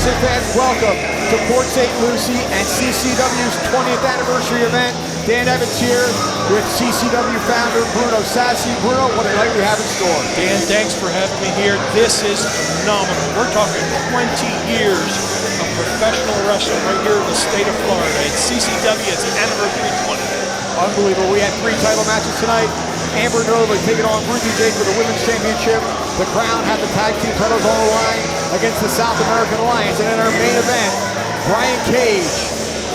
wrestling fans, welcome to Port St. Lucie and CCW's 20th anniversary event. Dan Evans here with CCW founder Bruno Sassi. Bruno, what a night we have in store. Dan, thanks for having me here. This is phenomenal. We're talking 20 years of professional wrestling right here in the state of Florida. It's CCW, it's anniversary 20. Unbelievable. We had 3 title matches tonight. Amber Nova taking on Ruthie for the Women's Championship. The Qrown had the tag team titles on the line against the South American Alliance. And in our main event, Brian Cage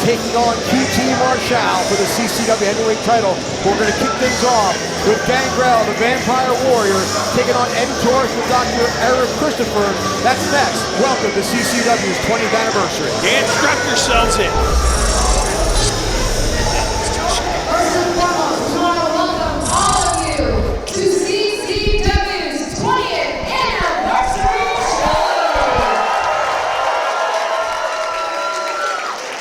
taking on QT Marshall for the CCW heavyweight title. We're going to kick things off with Gangrel, the Vampire Warrior, taking on Eddie Taurus with Dr. Ariel Christopher. That's next. Welcome to CCW's 20th anniversary. Dan, strap yourselves in.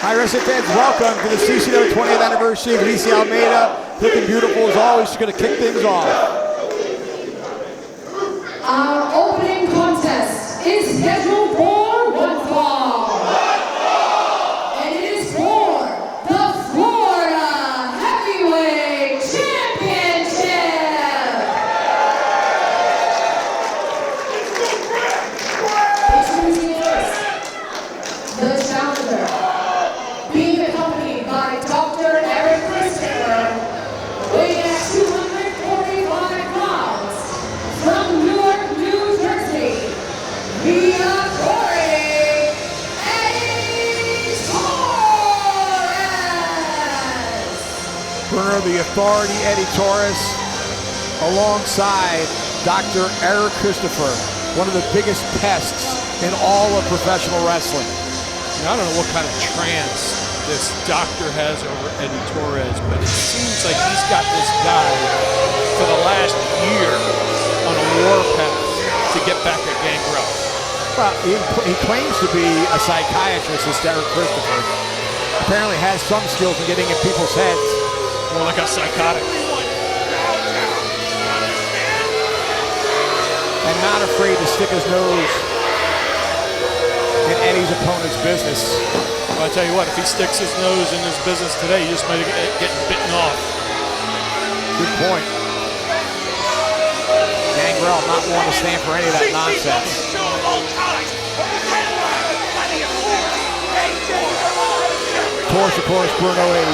Hi, wrestling fans. Welcome to the CCW 20th anniversary. Lisa Almeida, looking beautiful as always. She's going to kick things off. Our opening contest is scheduled for one fall. And it is for the Florida Heavyweight Championship. Introducing first, the challenger. Being accompanied by Dr. Ariel Christopher, weighing at 245 pounds, from Newark, New Jersey, via Corey, Eddie Taurus. Bruno, the Authority, Eddie Taurus, alongside Dr. Ariel Christopher, one of the biggest pests in all of professional wrestling. I don't know what kind of trance this doctor has over Eddie Taurus, but it seems like he's got this guy for the last year on a warpath to get back at Gangrel. Well, he claims to be a psychiatrist, this Ariel Christopher. Apparently has some skills in getting in people's heads. More like a psychotic. And not afraid to stick his nose in Eddie's opponent's business. Well, I tell you what, if he sticks his nose in his business today, he just might get bitten off. Good point. Gangrel not willing to stand for any of that nonsense. Taurus, of course, Bruno, a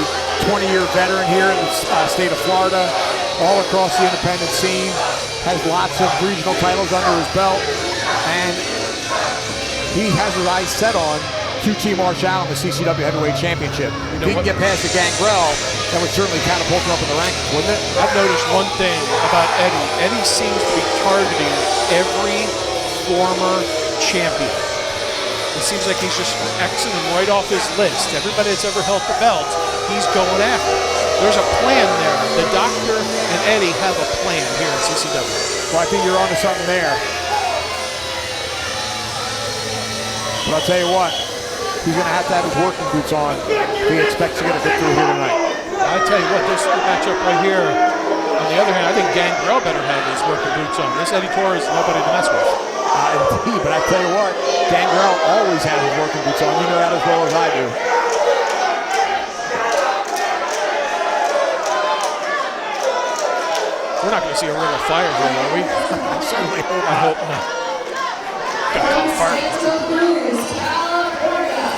20-year veteran here in the state of Florida, all across the independent scene, has lots of regional titles under his belt, and he has his eyes set on QT Marshall in the CCW Heavyweight Championship. If he can get past the Gangrel, that would certainly catapult him up in the rankings, wouldn't it? I've noticed one thing about Eddie. Eddie seems to be targeting every former champion. It seems like he's just Xing them right off his list. Everybody that's ever held the belt, he's going after. There's a plan there. The doctor and Eddie have a plan here at CCW. Well, I think you're onto something there. But I'll tell you what, he's going to have his working boots on if he expects to get a victory here tonight. I'll tell you what, this matchup right here, on the other hand, I think Gangrel better have his working boots on. This Eddie Taurus is nobody to mess with. Indeed, but I tell you what, Gangrel always has his working boots on. You know that as well as I do. We're not going to see a ring of fire here, are we? I certainly hope not. I hope not. From Santa Cruz, California,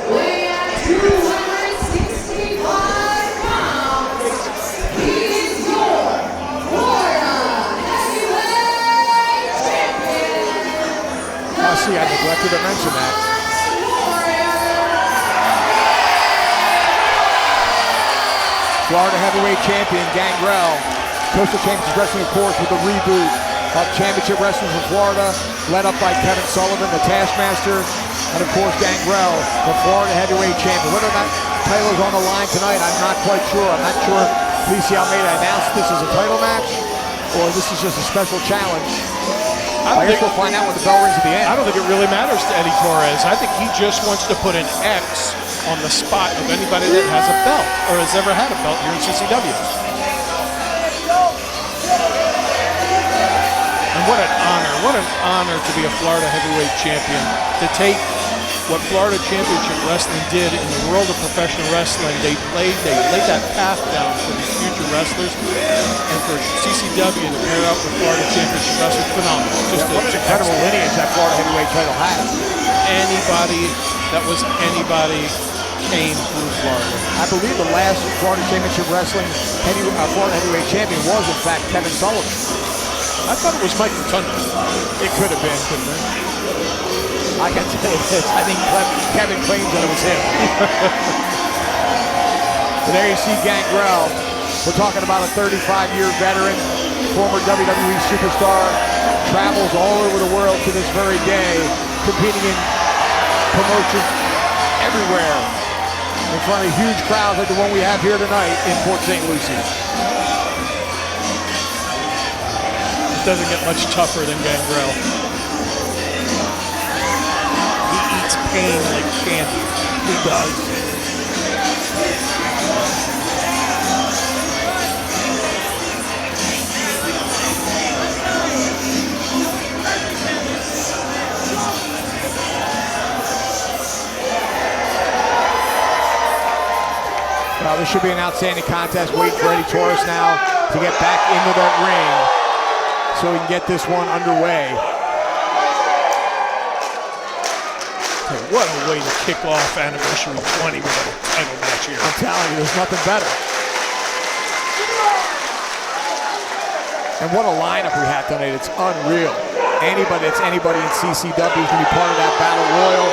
weighing at 265 pounds, he is your Florida Heavyweight Champion. Oh, see, I neglected to mention that. Florida Heavyweight Champion, Gangrel. Coastal Championship Wrestling, of course, with the reboot of Championship Wrestling from Florida, led up by Kevin Sullivan, the Taskmaster, and of course Gangrel, the Florida Heavyweight Champion. Whether or not the title is on the line tonight, I'm not quite sure. I'm not sure if Lisa Almeida announced this as a title match, or this is just a special challenge. I guess we'll find out when the bell rings at the end. I don't think it really matters to Eddie Taurus. I think he just wants to put an X on the spot of anybody that has a belt or has ever had a belt here in CCW. And what an honor, What an honor to be a Florida heavyweight champion. To take what Florida Championship Wrestling did in the world of professional wrestling. They laid that path down for these future wrestlers, and for CCW to pair up with Florida Championship Wrestling, phenomenal. Just what an incredible lineage that Florida heavyweight title has. Anybody that was anybody came through Florida. I believe the last Florida Championship Wrestling Florida heavyweight champion was, in fact, Kevin Sullivan. I thought it was Mike Rotunda. It could have been. I can tell you this, I think Kevin claims that it was him. So there you see Gangrel. We're talking about a 35-year veteran, former WWE superstar, travels all over the world to this very day, competing in promotions everywhere in front of huge crowds like the one we have here tonight in Port St. Lucie. It doesn't get much tougher than Gangrel. Pain like candy. He does. Well, this should be an outstanding contest. Wait for Eddie Taurus now to get back into that ring so we can get this one underway. What a way to kick off Anniversary 20 with a title match here. I'm telling you, there's nothing better. And what a lineup we have tonight. It's unreal. Anybody that's anybody in CCW is going to be part of that battle royal.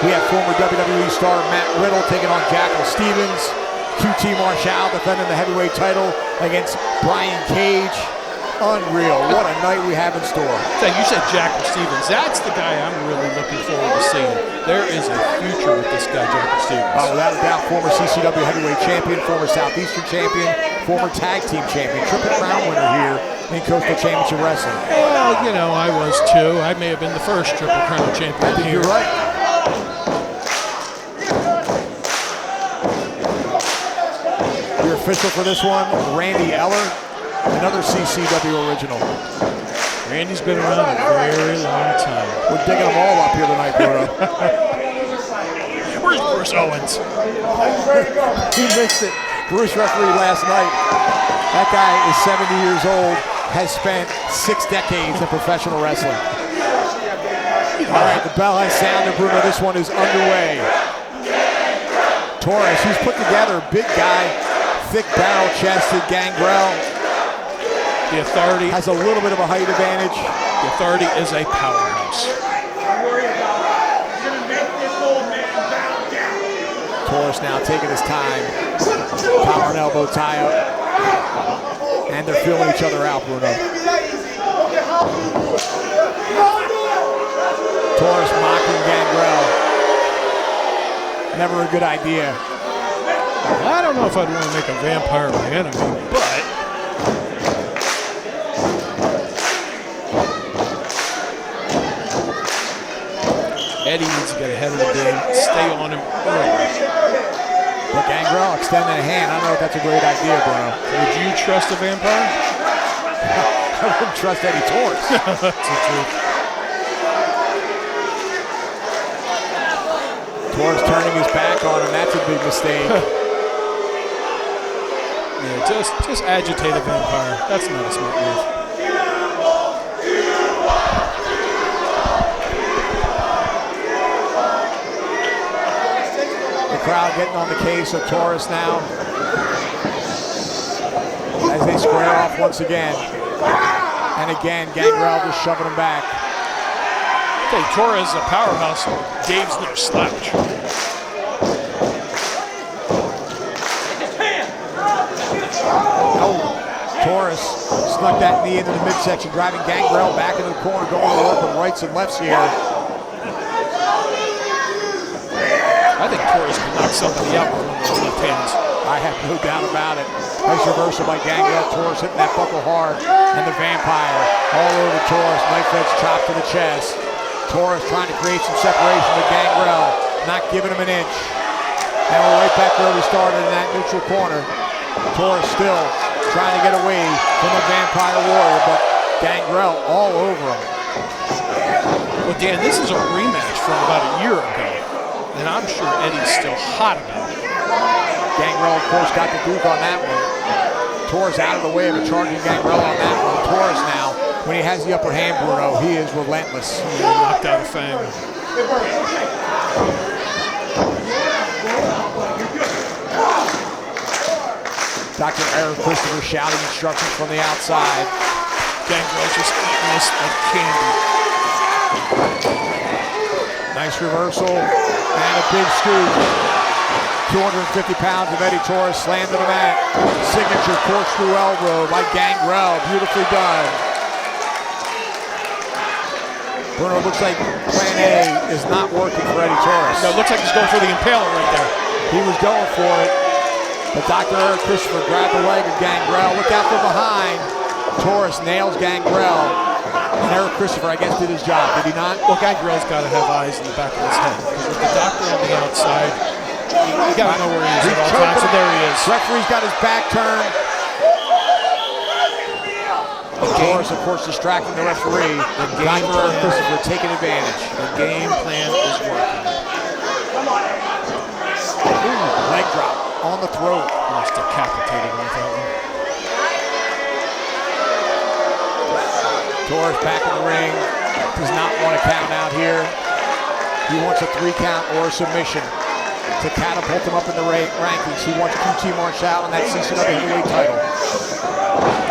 We have former WWE star Matt Riddle taking on Jackal Stevens. QT Marshall defending the heavyweight title against Brian Cage. Unreal. What a night we have in store. You said Jackal Stevens. That's the guy I'm really looking forward to seeing. There is a future with this guy, Jackal Stevens. Without a doubt, former CCW heavyweight champion, former Southeastern champion, former tag team champion, triple crown winner here in Coastal Championship Wrestling. Well, you know, I was too. I may have been the first triple crown champion. I think you're right. Your official for this one, Randy Eller. Another CCW original. Randy's been around a very long time. We're digging them all up here tonight, Bruno. Where's Bruce Owens? He missed it. Bruce refereed last night. That guy is 70 years old, has spent 6 decades in professional wrestling. All right, the bell has sounded, Bruno. This one is underway. Taurus, who's put together, big guy, thick barrel-chested Gangrel. The Authority has a little bit of a height advantage. The Authority is a powerhouse. Taurus now taking his time. Collar and elbow tie up. And they're feeling each other out, Bruno. Taurus mocking Gangrel. Never a good idea. I don't know if I'd want to make a vampire my enemy, but Eddie needs to get ahead of the game, stay on him early. But Gangrel extending a hand. I don't know if that's a great idea, Bruno. Would you trust a vampire? I wouldn't trust Eddie Taurus. That's the truth. Taurus turning his back on him. That's a big mistake. Yeah, just agitate a vampire. That's not a smart move. Crowd getting on the case of Taurus now as they square off once again. And again, Gangrel just shoving him back. Hey, Taurus is a powerhouse. Dave's no slouch. Oh, Taurus snuck that knee into the midsection, driving Gangrel back into the corner, going to work with rights and lefts here. I think Taurus can knock somebody out with one of those left hands. I have no doubt about it. Nice reversal by Gangrel. Taurus hitting that buckle hard. And the vampire all over Taurus. Knife edge chop to the chest. Taurus trying to create some separation with Gangrel. Not giving him an inch. And we're right back where we started in that neutral corner. Taurus still trying to get away from the Vampire Warrior, but Gangrel all over him. Well, Dan, this is a rematch from about a year ago, and I'm sure Eddie's still hot about it. Gangrel, of course, got the Duke on that one. Taurus out of the way of a charging Gangrel on that one. Taurus now, when he has the upper hand, Bruno, he is relentless. He knocked out a fang. Dr. Ariel Christopher shouting instructions from the outside. Gangrel's just eating this like candy. Nice reversal and a big scoop. 250 pounds of Eddie Taurus slammed to the mat. Signature corkscrew elbow by Gangrel, beautifully done. Bruno, it looks like plan A is not working for Eddie Taurus. No, it looks like he's going for the impaler right there. He was going for it, but Dr. Ariel Christopher grabbed the leg of Gangrel. Look out from behind. Taurus nails Gangrel. And Ariel Christopher, I guess, did his job, did he not? Well, Gangrel's got to have eyes in the back of his head. Because with the doctor on the outside, you got to know where he is at all times. So there he is. Referee's got his back turned. Taurus, of course, distracting the referee. Dr. Ariel Christopher taking advantage. The game plan is working. Ooh, leg drop on the throat. Almost decapitated on that one. Taurus back in the ring. Does not want to count out here. He wants a 3 count or a submission to catapult him up in the rankings. He wants QT Marshall and that CCW heavyweight title.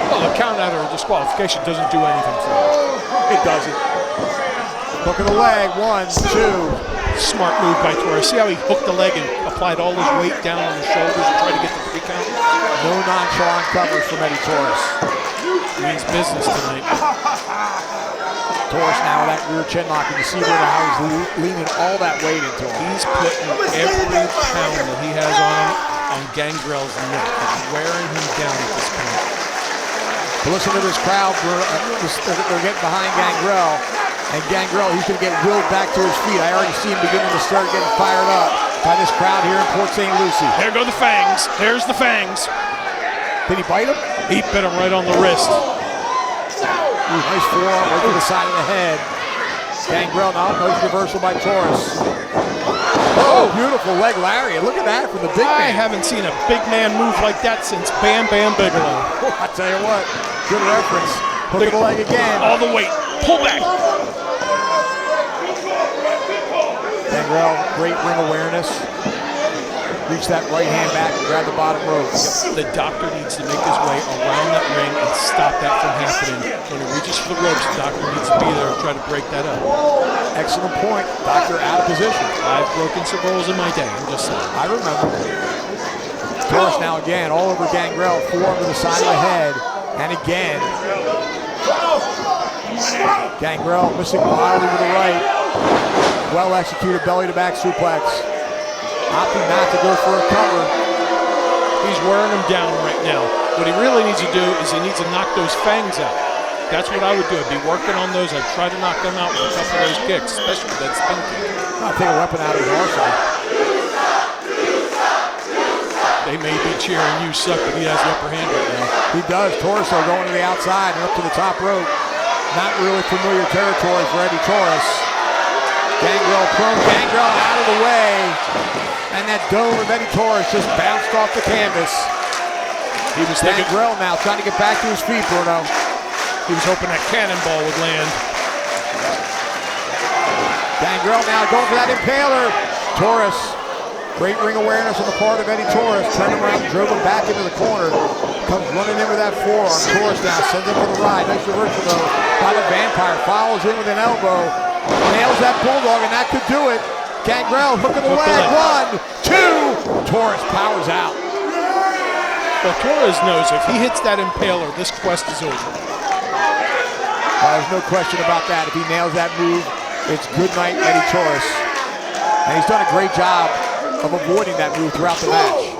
Well, a count out or a disqualification doesn't do anything for him. It doesn't. Hook of the leg, 1, 2. Smart move by Taurus. See how he hooked the leg and applied all his weight down on the shoulders and tried to get the 3 count? No nonchalant covers from Eddie Taurus. Means business tonight. Taurus now with that rear chin lock, and you see how he's leaning all that weight into him. He's putting every pound that he has on Gangrel's neck. He's wearing him down at this point. But listen to this crowd. They're getting behind Gangrel. And Gangrel, he's going to get willed back to his feet. I already see him beginning to start getting fired up by this crowd here in Port St. Lucie. There go the fangs. There's the fangs. Did he bite him? He bit him right on the wrist. Ooh, nice forearm right to the side of the head. Gangrel now, nice reversal by Taurus. Oh, beautiful leg lariat. Look at that from the big man. I haven't seen a big man move like that since Bam Bam Bigelow. I tell you what, good reference. Hook of the leg again. All the weight. Pull back. Gangrel, great ring awareness. Reach that right hand back and grab the bottom rope. The doctor needs to make his way around that ring and stop that from happening. When he reaches for the ropes, the doctor needs to be there and try to break that up. Excellent point. Doctor out of position. I've broken some rolls in my day, I'm just saying. I remember. Taurus now again, all over Gangrel, forearm to the side of the head. And again. Gangrel missing wildly with the right. Well executed belly to back suplex. Opting not to go for a cover. He's wearing him down right now. What he really needs to do is he needs to knock those fangs out. That's what I would do. I'd be working on those. I'd try to knock them out with a couple of those kicks, especially that spin kick. I'll take a weapon out of his arsenal. They may be cheering you suck, but he has the upper hand right now. He does. Torso going to the outside and up to the top rope. Not really familiar territory for Eddie Taurus. Gangrel prone. Gangrel out of the way. And that dome of Eddie Taurus just bounced off the canvas. He was thinking, Gangrel now trying to get back to his feet, Bruno. He was hoping that cannonball would land. Gangrel now going for that impaler. Taurus, great ring awareness on the part of Eddie Taurus. Turned him around, drove him back into the corner. Comes running in with that forearm. Taurus now sends him for the ride. Nice reversal though by the Vampire. Follows in with an elbow. Nails that bulldog, and that could do it. Gangrel, hook of the leg. 1, 2. Taurus powers out. Well, Taurus knows if he hits that impaler, this quest is over. There's no question about that. If he nails that move, it's good night, Eddie Taurus. And he's done a great job of avoiding that move throughout the match.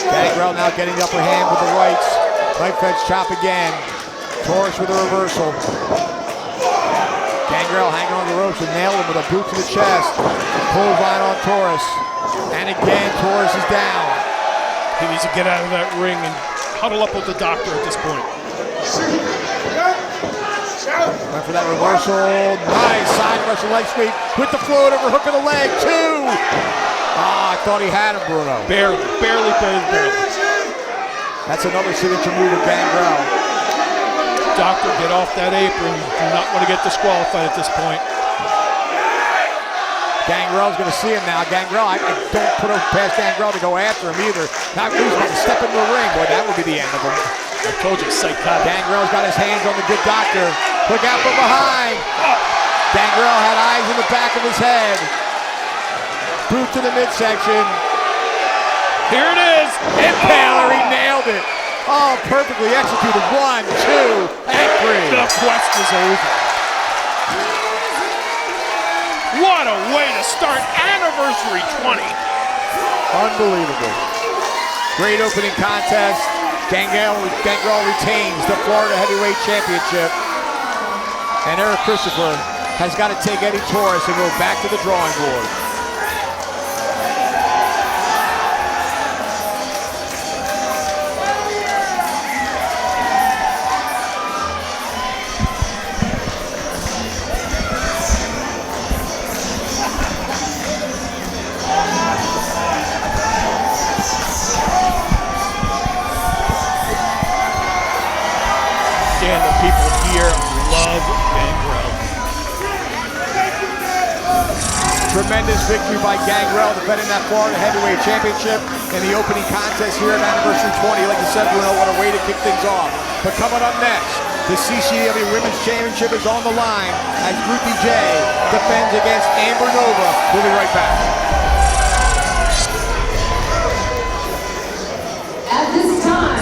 Gangrel now getting the upper hand with the rights. Knife edge chop again. Taurus with a reversal. Gangrel hanging on the ropes and nailed him with a boot to the chest. Clothesline on Taurus. And again, Taurus is down. He needs to get out of that ring and huddle up with the doctor at this point. Went for that reversal. Nice side Russian leg sweep with the float over hook of the leg. 2. Ah, I thought he had him, Bruno. Barely. That's another signature move of Gangrel. Doctor, get off that apron. You do not want to get disqualified at this point. Gangrel's going to see him now. Gangrel, I don't put it past Gangrel to go after him either. Now he's about to step into the ring. Boy, that would be the end of him. I told you, psychotic. Gangrel's got his hands on the good doctor. Look out from behind. Gangrel had eyes in the back of his head. Boot to the midsection. Here it is. Impaler, he nailed it. Oh, perfectly executed. 1, 2, and 3. The quest is over. What a way to start Anniversary 20. Unbelievable. Great opening contest. Gangrel retains the Florida Heavyweight Championship. And Eric Christopher has got to take Eddie Taurus and go back to the drawing board. And the people here love Gangrel. Tremendous victory by Gangrel, defending that Florida Heavyweight Championship in the opening contest here at Anniversary 20. Like I said, Bruno, what a way to kick things off. But coming up next, the CCW Women's Championship is on the line as Ruthie J defends against Amber Nova. We'll be right back. At this time,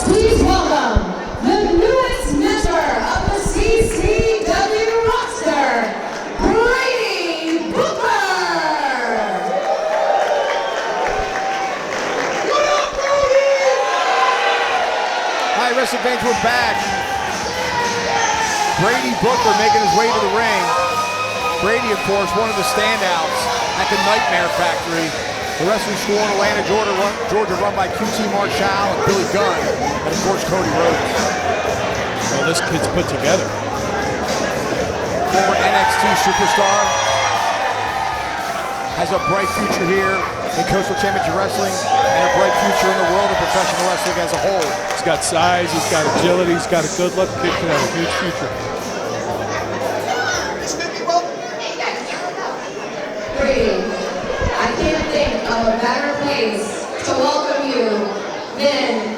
please welcome the newest member of the CCW roster, Brady Booker. What up, Brady? Hi, wrestling fans, we're back. Brady Booker making his way to the ring. Brady, of course, one of the standouts at the Nightmare Factory. The wrestling school in Atlanta, Georgia, run by QT Marshall and Billy Gunn, and of course Cody Rhodes. Well, this kid's put together. Former NXT superstar, has a bright future here in Coastal Championship Wrestling and a bright future in the world of professional wrestling as a whole. He's got size, he's got agility, he's got a good look. Kid can have a huge future. Brady, I can't think of a better place to welcome you than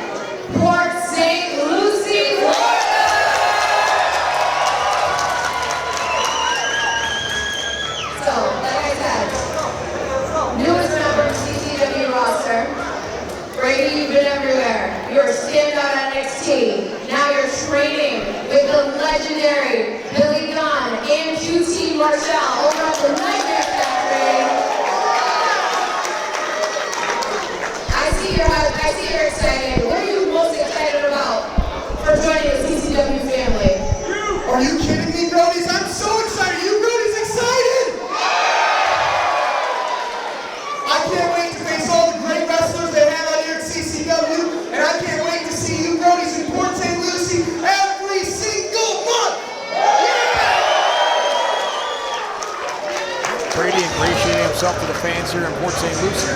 Port St. Lucie, Florida. So, like I said, newest member of the CCW roster. Brady, you've been everywhere. You're a standout at NXT. Now you're training with the legendary Billy Gunn and QT Marshall over at the Nightmare Factory. I see you're excited. What are you most excited about for joining the CCW family? Are you kidding me, Brodies? I'm so excited. You Brodies excited? I can't wait to face all the great wrestlers they have out here at CCW, and I can't wait to see you Brodies in Port St. Lucie every single month. Brady ingratiating himself to the fans here in Port St. Lucie.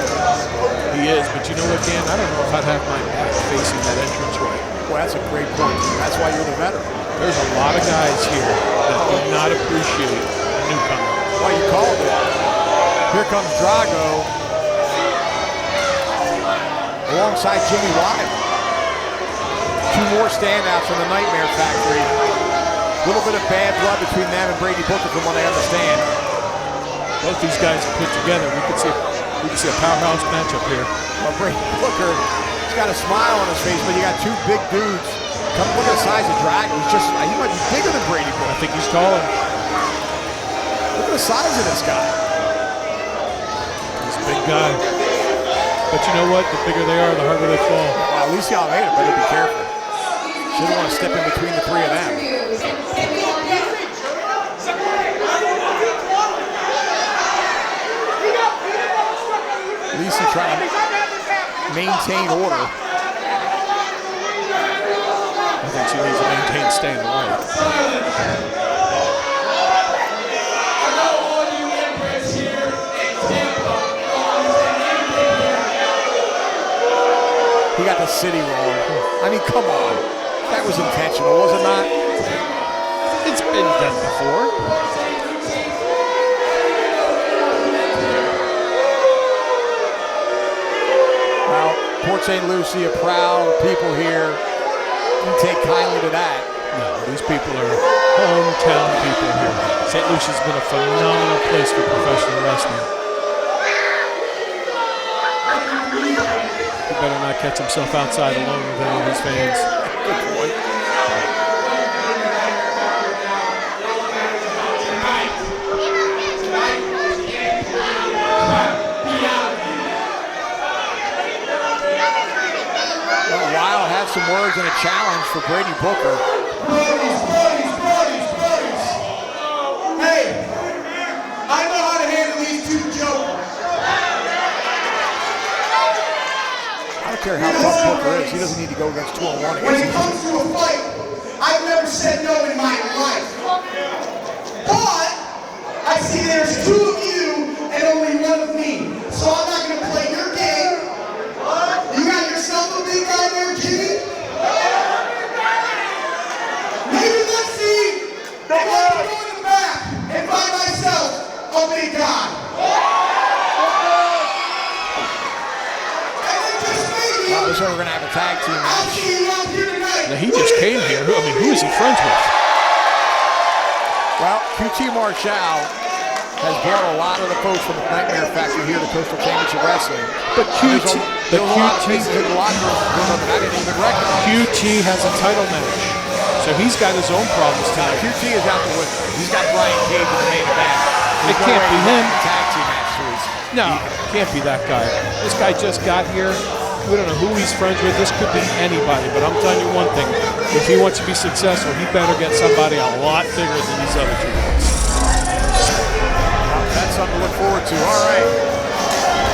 He is, but you know what, Dan? I don't know if I'd have my back facing that entranceway. Well, that's a great point. That's why you're the veteran. There's a lot of guys here that do not appreciate a newcomer. Well, you called it. Here comes Drago alongside Jimmy Wyatt. 2 more standouts from the Nightmare Factory. A little bit of bad blood between them and Brady Booker from what I understand. Both these guys are put together. We could see a powerhouse matchup here. Well, Brady Booker, he's got a smile on his face, but you got 2 big dudes. Come look at the size of Drago. He might be bigger than Brady Booker. I think he's taller. Look at the size of this guy. He's a big guy. But you know what? The bigger they are, the harder they fall. Well, Alicia Almeida better be careful. She doesn't want to step in between the 3 of them. Lisa trying to maintain order. I think Fonzie needs to maintain staying away. He got the city wrong. I mean, come on. That was intentional, was it not? It's been done before. Well, Port St. Lucie, a proud people here. You take kindly to that. No, these people are hometown people here. St. Lucie's been a phenomenal place for professional wrestling. He better not catch himself outside alone with any of his fans. Good point. Royale has some words and a challenge for Brady Booker. Brodies. Hey, I know how to handle these two jokers. I don't care how tough Booker is. He doesn't need to go against 2-on-1 When against it him. comes to a fight, I've never said no in my life. But I see there's two of you and only one of me. So I'm not going to play your game. You got yourself a big guy there, Jimmy? Maybe let's see if I can go in the back and find myself a big guy. And then just maybe, Looks like we're going to have a tag team I'll match. see you out here tonight. Now, he just came here. Who is he friends with? Well, QT Marshall has brought a lot of the folks from the Nightmare Factory here to Coastal Championship Wrestling. But There's a lot of faces in the locker room that I didn't even recognize. QT has a title match, so he's got his own problems tonight. QT is out the window. He's got Brian Cage in the main event. It can't be him. Tag team match series. No, can't be that guy. This guy just got here. We don't know who he's friends with. This could be anybody, but I'm telling you one thing. If he wants to be successful, he better get somebody a lot bigger than these other two guys. That's something to look forward to. All right.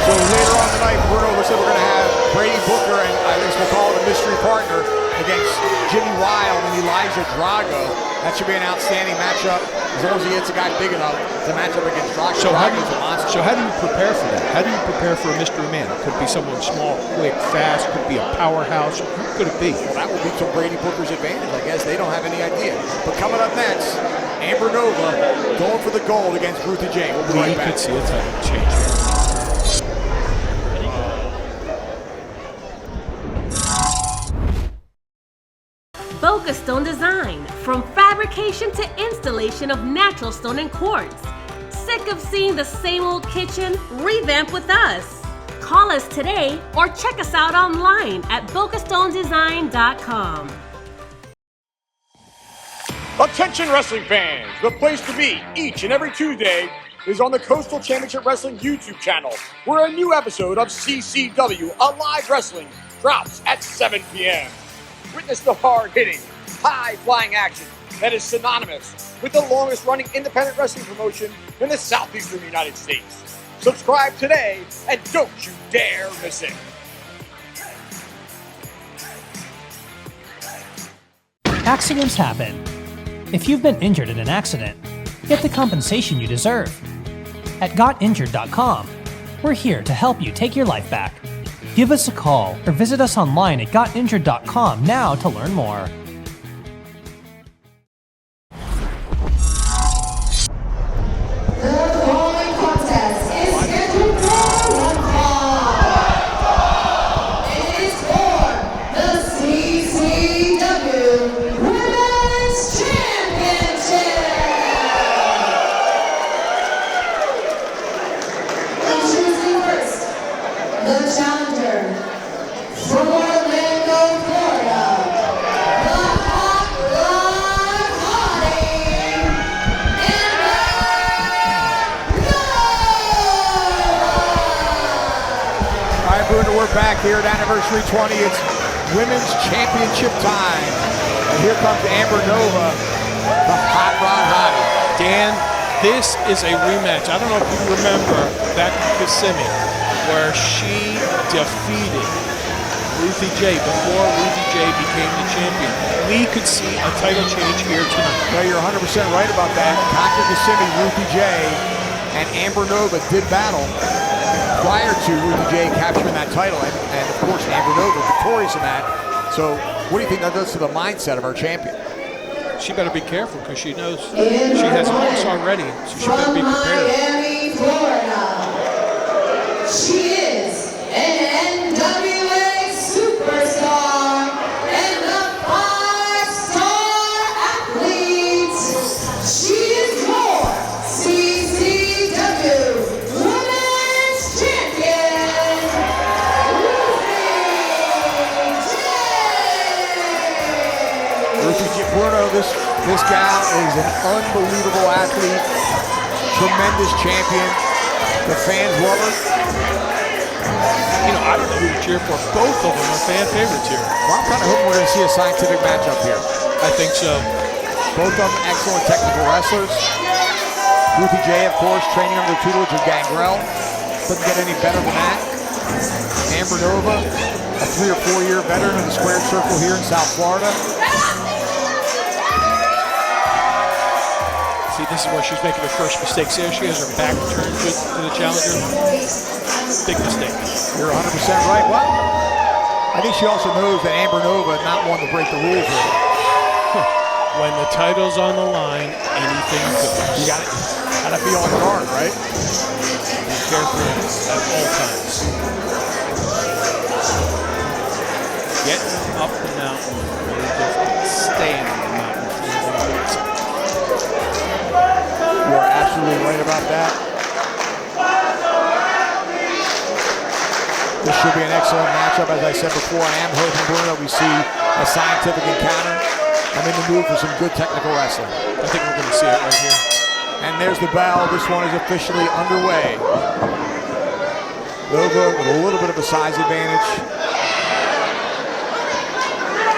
So later on tonight, Bruno looks like we're going to have Brady Booker and I guess we'll call it a mystery partner against Jimmy Wild and Elijah Drago. That should be an outstanding matchup as long as he gets a guy big enough to match up against Drago. So how do Drago's a monster. you prepare for that? How do you prepare for a mystery man? Could be someone small, quick, fast. Could be a powerhouse. Who could it be? Well, that will be to Brady Booker's advantage, I guess. They don't have any idea. But coming up next, Amber Nova going for the gold against Ruthie Jane. We'll be right back. You could see a title change here. Boca Stone Design, from fabrication to installation of natural stone and quartz. Sick of seeing the same old kitchen? Revamp with us. Call us today or check us out online at bocastonedesign.com. Attention wrestling fans, the place to be each and every Tuesday is on the Coastal Championship Wrestling YouTube channel, where a new episode of CCW Alive Wrestling drops at 7 p.m. Witness the hard-hitting, high-flying action that is synonymous with the longest-running independent wrestling promotion in the southeastern United States. Subscribe today and don't you dare miss it. Accidents happen. If you've been injured in an accident, get the compensation you deserve. At GotInjured.com, we're here to help you take your life back. Give us a call or visit us online at GotInjured.com now to learn more. The following contest is scheduled for one fall. It is for the CCW Women's Championship. Introducing first, the challenger from Orlando, Florida, the Hot Rod Hottie, All right, Bruno, we're back here at Anniversary 20. It's Women's Championship time. And here comes Amber Nova, the Hot Rod Hottie. Dan, this is a rematch. I don't know if you remember Becky Kissimmee, where she defeated Ruthie J, before Ruthie J became the champion. We could see a title change here tonight. No, you're 100% right about that. Conquer Kissimmee, Ruthie J, and Amber Nova did battle prior to Ruthie J capturing that title, and of course Amber Nova victorious in that. So what do you think that does to the mindset of our champion? She better be careful because she knows she has marks already, so she better be prepared. Miami, Florida. She is an NWA superstar and a 5-star athlete. She is your CCW Women's Champion, Ruthie J. Bruno, this gal is an unbelievable athlete, tremendous champion. The fans love her. You know, I don't know who to cheer for. Both of them are fan favorites here. Well, I'm kind of hoping we're going to see a scientific matchup here. I think so. Both of them excellent technical wrestlers. Ruthie J, of course, training under the tutelage of Gangrel. Doesn't get any better than that. Amber Nova, a 3 or 4 year veteran of the squared circle here in South Florida. See, this is where she's making her first mistakes there. She has her back turned to the challenger. Big mistake. You're 100% right. Well, I think she also knows that Amber Nova is not one to break the rules here. When the title's on the line, anything goes. You gotta be on guard, right? Be careful at all times. Getting up the mountain is very difficult. Staying on the mountain is really difficult. You are absolutely right about that. This should be an excellent matchup. As I said before, I am hoping, Bruno, we see a scientific encounter. I'm in the mood for some good technical wrestling. I think we're going to see it right here. And there's the bell. This one is officially underway. Nova with a little bit of a size advantage.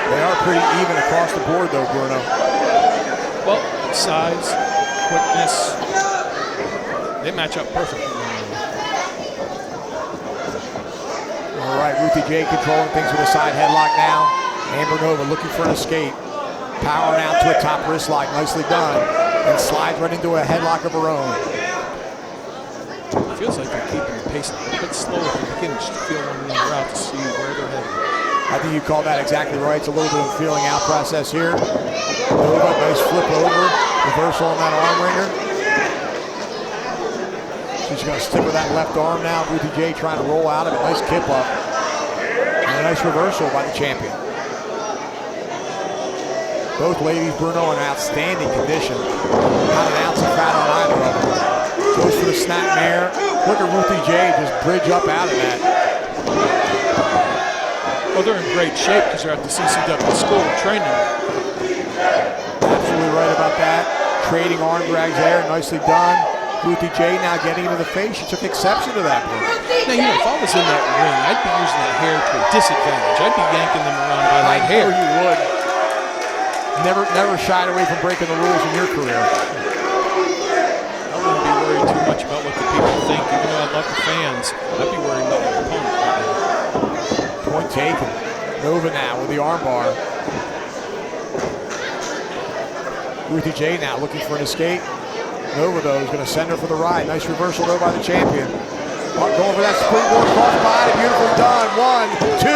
They are pretty even across the board, though, Bruno. Well, size, quickness, they match up perfectly. All right, Ruthie J controlling things with a side headlock now. Amber Nova looking for an escape. Powering out to a top wrist lock, nicely done. And slides right into a headlock of her own. It feels like they're keeping the pace a bit slow at the beginning, just to feel one another out to see where they're headed. I think you called that exactly right. It's a little bit of a feeling out process here. Nova, nice flip over. Reversal on that arm wringer. She's going to stick with that left arm now. Ruthie J trying to roll out of it. Nice kip up. And a nice reversal by the champion. Both ladies, Bruno, in outstanding condition. Not an ounce of fat on either of them. Goes for the snap mare. Look at Ruthie J just bridge up out of that. Well, they're in great shape because they're at the CCW school training. Absolutely right about that. Trading arm drags there, nicely done. Ruthie J now getting into the face. She took exception to that. Now, you know, if I was in that ring, I'd be using that hair to a disadvantage. I'd be yanking them around by that hair. I know you would. Never shied away from breaking the rules in your career. I wouldn't be worried too much about what the people think, even though I love the fans. I'd be worried about my opponent right now. Point taken. Nova now with the armbar. Ruthie J now looking for an escape. Nova, though, is going to send her for the ride. Nice reversal, though, by the champion. Going for that springboard crossbody. Beautifully done. 1, 2.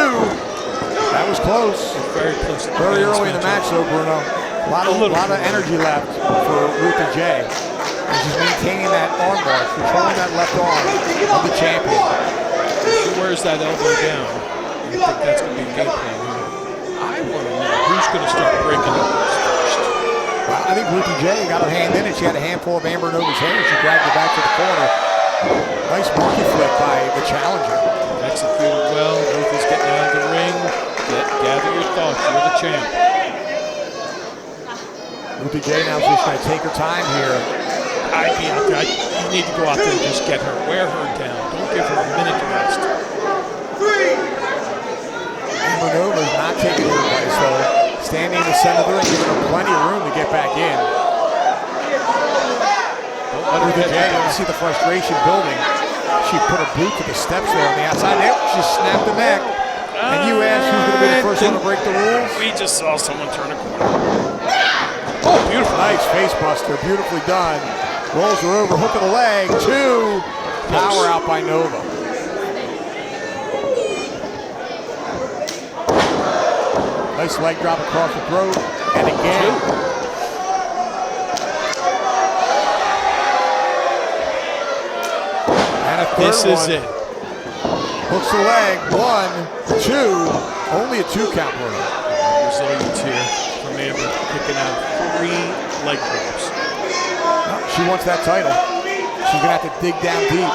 That was close. Very close. Very early in the match, though, Bruno. A lot of energy left for Ruthie J. And she's maintaining that armbar, controlling that left arm of the champion. She wears that elbow down. I think that's going to be a game plan here. I want to know who's going to start breaking elbows first. Well, I think Ruthie J got her hand in it. She had a handful of Amber Nova's hair. She dragged her back to the corner. Nice monkey flip by the challenger. Executed well. Ruthie's getting out of the ring. Gather your thoughts. You're the champ. Ruthie J now is just going to take her time here. I'd be out there. You need to go out there and just get her. Wear her down. Don't give her a minute to rest. Amber Nova is not taking her place, though. Standing in the center of the ring, giving her plenty of room to get back in. Ruthie J, you see the frustration building. She put her boot to the steps there on the outside. There, she snapped the neck. And you asked who's going to be the first one to break the rules? We just saw someone turn a corner. Oh, beautiful. Nice face buster, beautifully done. Rolls her over, hook of the leg, 2. Power out by Nova. Nice leg drop across the throat, and again. And a third This is one. it. Hooks the leg, 1, 2, only a 2 count for her. Resilience here from Amber, picking out 3 leg drops. She wants that title. She's gonna have to dig down deep.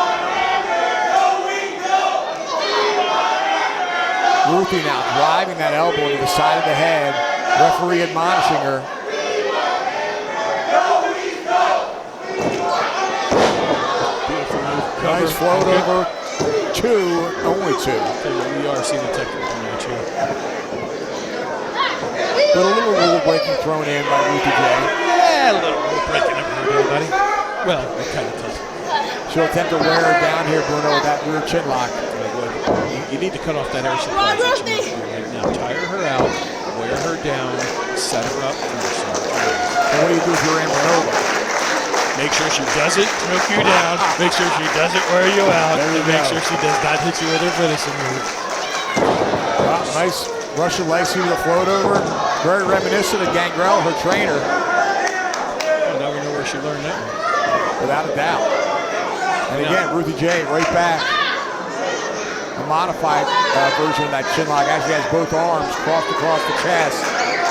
Ruthie now driving that elbow into the side of the head. Referee admonishing her. Beautiful move. Nice float over. 2, only 2. We are seeing a technical match here. But a little rule breaking thrown in by Ruthie J. Yeah, a little rule breaking every day, buddy. Well, it kind of does. She'll attempt to wear her down here, Bruno, with that rear chin lock. You need to cut off that air supply that you need to do right now. Tire her out, wear her down, set her up for yourself. And what do you do if you're Amber Nova? Make sure she doesn't choke you down. Make sure she doesn't wear you out. There you And make go. sure she does not hit you with her finishing move. Nice Russian leg sweep with a float over. Very reminiscent of Gangrel, her trainer. Oh, now we know where she learned that one. Without a doubt. And again, Ruthie J right back. A modified version of that chin lock. Actually has both arms crossed across the chest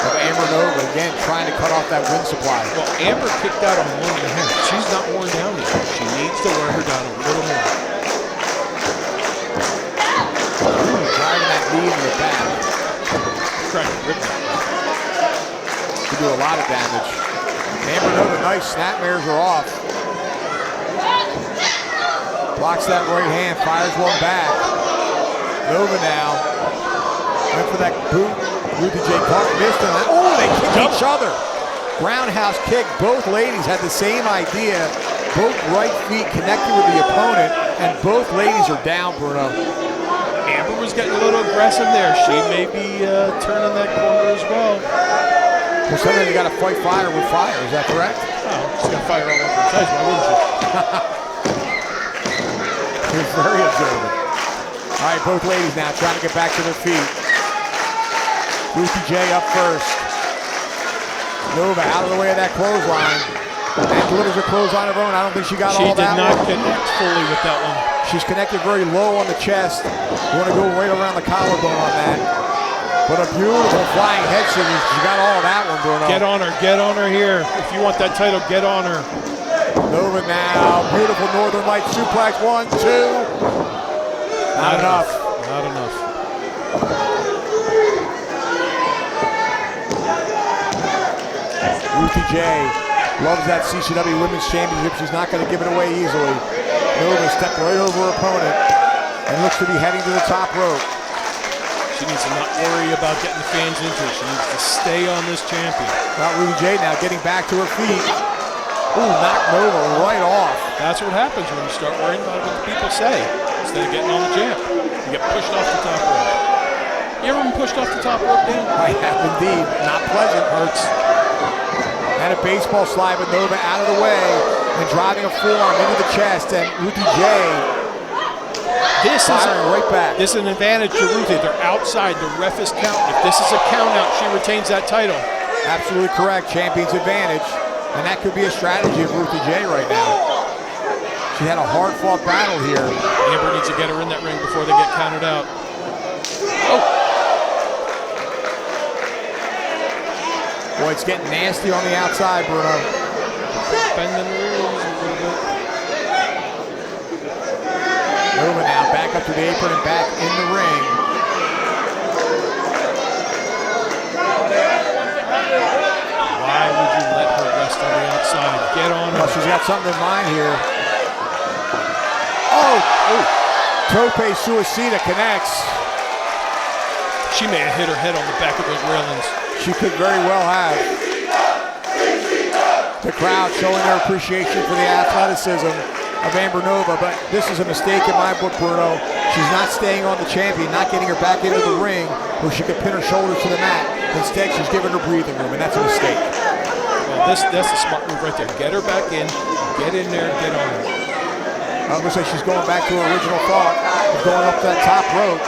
of Amber Nova. Again, trying to cut off that wind supply. Well, Amber kicked out on 1.5. She's not worn down yet. She needs to wear her down a little more. Driving that knee into the back. Trying to rip that. Could do a lot of damage. Amber Nova, nice snapmares are off. Blocks that right hand, fires one back. Nova now. Went for that boot. Ruthie J caught, missed him. Oh, they kicked each other. Roundhouse kick. Both ladies had the same idea. Both right feet connected with the opponent, and both ladies are down, Bruno. Amber was getting a little aggressive there. She may be turning that corner as well. Well, sometimes you got to fight fire with fire. Is that correct? Oh, she's got fire all over her face. Why wouldn't she? You're very observant. All right, both ladies now trying to get back to their feet. Ruthie J up first. Nova out of the way of that clothesline. And delivers a clothesline of her own. I don't think she got all that. She did not connect fully with that one. She's connected very low on the chest. You want to go right around the collarbone on that. But a beautiful flying head scissors. She got all of that one, Bruno. Get on her here. If you want that title, get on her. Nova now. Beautiful Northern Light suplex. 1, 2. Not enough. Not enough. Ruthie J loves that CCW Women's Championship. She's not going to give it away easily. Nova stepped right over her opponent and looks to be heading to the top rope. She needs to not worry about getting the fans into it. She needs to stay on this champion. Now Ruthie J now getting back to her feet. Ooh, knocked Nova right off. That's what happens when you start worrying about what the people say instead of getting on the champ. You get pushed off the top rope. You ever been pushed off the top rope, Dan? I have indeed. Not pleasant. Hurts. And a baseball slide with Nova out of the way and driving a forearm into the chest, and Ruthie J firing right back. This is an advantage to Ruthie. They're outside. The ref is counting. If this is a count out, she retains that title. Absolutely correct. Champion's advantage. And that could be a strategy of Ruthie J right now. She had a hard-fought battle here. Amber needs to get her in that ring before they get counted out. Oh. Boy, it's getting nasty on the outside, Bruno. Bending the rules a little bit. Nova now back up to the apron and back in the ring. Why would you let her rest on the outside? Get on her. Well, she's got something in mind here. Oh! Tope Suicida connects. She may have hit her head on the back of those railings. She could very well have. The crowd showing their appreciation for the athleticism of Amber Nova, but this is a mistake in my book, Bruno. She's not staying on the champion, not getting her back into the ring where she could pin her shoulders to the mat. Instead, she's giving her breathing room, and that's a mistake. Well, that's a smart move right there. Get her back in there, get on her. Looks like she's going back to her original thought of going up that top rope.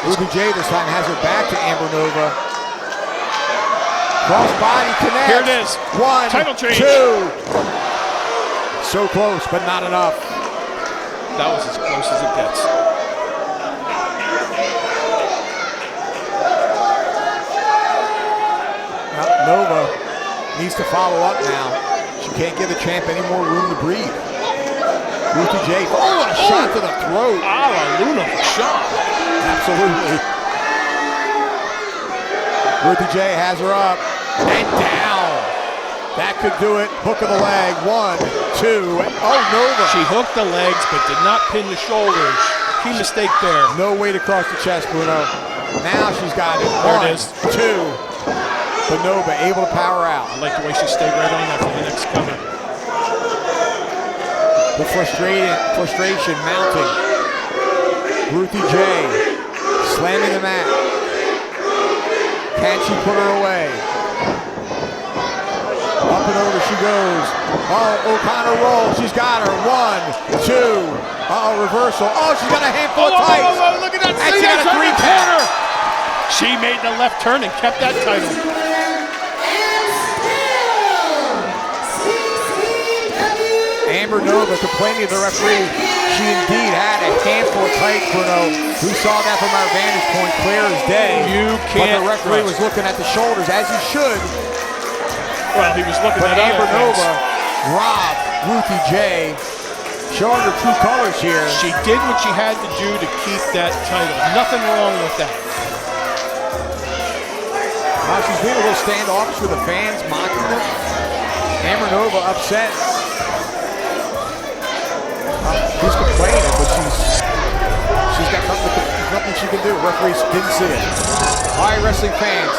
Ruthie J this time has her back to Amber Nova. Cross body connect. Here it is. 1, Title change. 2. So close, but not enough. That was as close as it gets. Well, Nova needs to follow up now. She can't give the champ any more room to breathe. Ruthie J. Oh, a shot to the throat. A la Luna shot. Absolutely. Ruthie J has her up and down. That could do it. Hook of the leg. 1, 2. Oh, Nova. She hooked the legs but did not pin the shoulders. Key mistake there. No way to cross the chest, Bruno. Now she's got it. There 1, it is. 2. But Nova able to power out. I like the way she stayed right on that for the next cover. The frustration mounting. Ruthie J slamming the mat. Can she put her away? Up and over she goes. Oh, O'Connor rolls. She's got her. 1, 2. Uh-oh, reversal. Oh, she's got a handful of tights. Oh, look at that. And she got a 3-count. She made the left turn and kept that title. Amber Nova complaining to the referee. She indeed had a handful of tights, Bruno. We saw that from our vantage point, clear as day. You can't. But the referee was looking at the shoulders, as he should. Well, he was looking But at Amber other things. Nova robbed Ruthie J, showing her true colors here. She did what she had to do to keep that title. Nothing wrong with that. She's being a little standoffish with the fans, mocking them. Amber Nova upset. She's complaining, but she's got nothing she can do. Referees didn't see it. All right, wrestling fans,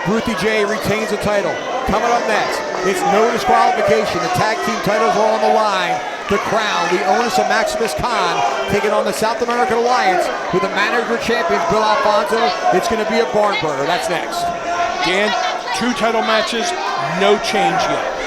Ruthie J retains the title. Coming up next, it's no disqualification. The tag team titles are on the line. The Qrown, the onus of Maximus Khan, taking on the South American Alliance with the manager champions, Bill Alfonso. It's going to be a barn burner. That's next. Dan, 2 title matches, no change yet.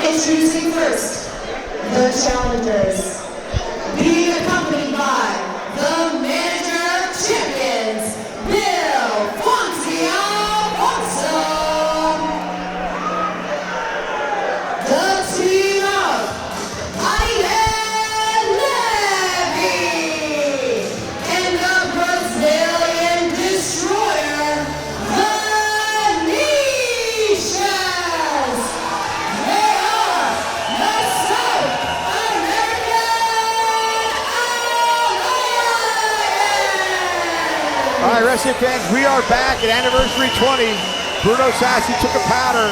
Introducing first, the challengers, being accompanied by the manager champions, Bill Fonzie Alfonso, the team of Ariel, Levy, and the Brazilian destroyer, Vinicious. All right, wrestling fans, we are back at Anniversary 20. Bruno Sassi took a powder.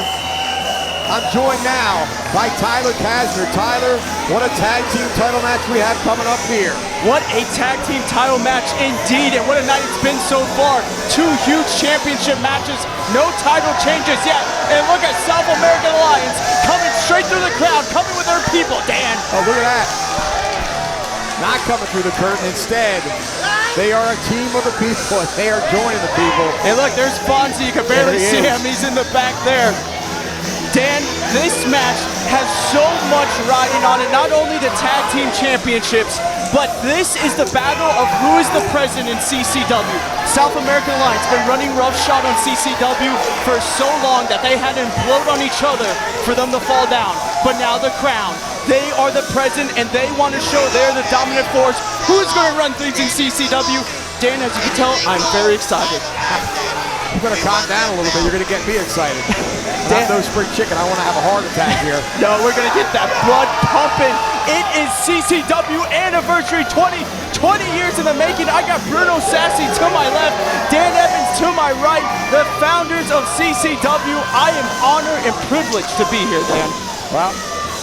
I'm joined now by Tyler Kasner. Tyler, what a tag team title match we have coming up here. What a tag team title match indeed, and what a night it's been so far. 2 huge championship matches, no title changes yet. And look at South American Alliance coming straight through the crowd, coming with their people, Dan. Oh, look at that. Not coming through the curtain. Instead, they are a team of the people. They are joining the people. And look, there's Fonzie. You can barely see him. He's in the back there. Dan, this match has so much riding on it. Not only the tag team championships, but this is the battle of who is the president in CCW. South American Alliance been running roughshod on CCW for so long that they had to implode on each other for them to fall down. But now the Qrown, they are the president and they want to show they're the dominant force. Who's going to run things in CCW? Dan, as you can tell, I'm very excited. You better calm down a little bit. You're going to get me excited. Not no spring chicken. I want to have a heart attack here. No, we're going to get that blood pumping It is CCW Anniversary 20 years in the making. I got Bruno Sassy to my left, Dan Evans to my right, the founders of CCW. I am honored and privileged to be here, Dan. Well,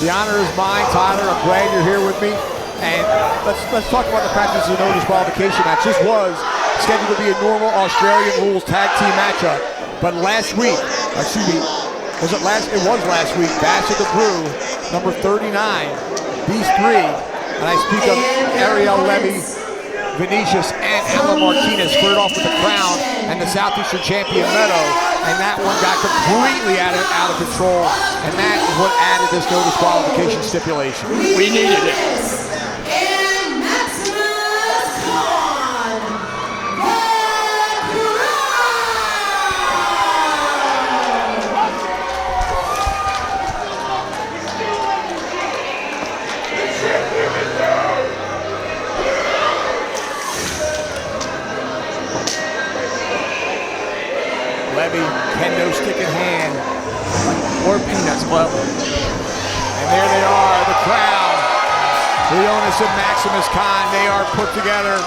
the honor is mine, Tyler. I'm glad you're here with me. And let's talk about the fact this is a no disqualification match. This was scheduled to be a normal Australian rules tag team matchup. But last week, excuse me, it was last week, Bash of the Brew, number 39, these three, and I speak of Ariel, Levy, Vinicious, and Alan Martinez, squared off with the Qrown and the Southeastern champion Meadow, and that one got completely out of control, and that is what added this no disqualification stipulation. We needed it. Levy, kendo stick in hand. Or peanuts, well. And there they are, the Qrown. Leonis and Maximus Khan, they are put together.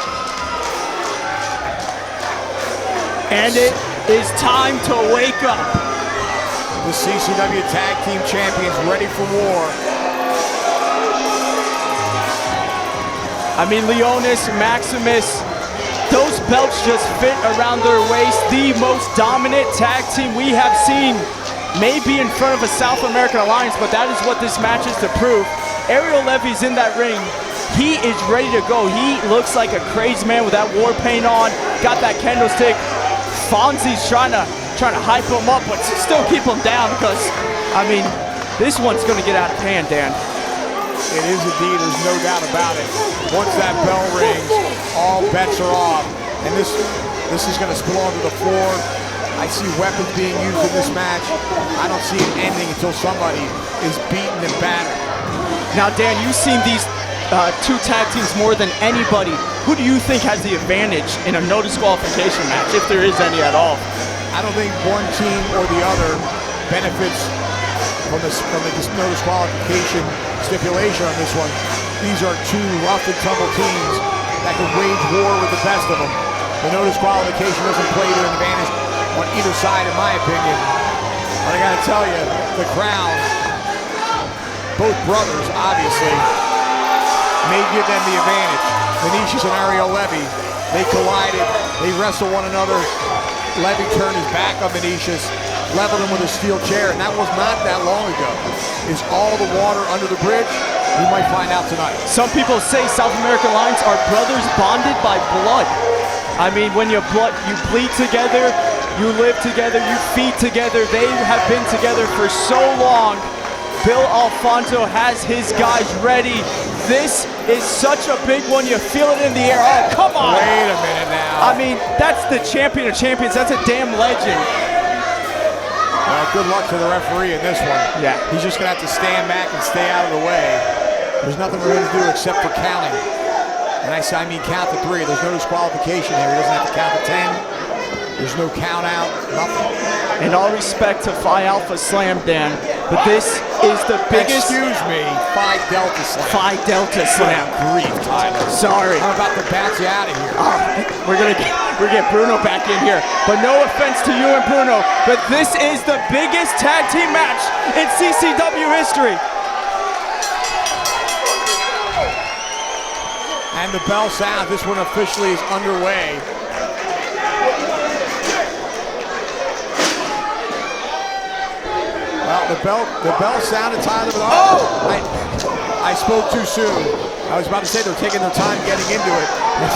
And it is time to wake up. The CCW Tag Team Champions ready for war. I mean, Leonis, Maximus, those belts just fit around their waist. The most dominant tag team we have seen, maybe in front of a South American alliance, but that is what this match is to prove. Ariel Levy's in that ring. He is ready to go. He looks like a crazed man with that war paint on, got that kendo stick. Fonzie's trying to hype him up, but still keep him down because, I mean, this one's gonna get out of hand, Dan. It is indeed, there's no doubt about it. Once that bell rings, all bets are off. And this is gonna spill onto the floor. I see weapons being used in this match. I don't see it ending until somebody is beaten and battered. Now, Dan, you've seen these two tag teams more than anybody. Who do you think has the advantage in a no disqualification match, if there is any at all? I don't think one team or the other benefits from the no disqualification stipulation on this one. These are two rough and tumble teams that can wage war with the best of them. The no disqualification doesn't play to an advantage on either side, in my opinion. But I gotta tell you, the Qrown, both brothers, obviously, may give them the advantage. Vinicious and Ariel Levy, they collided, they wrestled one another. Levy turned his back on Vinicious, leveled him with a steel chair, and that was not that long ago. Is all the water under the bridge? We might find out tonight. Some people say South American Alliance are brothers bonded by blood. I mean, when you bleed together, you live together, you feed together. They have been together for so long. Bill Alfonso has his guys ready. This is such a big one. You feel it in the air. Oh, come on. Wait a minute now. I mean, that's the champion of champions. That's a damn legend. Well, good luck to the referee in this one. Yeah. He's just going to have to stand back and stay out of the way. There's nothing for him to do except for counting. And I mean count to 3. There's no disqualification here. He doesn't have to count to 10. There's no count out, nothing. In all respect to Phi Alpha Slam, Dan, but this is the biggest... Excuse me, Phi Delta Slam. Phi Delta Slam. Grief, Tyler. Sorry. I'm about to bounce you out of here. We're gonna get Bruno back in here. But no offense to you and Bruno, but this is the biggest tag team match in CCW history. And the bell sounds. This one officially is underway. Well, the bell sounded, Tyler, but I spoke too soon. I was about to say they're taking their time getting into it. And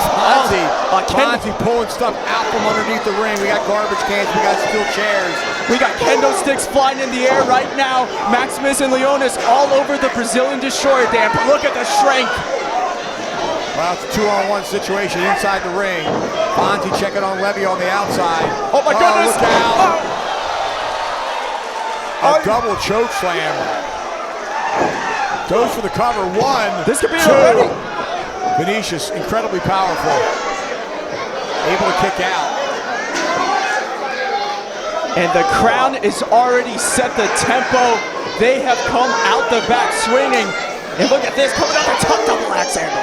Fonzie pulling stuff out from underneath the ring. We got garbage cans, we got steel chairs. We got kendo sticks flying in the air right now. Maximus and Leonis all over the Brazilian Destroyer, Dan, but look at the strength. Well, it's a 2-on-1 situation inside the ring. Fonzie checking on Levy on the outside. Oh my goodness! Look out! A double choke slam. Goes for the cover. 1, this could be 2. already. Vinicious, incredibly powerful. Able to kick out. And the Qrown is already set the tempo. They have come out the back swinging. And look at this, coming up the top, double axe handle.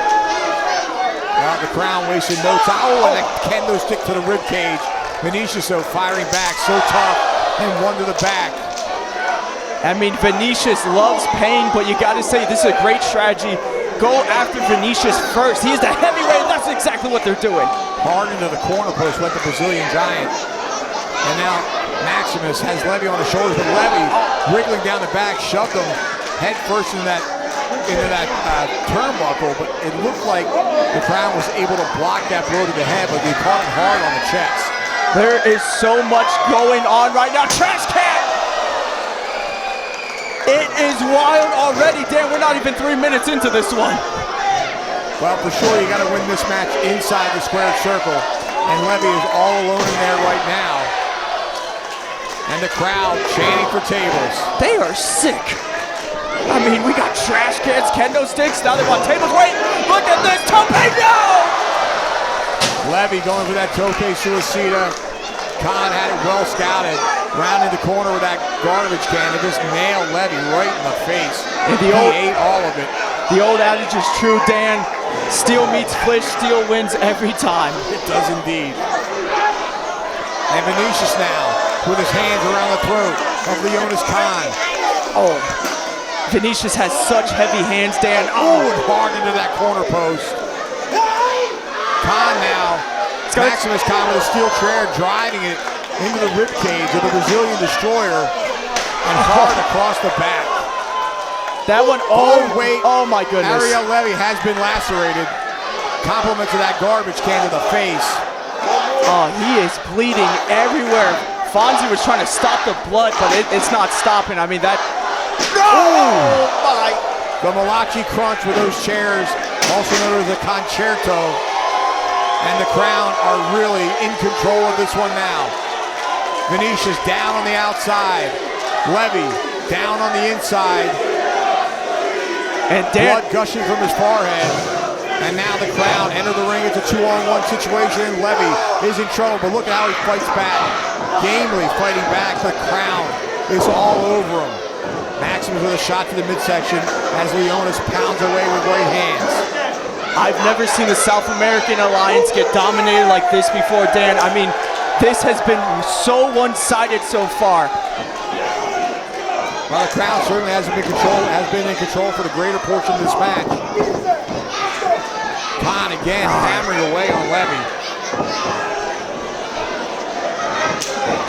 Well, the Qrown wasted no time. Oh, and a kendo stick to the rib cage. Vinicious, though, firing back, so tough, and one to the back. I mean, Vinicious loves pain, but you gotta say, this is a great strategy. Go after Vinicious first. He's the heavyweight, that's exactly what they're doing. Hard into the corner post went the Brazilian Giant. And now Maximus has Levy on the shoulders, but Levy wriggling down the back, shoved him head first into that turnbuckle, but it looked like the Qrown was able to block that blow to the head, but he caught him hard on the chest. There is so much going on right now. Trash can! It is wild already. Dan, we're not even 3 minutes into this one. Well, for sure, you got to win this match inside the squared circle, and Levy is all alone in there right now. And the crowd chanting for tables. They are sick. I mean, we got trash cans, kendo sticks, now they want tables. Wait, look at this, Tope, no! Levy going for that Tope Suicida. Khan had it well scouted. Rounding the corner with that garbage can and just nailed Levy right in the face. And he ate all of it. The old adage is true, Dan. Steel meets flesh, steel wins every time. It does indeed. And Vinicious now with his hands around the throat of Leonis Khan. Oh, Vinicious has such heavy hands, Dan. Oh, and hard into that corner post. Khan now, Maximus Khan with a steel chair driving it into the rib cage of the Brazilian Destroyer and hard across the back. That one, oh my goodness. Ariel Levy has been lacerated. Compliment to that garbage can to the face. Oh, he is bleeding everywhere. Fonzie was trying to stop the blood, but it's not stopping. I mean, that... Oh my! The Malachi Crunch with those chairs, also known as the Concerto. And the Qrown are really in control of this one now. Vinicious down on the outside. Levy down on the inside. And blood gushing from his forehead. And now the Qrown enter the ring. It's a 2-on-1 situation. Levy is in trouble, but look at how he fights back. Gamely fighting back. The Qrown is all over him. Maximus with a shot to the midsection as Leonis pounds away with right hands. I've never seen the South American Alliance get dominated like this before, Dan. I mean, this has been so one-sided so far. Well, the Qrown certainly has been in control for the greater portion of this match. Khan again hammering away on Levy.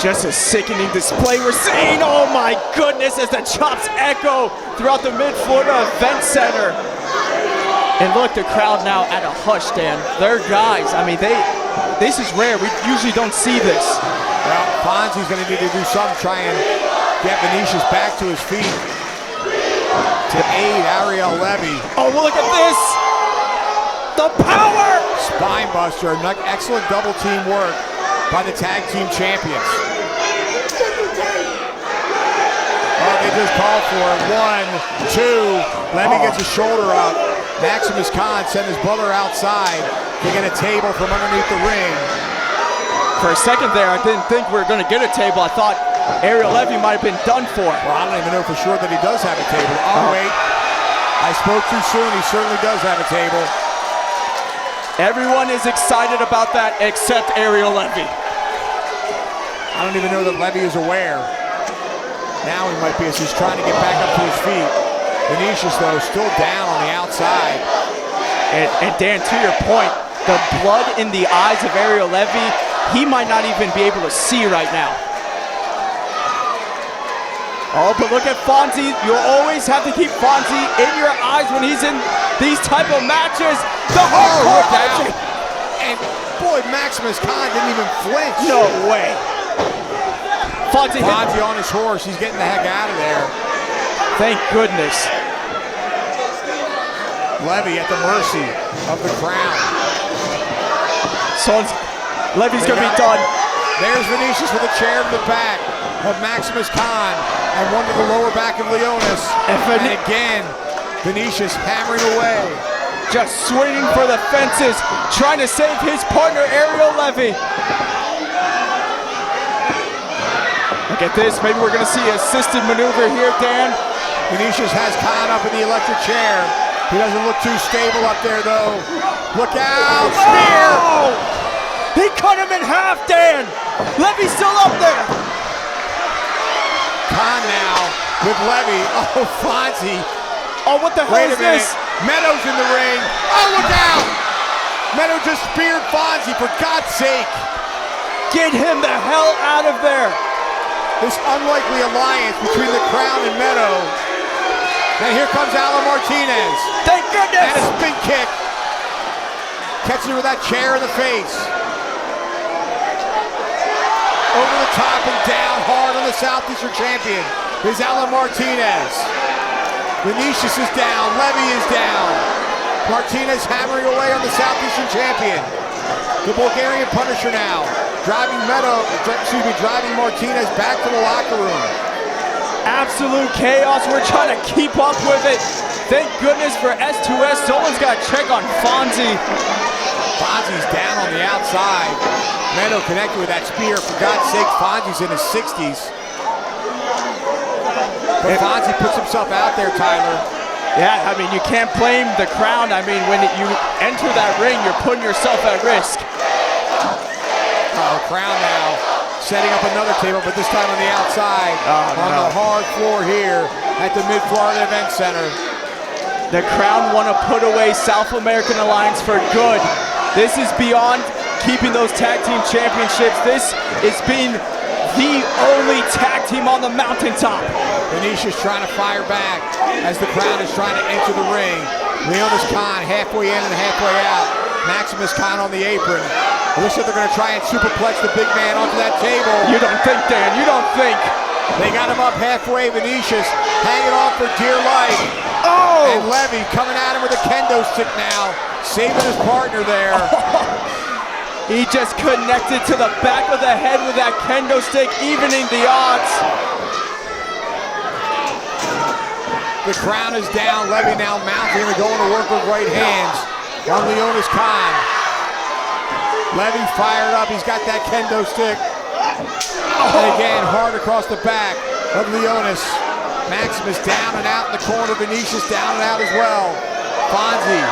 Just a sickening display we're seeing. Oh my goodness, as the chops echo throughout the Mid-Florida Event Center. And look, the crowd now at a hush, Dan. They're guys. I mean, this is rare. We usually don't see this. Well, Fonzie's going to need to do something, try and get Vinicious back to his feet to aid Ariel Levy. Oh, well, look at this. The power. Spine buster. Excellent double team work by the tag team champions. Oh, they just called for it. 1, 2. Levy gets his shoulder up. Maximus Khan sent his brother outside to get a table from underneath the ring. For a second there, I didn't think we were going to get a table. I thought Ariel Levy might have been done for. Well, I don't even know for sure that he does have a table. Oh, wait. I spoke too soon. He certainly does have a table. Everyone is excited about that except Ariel Levy. I don't even know that Levy is aware. Now he might be as he's trying to get back up to his feet. Vinicious, though, still down on the outside. And Dan, to your point, the blood in the eyes of Ariel Levy, he might not even be able to see right now. Oh, but look at Fonzie. You'll always have to keep Fonzie in your eyes when he's in these type of matches. The hardcore match. And boy, Maximus Khan didn't even flinch. No way. Fonzie on his horse. He's getting the heck out of there. Thank goodness. Levy at the mercy of the Qrown. So Levy's going to be done. There's Vinicious with a chair to the back of Maximus Khan and one to the lower back of Leonis. And again, Vinicious hammering away. Just swinging for the fences, trying to save his partner, Ariel Levy. Look at this. Maybe we're going to see an assisted maneuver here, Dan. Vinicious has Khan up in the electric chair. He doesn't look too stable up there, though. Look out, spear! Oh! He cut him in half, Dan! Levy's still up there! Khan now with Levy. Oh, Fonzie. Oh, what the hell Wait a is minute. this? Meadows in the ring. Oh, look out! Meadow just speared Fonzie, for God's sake. Get him the hell out of there! This unlikely alliance between the Qrown and Meadow. And here comes Alan Martinez. Thank goodness! And a spin kick. Catches him with that chair in the face. Over the top and down hard on the Southeastern champion is Alan Martinez. Vinicious is down. Levy is down. Martinez hammering away on the Southeastern champion. The Bulgarian Punisher now. Driving Martinez back to the locker room. Absolute chaos. We're trying to keep up with it. Thank goodness for S2S. Someone's got to check on Fonzie. Fonzie's down on the outside. Meadow connected with that spear. For God's sake, Fonzie's in his 60s. But Fonzie puts himself out there, Tyler. Yeah, I mean, you can't blame the Qrown. I mean, when you enter that ring, you're putting yourself at risk. Qrown now setting up another table, but this time on the outside. The hard floor here at the Mid-Florida Event Center. The Qrown want to put away South American Alliance for good. This is beyond keeping those tag team championships. This is being the only tag team on the mountaintop. Vinicious trying to fire back as the Qrown is trying to enter the ring. Leonis Khan halfway in and halfway out. Maximus Khan on the apron. It looks like they're going to try and superplex the big man onto that table. You don't think, Dan. You don't think. They got him up halfway. Vinicious hanging on for dear life. Oh! And Levy coming at him with a kendo stick now. Saving his partner there. He just connected to the back of the head with that kendo stick, evening the odds. The Qrown is down. Levy now mounting and going to work with right hands on Leonis Khan. Levy fired up. He's got that kendo stick. And again, hard across the back of Leonis. Maximus down and out in the corner. Vinicious down and out as well. Fonzie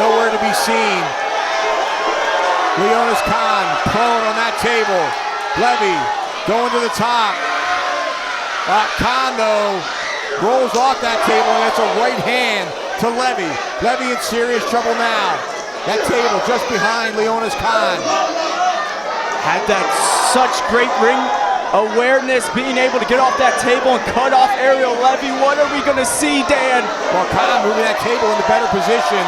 nowhere to be seen. Leonis Khan prone on that table. Levy going to the top. Khan, though, rolls off that table, and it's a right hand to Levy. Levy in serious trouble now. That table just behind Leonis Khan. Had that such great ring awareness, being able to get off that table and cut off Ariel Levy. What are we going to see, Dan? Well, Khan moving that table into better position.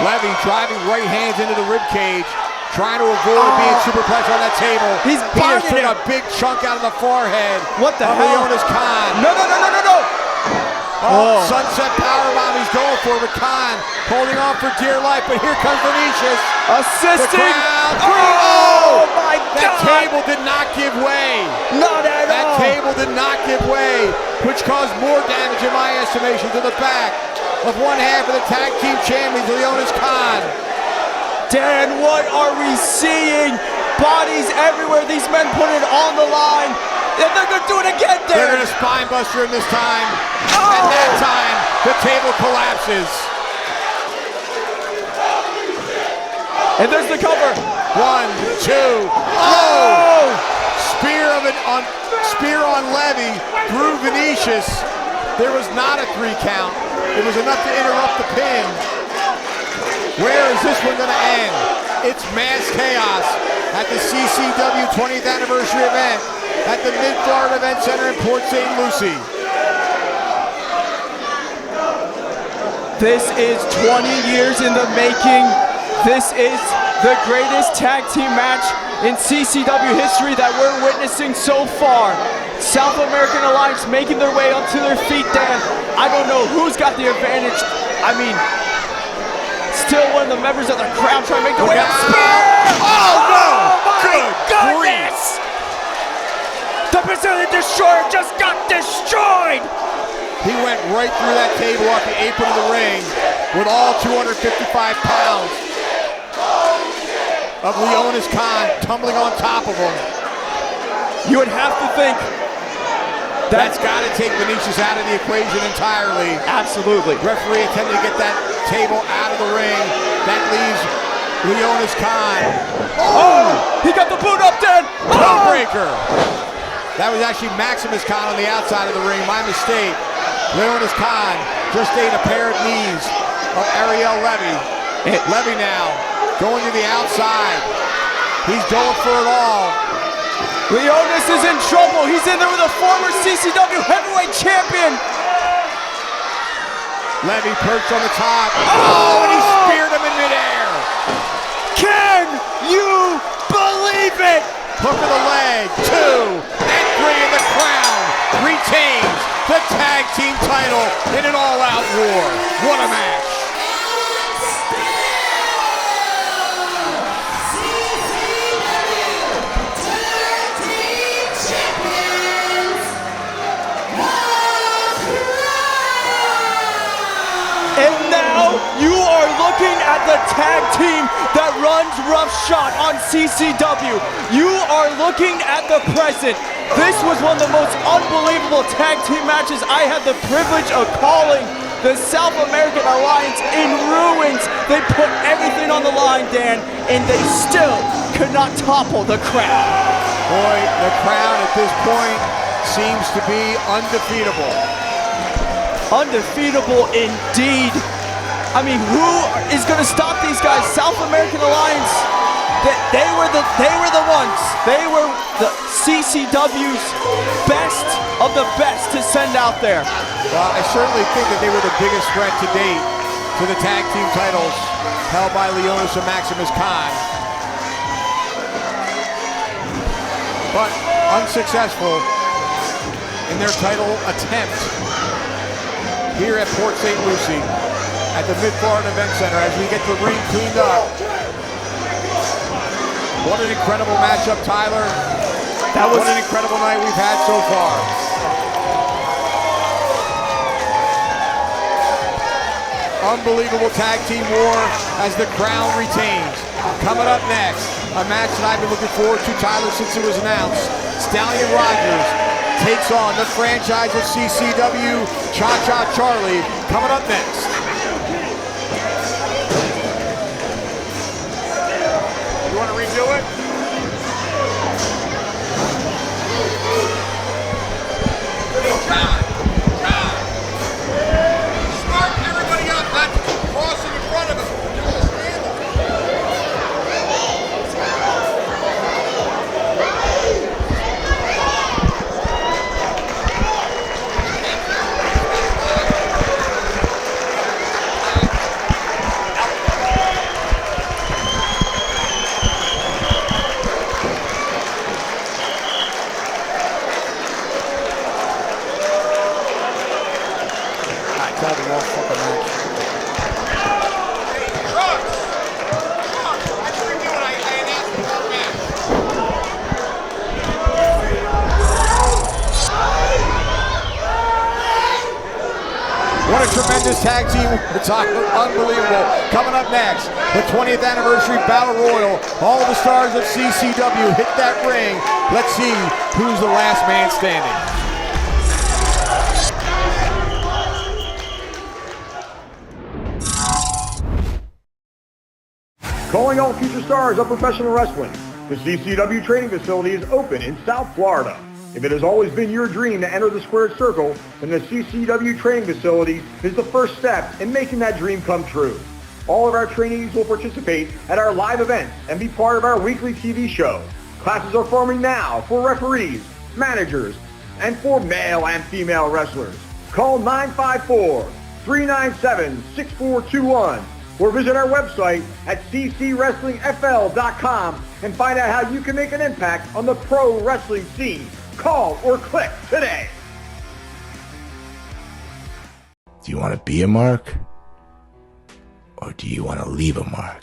Levy driving right hands into the rib cage, trying to avoid being superplexed on that table. He's took a big chunk out of the forehead. What the hell? Leonis Khan. No. Oh, sunset powerbomb he's going for, but Khan holding on for dear life, but here comes Vinicious. Assisting. Oh my God. That table did not give way. Not at all. That table did not give way, which caused more damage in my estimation to the back of one half of the tag team champions, Leonis Khan. Dan, what are we seeing? Bodies everywhere. These men put it on the line. And they're going to do it again, Dan. They're going to spine buster him this time. And that time, the table collapses. And there's the cover. 1, 2. Oh! Spear on Levy through Vinicious. There was not a 3 count. It was enough to interrupt the pin. Where is this one going to end? It's mass chaos at the CCW 20th anniversary event at the Mid-Florida Event Center in Port St. Lucie. This is 20 years in the making. This is the greatest tag team match in CCW history that we're witnessing so far. South American Alliance making their way up to their feet, Dan. I don't know who's got the advantage. I mean, still one of the members of the Qrown trying to make their way up. Oh no! Good goodness! The Brazilian Destroyer just got destroyed! He went right through that table off the apron of the ring with all 255 pounds of Leonis Khan tumbling on top of him. You would have to think That's got to take Vinicious out of the equation entirely. Absolutely. Referee attempting to get that table out of the ring. That leaves Leonis Khan. Oh! He got the boot up, Dan! Toe breaker. That was actually Maximus Khan on the outside of the ring. My mistake. Leonis Khan just ate a pair of knees of Ariel Levy. Levy now going to the outside. He's going for it all. Leonis is in trouble. He's in there with a former CCW heavyweight champion. Levy perched on the top. Oh, and he speared him in midair. Can you believe it? Hook of the leg, 2, and 3, and the Qrown retains the tag team title in an all-out war. What a match. And now you are looking at the tag team that runs roughshod on CCW. You are looking at the present. This was one of the most unbelievable tag team matches I had the privilege of calling. The South American Alliance in ruins. They put everything on the line, Dan, and they still could not topple the Qrown. Boy, the Qrown at this point seems to be undefeatable. Undefeatable indeed. I mean, who is going to stop these guys? South American Alliance. They were the ones. They were the CCW's best of the best to send out there. Well, I certainly think that they were the biggest threat to date to the tag team titles held by Leonis and Maximus Khan. But unsuccessful in their title attempt here at Port St. Lucie at the Mid-Florida Event Center as we get the ring cleaned up. What an incredible matchup, Tyler. What an incredible night we've had so far. Unbelievable tag team war as the Qrown retains. Coming up next, a match that I've been looking forward to, Tyler, since it was announced. Stallion Rogers takes on the franchise of CCW, Chacha Charlie, coming up next. You want to redo it? John! Smart everybody up, not crossing in front of him. What a tremendous tag team. It's unbelievable. Coming up next, the 20th anniversary Battle Royal. All the stars of CCW hit that ring. Let's see who's the last man standing. Calling all future stars of professional wrestling. The CCW Training Facility is open in South Florida. If it has always been your dream to enter the squared circle, then the CCW Training Facility is the first step in making that dream come true. All of our trainees will participate at our live events and be part of our weekly TV show. Classes are forming now for referees, managers, and for male and female wrestlers. Call 954-397-6421 or visit our website at ccwrestlingfl.com and find out how you can make an impact on the pro wrestling scene. Call or click today. Do you want to be a mark? Or do you want to leave a mark?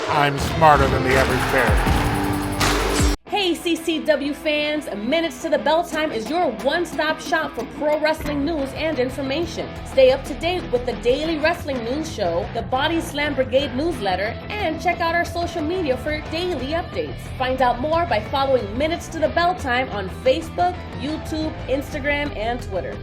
I'm smarter than the average bear. Hey, CCW fans, Minutes to the Bell Time is your one-stop shop for pro wrestling news and information. Stay up to date with the daily wrestling news show, the Body Slam Brigade newsletter, and check out our social media for daily updates. Find out more by following Minutes to the Bell Time on Facebook, YouTube, Instagram, and Twitter.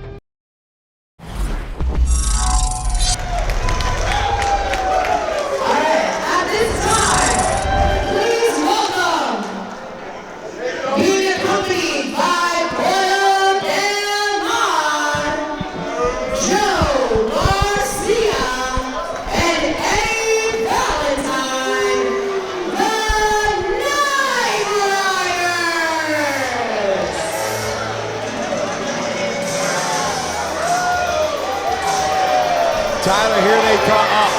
Tyler, here they come up.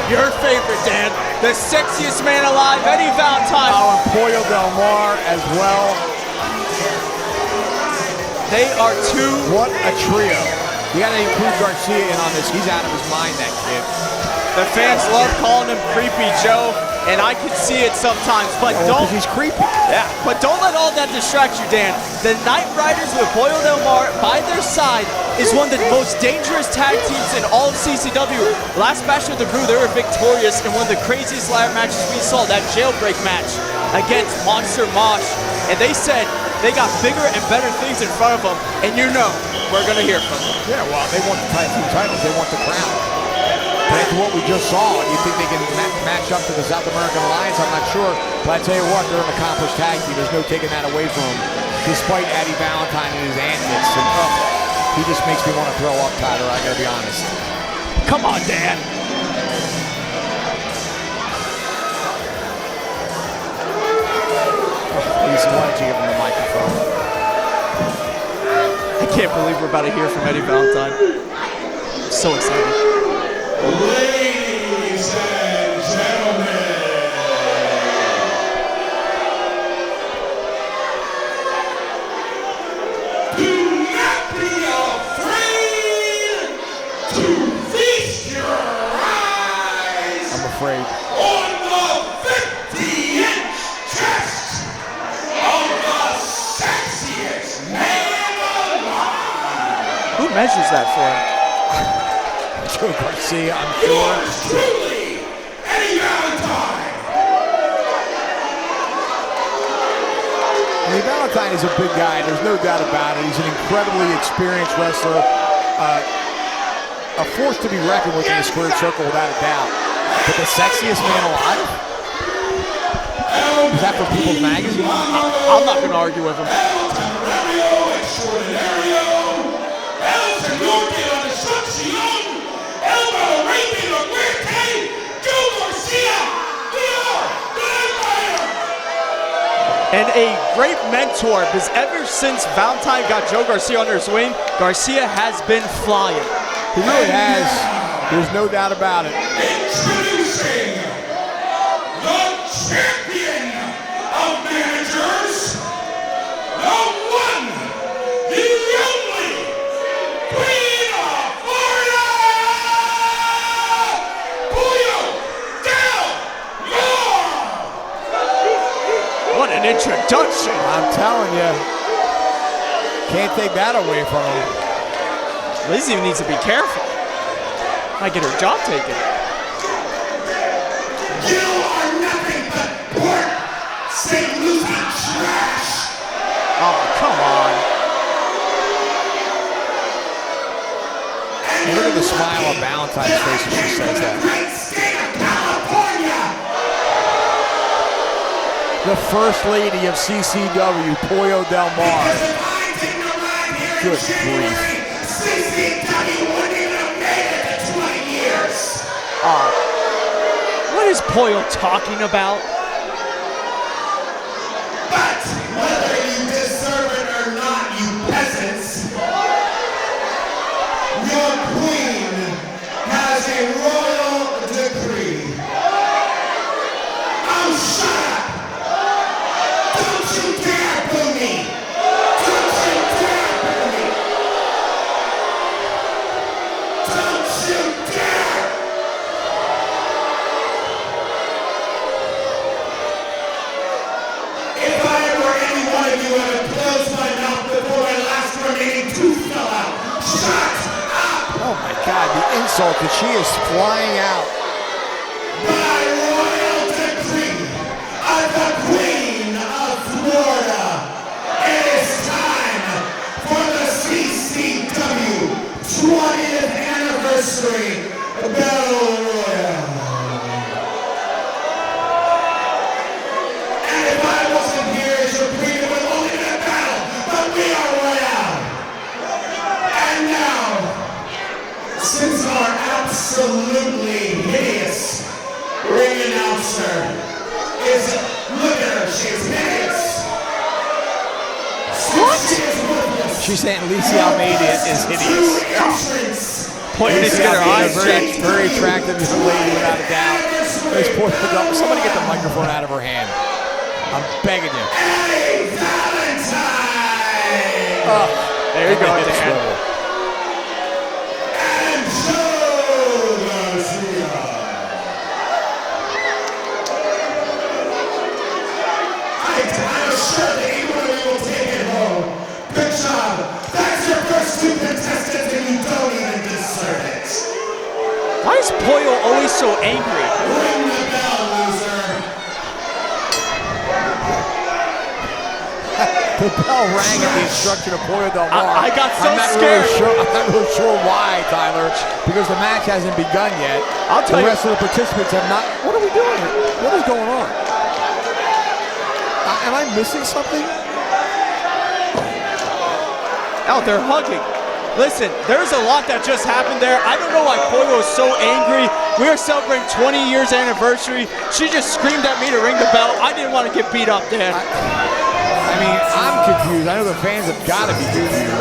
Your favorite, Dan. The sexiest man alive, Eddie Valentine. Oh, and Pollo Del Mar as well. They are two. What a trio. You gotta include Garcia in on this. He's out of his mind, that kid. The fans love calling him Creepy Joe, and I can see it sometimes, but don't. He's creepy. Yeah, but don't let all that distract you, Dan. The Night Riders with Pollo Del Mar by their side is one of the most dangerous tag teams in all of CCW. Last Bash of the Brew, they were victorious in one of the craziest ladder matches we saw, that jailbreak match against Monster Mosh. And they said they got bigger and better things in front of them, and you know we're going to hear from them. Yeah, well, they want the tag team titles. They want the crown. But after what we just saw, you think they can match up to the South American Alliance? I'm not sure. But I tell you what, they're an accomplished tag team. There's no taking that away from them, despite Eddie Valentine and his antics. And, he just makes me want to throw up, Tyler, I gotta be honest. Come on, Dan. Lisa, why don't you give him the microphone? I can't believe we're about to hear from Eddie Valentine. I'm so excited. Ladies and gentlemen, do not be afraid to feast your eyes. I'm afraid. On the 50-inch chest of the sexiest man alive. Who measures that for him? Joe Garcia, I'm sure. Yours truly, Eddie Valentine. Eddie Valentine is a big guy, there's no doubt about it. He's an incredibly experienced wrestler, a force to be reckoned with in the squared circle without a doubt. But the sexiest man alive? Is that for People's Magazine? I'm not going to argue with him. And a great mentor, because ever since Valentine got Joe Garcia under his wing, Garcia has been flying. He really has. There's no doubt about it. Introducing the champion of managers, the one, the only, Queen of Florida, Pollo Del Mar. What an introduction. I'm telling you. Can't take that away from him. Lizzie needs to be careful. Might get her job taken. You are nothing but Port St. Lucie trash. Oh, come on. And look at the smile on Valentine's face as she says that. Great state of California. The First Lady of CCW, Pollo Del Mar. Good grief. CCW wouldn't even have made it to 20 years. What is Pollo talking about? But whether you deserve it or not, you peasants, your queen has a royal decree. Oh, shut up! Don't you dare boo me! Don't you dare boo me! Don't you dare! that she is flying out. By royal decree of the Queen of Florida, it is time for the CCW 20th anniversary Battle Royale. And if I wasn't here as your queen, it would only be a battle, but we are Royale. And now, since our absolutely hideous ring announcer is, look at her, she is hideous. What? She is worthless. She's saying Lisa Almeida is hideous. Pointing to get her eyes checked. Very attractive young lady, without a doubt. Let's point it up. Somebody get the microphone out of her hand. I'm begging you. Hey, Valentine! Oh, there you go, Dan. And Joe Garcia. I'm sure that either of you will take it home. Good job. That's your first two contestants and you don't even deserve it. Why is Pollo always so angry? Ring the bell, loser. The bell rang at the instruction of Pollo Del Mar. I got so I'm not scared. I'm not really sure why, Tyler, because the match hasn't begun yet. I'll tell the you. rest of the participants have not. What are we doing? What is going on? Am I missing something? Oh, they're hugging. Listen, there's a lot that just happened there. I don't know why Pollo is so angry. We are celebrating 20 years anniversary. She just screamed at me to ring the bell. I didn't want to get beat up, Dan. I mean, I'm confused. I know the fans have got to be confused.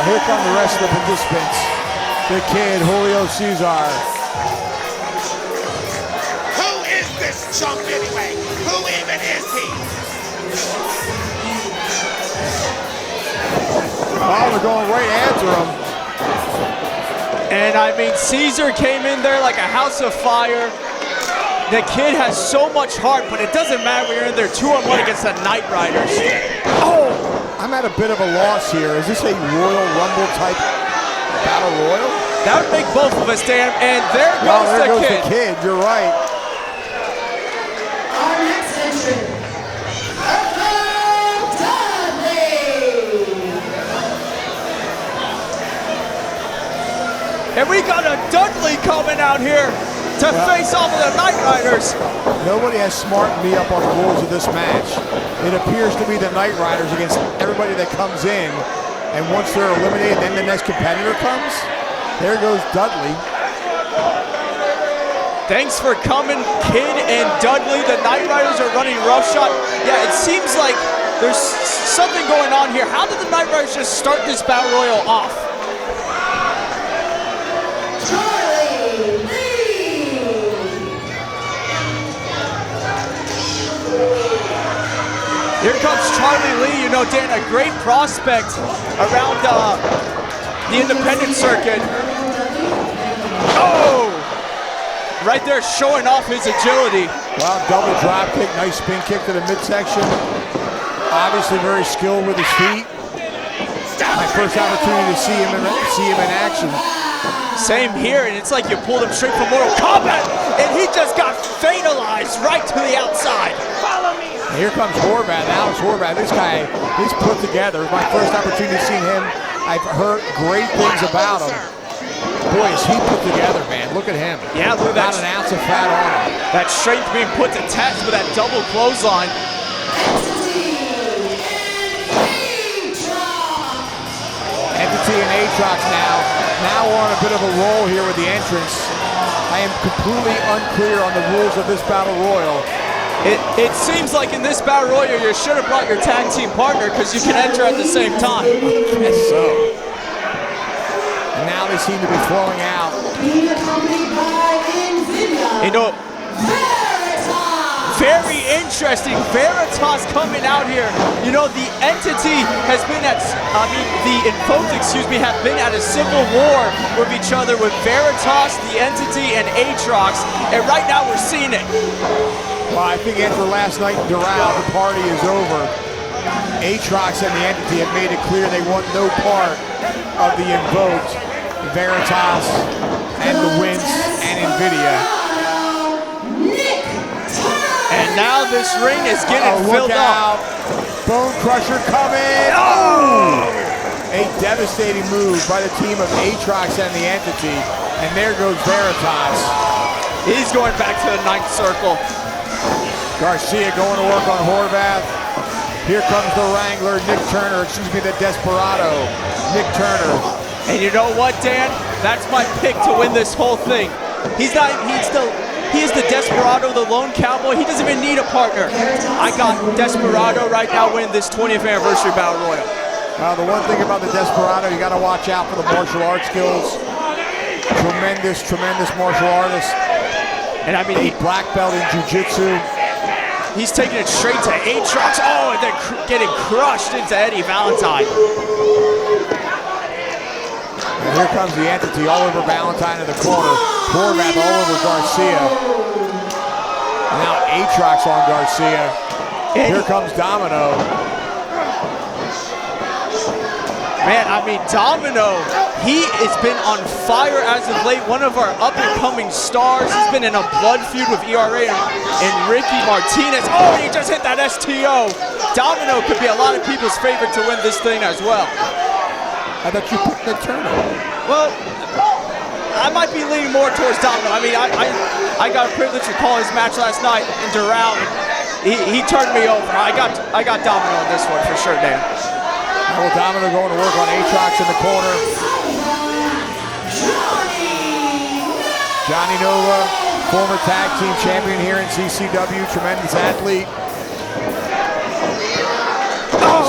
Here come the rest of the participants. The kid, Julio Cesar. Who is this chump anyway? Who even is he? Oh, they're going right after him. And I mean, Caesar came in there like a house of fire. The kid has so much heart, but it doesn't matter when you're in there 2-on-1 against the Night Riders. Oh! I'm at a bit of a loss here. Is this a Royal Rumble type battle royal? That would make both of us, Dan. And there goes the kid. You're right. Our next entrant, Dudley. And we got a Dudley coming out here to face off of the Night Riders. Nobody has smartened me up on the rules of this match. It appears to be the Night Riders against everybody that comes in, and once they're eliminated, then the next competitor comes. There goes Dudley. Thanks for coming, Kid and Dudley. The Night Riders are running roughshod. Yeah, it seems like there's something going on here. How did the Night Riders just start this Battle Royal off? Here comes Charlie Lee, you know, Dan, a great prospect around the independent circuit. Oh! Right there showing off his agility. Wow, double drop kick, nice spin kick to the midsection. Obviously very skilled with his feet. My first opportunity to see him in action. Same here, and it's like you pulled him straight from Mortal Kombat, and he just got fatalized right to the outside. Follow me. And here comes Horvath, Alex Horvath. This guy, he's put together. It was my first opportunity to see him. I've heard great things about him. Boy, is he put together, man. Look at him. Yeah, look at that. Not an ounce of fat on him. That strength being put to test with that double clothesline. Entity and Aatrox now. Now we're on a bit of a roll here with the entrance. I am completely unclear on the rules of this Battle Royal. It seems like in this Battle Royal you should have brought your tag team partner because you can enter at the same time. Yes, so. And now they seem to be flowing out. Being accompanied by Invidia. You know, Very interesting. Veritas coming out here. You know, the entity has been at, the Invoked, have been at a civil war with each other with Veritas, the entity, and Aatrox. And right now we're seeing it. Well, I think after last night in Doral, the party is over. Aatrox and the entity have made it clear they want no part of the Invoked, Veritas, and the Wince, and NVIDIA. And now this ring is getting filled up. Bone Crusher coming. Oh! A devastating move by the team of Aatrox and the entity. And there goes Veritas. He's going back to the 9th circle. Garcia going to work on Horvath. Here comes the Wrangler, the Desperado, Nick Turner. And you know what, Dan? That's my pick to win this whole thing. He is the Desperado, the lone cowboy. He doesn't even need a partner. I got Desperado right now winning this 20th anniversary Battle Royal. The one thing about the Desperado, you got to watch out for the martial arts skills. Tremendous martial artist. And I mean, a black belt in jiu-jitsu. He's taking it straight to Aatrox. Oh, and then getting crushed into Eddie Valentine. And here comes the entity all over Valentine in the corner. Horvath all over Garcia. Now Aatrox on Garcia. Here comes Domino. Man, I mean, Domino, he has been on fire as of late. One of our up-and-coming stars. He's been in a blood feud with ERA and Ricky Martinez. Oh, he just hit that STO. Domino could be a lot of people's favorite to win this thing as well. I thought you picked the Turner. Well, I might be leaning more towards Domino. I mean, I got a privilege to call his match last night in Doral. He turned me over. I got Domino on this one for sure, Dan. Well, Domino going to work on Aatrox in the corner. Johnny Nova, former tag team champion here in CCW, tremendous athlete.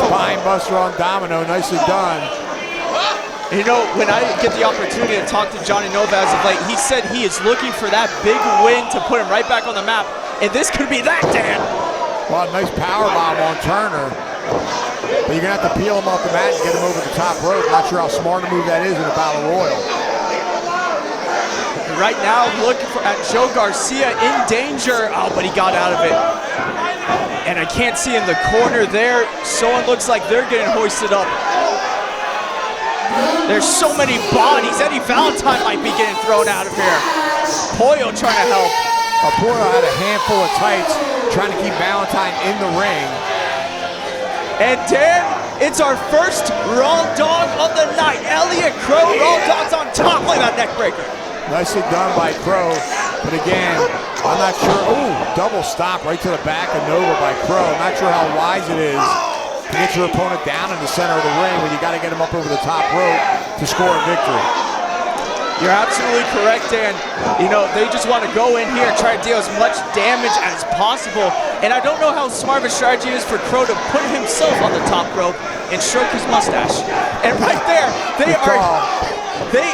Spine buster on Domino, nicely done. You know, when I get the opportunity to talk to Johnny Nova as of late, he said he is looking for that big win to put him right back on the map, and this could be that, Dan. Well, a nice power bomb on Turner. But you're going to have to peel him off the mat and get him over the top rope. Not sure how smart a move that is in a Battle Royal. Right now, looking at Joe Garcia in danger. Oh, but he got out of it. And I can't see in the corner there. Someone looks like they're getting hoisted up. There's so many bodies. Eddie Valentine might be getting thrown out of here. Pollo trying to help. Pollo had a handful of tights trying to keep Valentine in the ring. And Dan, it's our first Raw Dog of the night. Elliot Qrown, Raw Dog's on top. Look at that neck breaker. Nicely done by Qrown. But again, I'm not sure. Oh, double stop right to the back of Nova by Qrown. I'm not sure how wise it is to get your opponent down in the center of the ring when you got to get him up over the top rope to score a victory. You're absolutely correct, Dan. You know, they just want to go in here and try to deal as much damage as possible. And I don't know how smart of a strategy is for Qrown to put himself on the top rope and stroke his mustache. And right there, they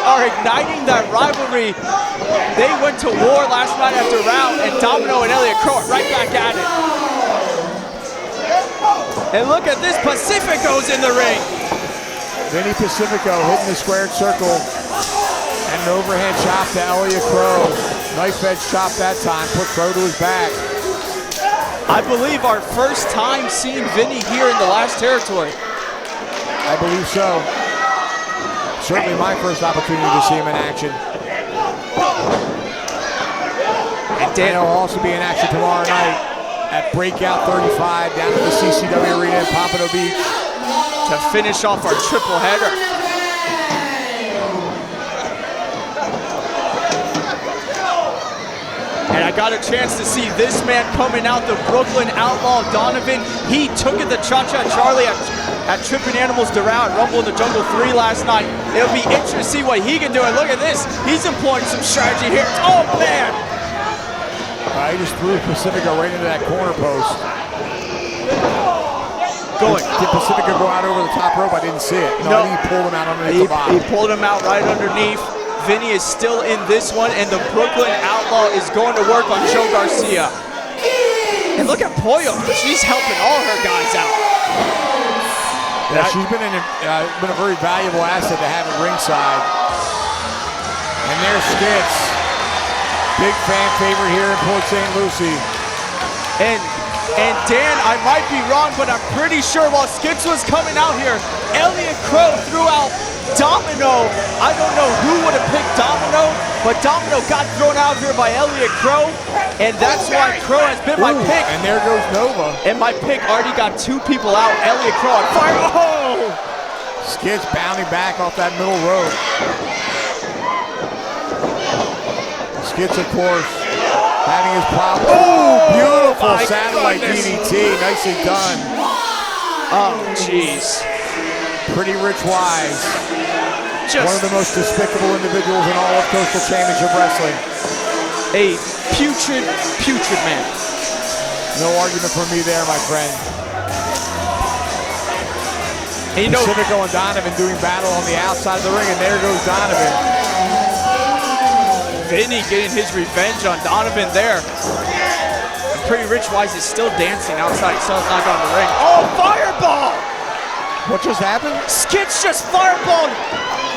are igniting that rivalry. They went to war last night after round, and Domino and Elliot Qrown right back at it. And look at this, Pacifico's in the ring. Vinny Pacifico hitting the squared circle. And an overhand chop to Elliot Qrown. Knife edge chop that time, put Qrown to his back. I believe our first time seeing Vinny here in the last territory. I believe so. Certainly my first opportunity to see him in action. And Dan will also be in action tomorrow night at Breakout 35 down at the CCW Arena in Pompano Beach to finish off our triple header. And I got a chance to see this man coming out, the Brooklyn Outlaw Donovan. He took it to Chacha Charlie at Trippin' Animals Doral at Rumble in the Jungle 3 last night. It'll be interesting to see what he can do. And look at this, he's employing some strategy here. Oh man! He just threw Pacifico right into that corner post. Did Pacifico go out over the top rope? I didn't see it. No, I think he pulled him out underneath the bottom. He pulled him out right underneath. Vinny is still in this one, and the Brooklyn Outlaw is going to work on Joe Garcia. And look at Pollo. She's helping all her guys out. Yeah, she's been a very valuable asset to have at ringside. And there's Skits. Big fan favorite here in Port St. Lucie. And Dan, I might be wrong, but I'm pretty sure while Skits was coming out here, Elliot Qrown threw out Domino. I don't know who would have picked Domino, but Domino got thrown out here by Elliot Qrown, and that's why Qrown has been my pick. And there goes Nova. And my pick already got 2 people out. Elliot Qrown, fire! Oh! Skits bounding back off that middle rope. Skits, of course, having his problem. Oh, beautiful satellite DDT. Nicely done. Oh, jeez. Pretty Rich Wise. One of the most despicable individuals in all of Coastal Championship Wrestling. A putrid man. No argument for me there, my friend. And you know, Pacifico and Donovan doing battle on the outside of the ring, and there goes Donovan. Vinny getting his revenge on Donovan there. And Pretty Rich Wise is still dancing outside. Still not on the ring. Oh, fireball! What just happened? Skits just fireballed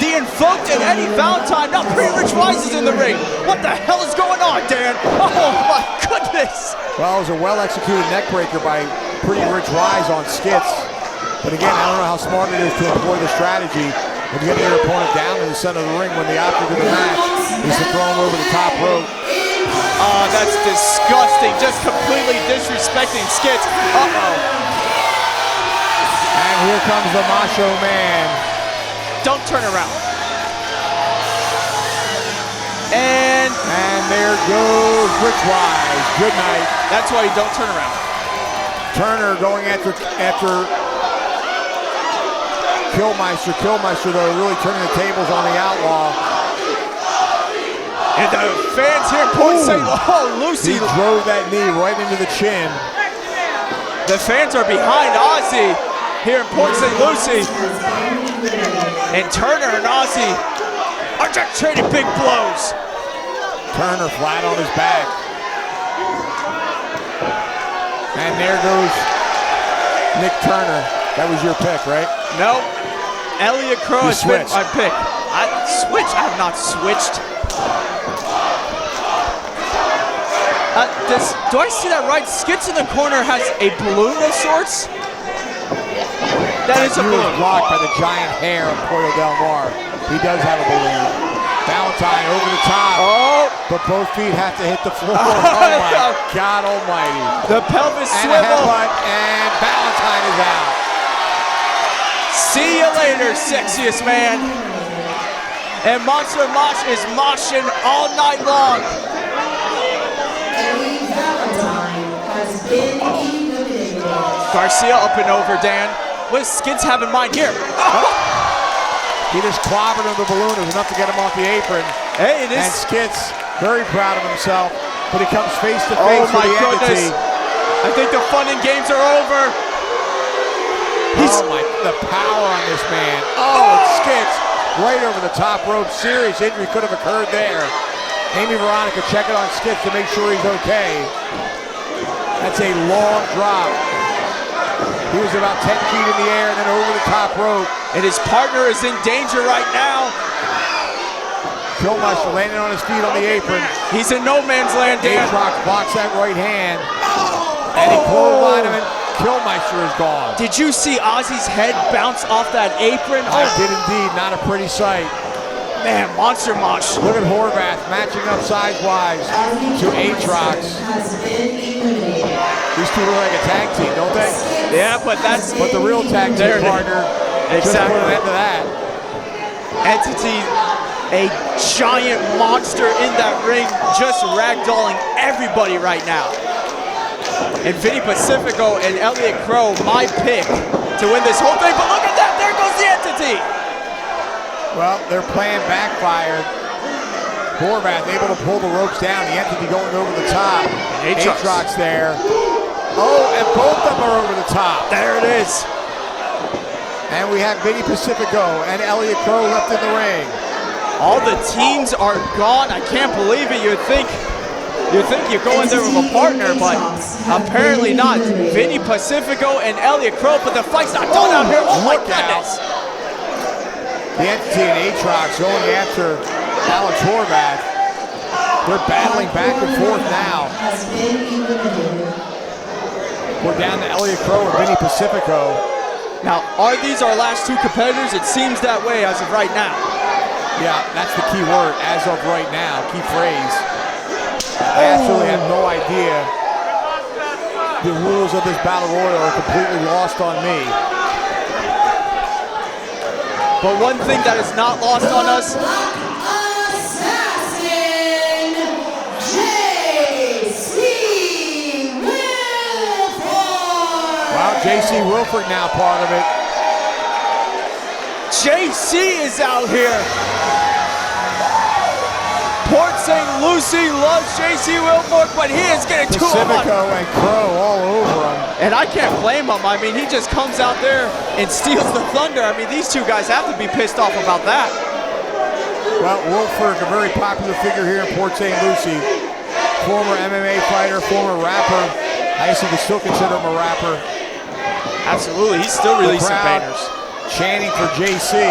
the Invoked and Eddie Valentine. Now Pretty Rich Wise is in the ring. What the hell is going on, Dan? Oh my goodness! Well, it was a well-executed neckbreaker by Pretty Rich Wise on Skits. But again, I don't know how smart it is to employ the strategy of getting your opponent down in the center of the ring when the object of the match is to throw him over the top rope. That's disgusting. Just completely disrespecting Skits. Uh-oh. And here comes the Macho Man. Don't turn around. And there goes Rich Wise. Good night. That's why you don't turn around. Turner going after Killmeister, though, really turning the tables on the Outlaw. And the fans here point say, oh, Lucy. He drove that knee right into the chin. The fans are behind Ozzy here in Port St. Lucie. And Turner and Ozzy are just trading big blows. Turner flat on his back. And there goes Nick Turner. That was your pick, right? No. Elliot Qrown has been my pick. I have not switched. Do I see that right? Skits in the corner has a balloon of sorts? That is a balloon. He was blocked by the giant hair of Pollo Del Mar. He does have a balloon. Valentine over the top. Oh! But both feet have to hit the floor. Oh my God almighty. The pelvis and swivel. A headbutt, and Valentine is out. See you later, sexiest man. And Monster Mosh is moshing all night long. Garcia up and over, Dan. What does Skits have in mind here? He just clobbered him the balloon. It was enough to get him off the apron. Hey, it is. And Skits, very proud of himself, but he comes face to face with the entity. I think the fun and games are over. The power on this man. Oh, and Skits right over the top rope. Serious injury could have occurred there. Amy Veronica checking on Skits to make sure he's okay. That's a long drop. He was about 10 feet in the air and then over the top rope. And his partner is in danger right now. Killmeister landing on his feet on the apron. He's in no man's land, Dan. Aatrox blocks that right hand. And he clotheslined him, and Killmeister is gone. Did you see Ozzy's head bounce off that apron? I did indeed. Not a pretty sight. Man, Monster Mosh. Look at Horvath matching up size-wise to Aatrox. These two look like a tag team, don't they? Yeah, but the real tag team partner just put an end to that. Entity, a giant monster in that ring, just ragdolling everybody right now. And Vinny Pacifico and Elliot Qrown, my pick to win this whole thing. But look at that, there goes the entity. Well, their plan backfired. Horvath able to pull the ropes down. The entity going over the top. Aatrox there. Oh, and both of them are over the top. There it is. And we have Vinny Pacifico and Elliot Qrown left in the ring. All the teams are gone. I can't believe it. You'd think You think you go in there with a partner, but apparently not. Vinny Pacifico and Elliot Qrown, but the fight's not done out here. Oh my goodness. The Entity and Aatrox going after Alex Horvath. They're battling back and forth now. We're down to Elliot Qrown and Vinny Pacifico. Now, are these our last two competitors? It seems that way as of right now. Yeah, that's the key word, as of right now, key phrase. I absolutely have no idea. The rules of this Battle Royal are completely lost on me. But one thing that is not lost on us. Assassin, JC Wilford. Wow, JC Wilford now part of it. JC is out here. Port St. Lucie loves JC Wilford, but he is getting too hot. Pacifico and Qrown all over him. And I can't blame him. I mean, he just comes out there and steals the thunder. I mean, these two guys have to be pissed off about that. Well, Wilford, a very popular figure here in Port St. Lucie. Former MMA fighter, former rapper. I guess you could still consider him a rapper. Absolutely, he's still releasing bangers. Chanting for JC,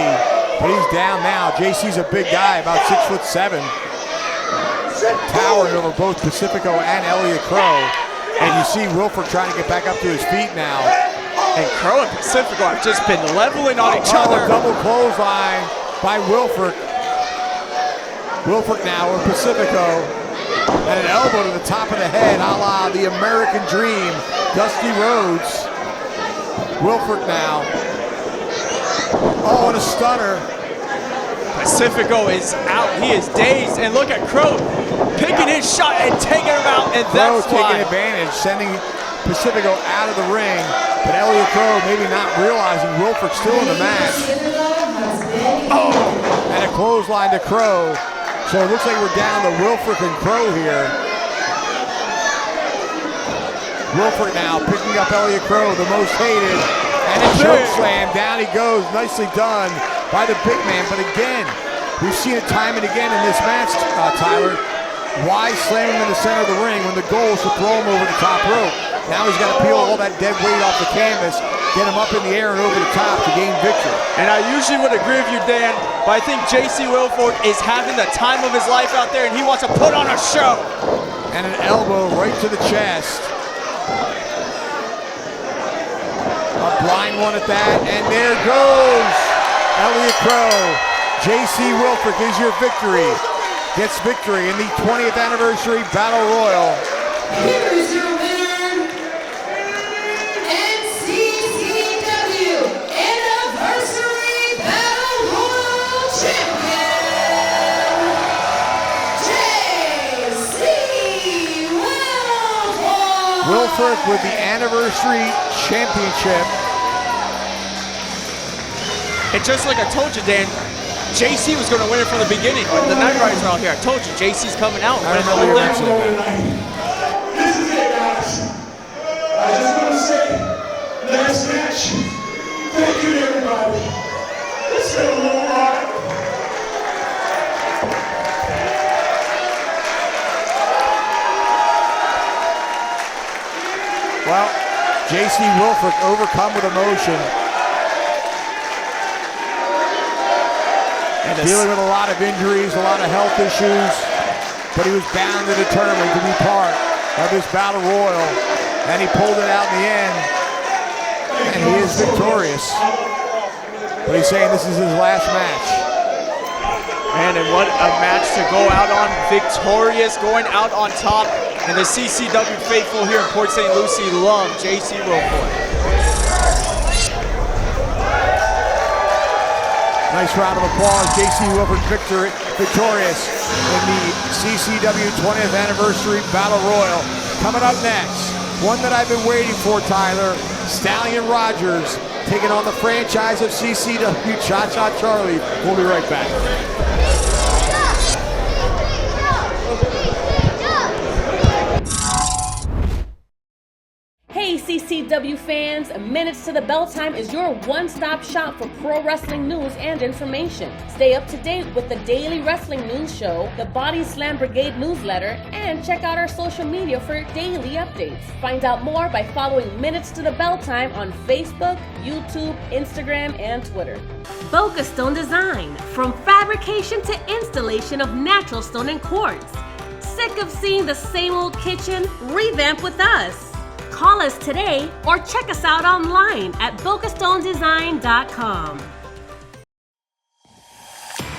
but he's down now. JC's a big guy, about 6'7". Towering over both Pacifico and Elliot Qrown. And you see Wilford trying to get back up to his feet now. And Qrown and Pacifico have just been leveling on each other. Double clothesline by Wilford. Wilford now with Pacifico. And an elbow to the top of the head, a la the American Dream, Dusty Rhodes. Wilford now. Oh, and a stunner. Pacifico is out. He is dazed. And look at Qrown picking his shot and taking him out. And that's taking advantage, sending Pacifico out of the ring. But Elliot Qrown maybe not realizing Wilford's still in the match. Oh, and a clothesline to Qrown. So it looks like we're down to Wilford and Qrown here. Wilford now picking up Elliot Qrown, the most hated. And a choke slam, down he goes, nicely done by the big man. But again, we've seen it time and again in this match, Tyler. Why slam him in the center of the ring when the goal is to throw him over the top rope? Now he's got to peel all that dead weight off the canvas, get him up in the air and over the top to gain victory. And I usually would agree with you, Dan, but I think JC Wilford is having the time of his life out there and he wants to put on a show. And an elbow right to the chest. A blind one at that, and there goes Elliot Qrown. JC Wilford gives your victory. Gets victory in the 20th anniversary Battle Royal. Here is your winner, CCW Anniversary Battle Royal Champion, JC Wilford. Wilford with the Anniversary Championship. And just like I told you, Dan, JC was going to win it from the beginning. When the Night Riders are out here, I told you, JC's coming out. I remember you mentioning that. This is it, guys. I just want to say, last match, thank you to everybody. It's been a long ride. Well, JC Wilford overcome with emotion. Dealing with a lot of injuries, a lot of health issues, but he was bound and determined to be part of this Battle Royal, and he pulled it out in the end, and he is victorious. But he's saying this is his last match. Man, and what a match to go out on, victorious, going out on top, and the CCW faithful here in Port St. Lucie love JC Wilford. Nice round of applause. JC Wilford victorious in the CCW 20th Anniversary Battle Royal. Coming up next, one that I've been waiting for, Tyler. Stallion Rogers taking on the franchise of CCW, Chacha Charlie. We'll be right back. Hey CCW fans, Minutes to the Bell Time is your one-stop shop for pro wrestling news and information. Stay up to date with the daily wrestling news show, the Body Slam Brigade newsletter, and check out our social media for daily updates. Find out more by following Minutes to the Bell Time on Facebook, YouTube, Instagram, and Twitter. Boca Stone Design, from fabrication to installation of natural stone and quartz. Sick of seeing the same old kitchen? Revamp with us. Call us today or check us out online at bocastonedesign.com.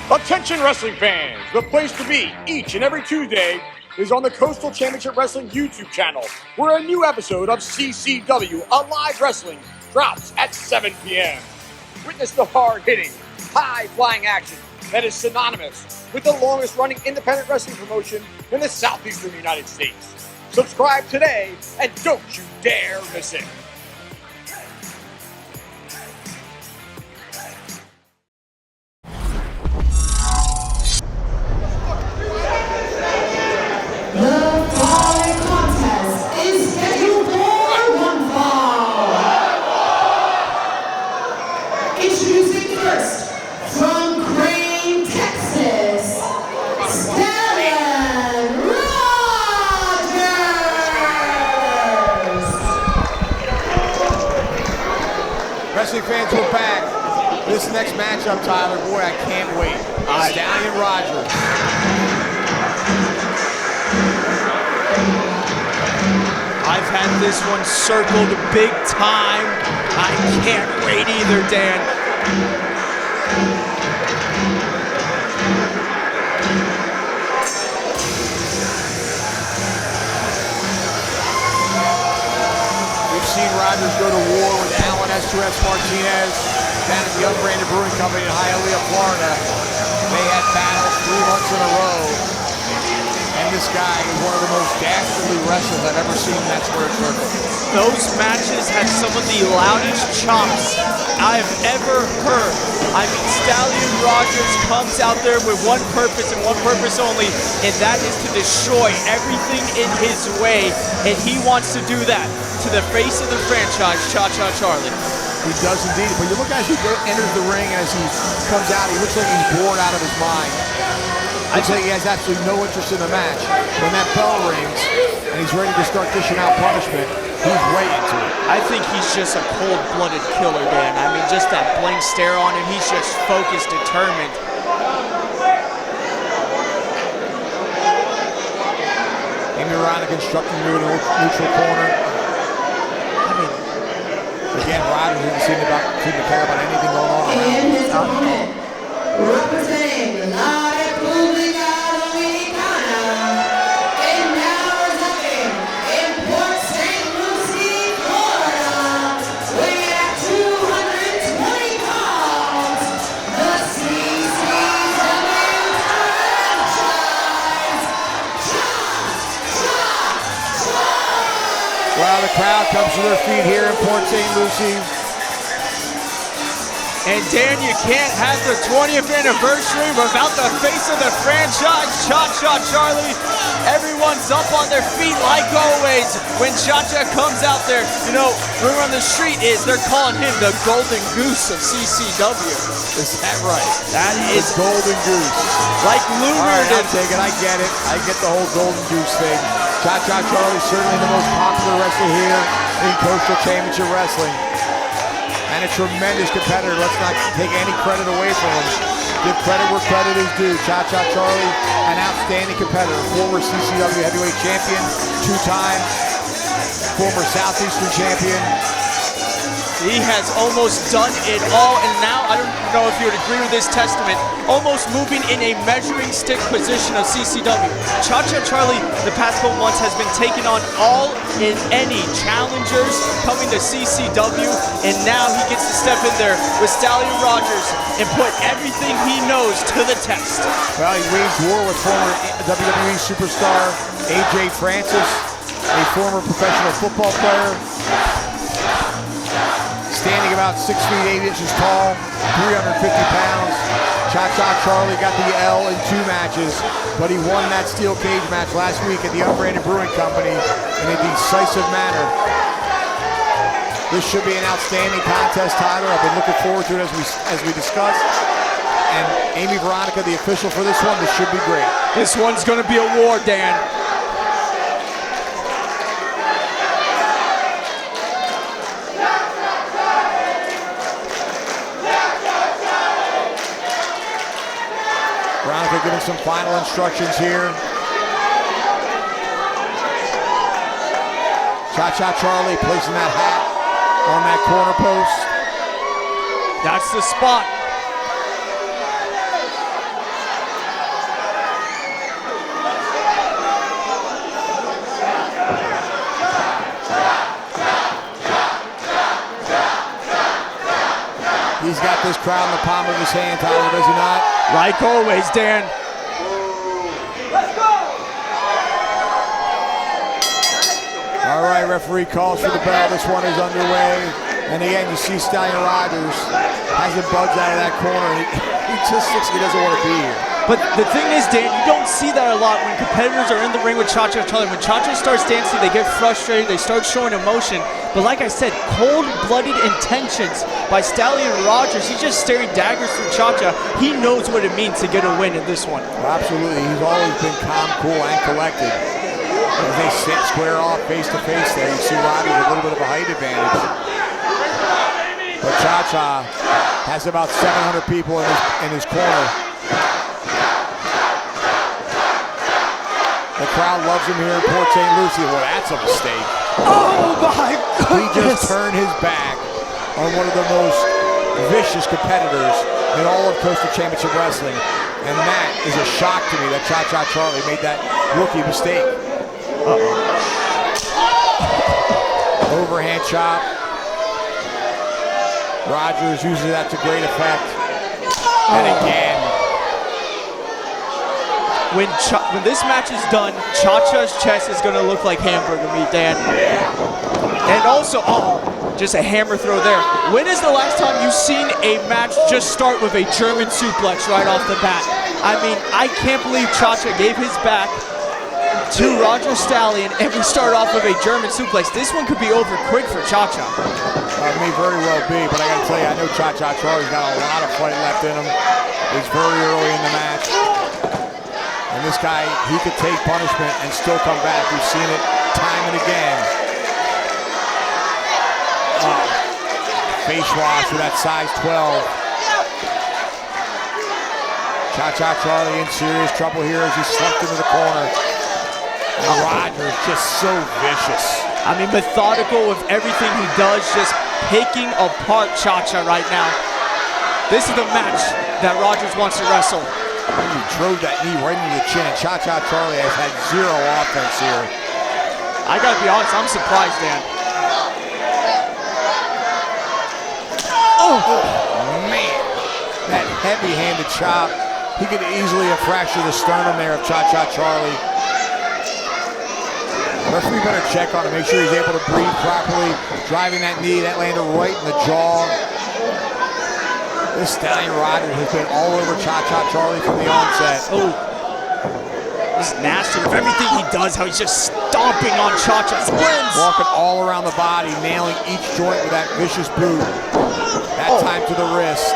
Attention wrestling fans, the place to be each and every Tuesday is on the Coastal Championship Wrestling YouTube channel, where a new episode of CCW Alive Wrestling drops at 7 p.m. Witness the hard-hitting, high-flying action that is synonymous with the longest-running independent wrestling promotion in the southeastern United States. Subscribe today and don't you dare miss it. The following contest is scheduled for one fall. Introducing first, from Qrown, Texas, Stallion Rogers. Wrestling fans, we're back. This next matchup, Tyler, boy, I can't wait. Stallion Rogers. I've had this one circled big time. I can't wait either, Dan. We've seen Rogers go to war with Alan S2S Martinez down at the Unbranded Brewing Company in Hialeah, Florida. They had battles 3 months in a row. And this guy is one of the most dastardly wrestlers I've ever seen in that square circle. Those matches had some of the loudest chops I've ever heard. I mean, Stallion Rogers comes out there with one purpose and one purpose only, and that is to destroy everything in his way, and he wants to do that to the face of the franchise, Chacha Charlie. He does indeed, but you look as he enters the ring and as he comes out, he looks like he's bored out of his mind. Looks like he has absolutely no interest in the match. When that bell rings and he's ready to start dishing out punishment, he's way into it. I think he's just a cold-blooded killer, Dan. I mean, just that blank stare on him, he's just focused, determined. Amy around and constructing move in the neutral corner. I mean, again, Rogers doesn't seem to care about anything going on around him. And his opponent, representing La República Dominicana, and now residing in Port St. Lucie, Florida, weighing at 220 pounds, the CCW franchise, Well, the crowd comes to their feet here in Port St. Lucie. And Dan, you can't have the 20th anniversary without the face of the franchise, Chacha Charlie. Everyone's up on their feet like always when Chacha comes out there. You know, rumor on the street is they're calling him the Golden Goose of CCW. Is that right? That is the Golden Goose. Like Lou Reardon. Reardon. I'll take it. I get it. I get the whole Golden Goose thing. Chacha Charlie is certainly the most popular wrestler here in Coastal Championship Wrestling. And a tremendous competitor. Let's not take any credit away from him. Give credit where credit is due. Chacha Charlie, an outstanding competitor. Former CCW heavyweight champion, 2-time former Southeastern champion. He has almost done it all, and now, I don't know if you would agree with this testament, almost moving in a measuring stick position of CCW. Chacha Charlie, the past couple months, has been taking on all and any challengers coming to CCW, and now he gets to step in there with Stallion Rogers and put everything he knows to the test. Well, he waged war with former WWE superstar AJ Francis, a former professional football player. Standing about 6 feet 8 inches tall, 350 pounds. Chacha Charlie got the L in 2 matches, but he won that steel cage match last week at the Unbranded Brewing Company in a decisive manner. This should be an outstanding contest, Tyler. I've been looking forward to it as we discussed. And Amy Veronica, the official for this one, this should be great. This one's going to be a war, Dan. Veronica giving some final instructions here. Cha-Cha Charlie placing that hat on that corner post. That's the spot. He's got this crowd in the palm of his hand, Tyler, does he not? Like always, Dan. All right, referee calls for the bell. This one is underway. And again, you see Stallion Rogers hasn't budged out of that corner. He just looks like he doesn't want to be here. But the thing is, Dan, you don't see that a lot when competitors are in the ring with Chacha Charlie. When Chacha starts dancing, they get frustrated, they start showing emotion. But like I said, cold-blooded intentions by Stallion Rogers. He's just staring daggers through Chacha. He knows what it means to get a win in this one. Absolutely, he's always been calm, cool, and collected. As they sit square off face-to-face there, you see Rogers a little bit of a height advantage. But Chacha has about 700 people in his corner. The crowd loves him here in Port St. Lucie. Well, that's a mistake. Oh my goodness! He just turned his back on one of the most vicious competitors in all of Coastal Championship Wrestling. And that is a shock to me that Cha-Cha Charlie made that rookie mistake. Overhand chop. Rogers uses that to great effect. And again. When this match is done, Chacha's chest is going to look like hamburger meat, Dan. And also, just a hammer throw there. When is the last time you've seen a match just start with a German suplex right off the bat? I mean, I can't believe Chacha gave his back to Roger Stallion and we start off with a German suplex. This one could be over quick for Chacha. May very well be, but I got to tell you, I know Cha-Cha Charlie's got a lot of fight left in him. It's very early in the match. And this guy, he could take punishment and still come back. We've seen it time and again. Face wash with that size 12. Cha-Cha Charlie in serious trouble here as he slumped into the corner. And Rogers just so vicious. I mean, methodical with everything he does, just picking apart Chacha right now. This is the match that Rogers wants to wrestle. He drove that knee right into the chin. Cha-Cha Charlie has had zero offense here. I gotta be honest, I'm surprised, Dan. Oh, man. That heavy-handed chop. He could easily have fractured the sternum there of Cha-Cha Charlie. Referee better check on him, make sure he's able to breathe properly. Driving that knee, that landed right in the jaw. This Stallion Rogers has been all over Cha-Cha Charlie from the onset. Oh, this is nasty with everything he does, how he's just stomping on Chacha's limbs. Walking all around the body, nailing each joint with that vicious boot. That time to the wrist.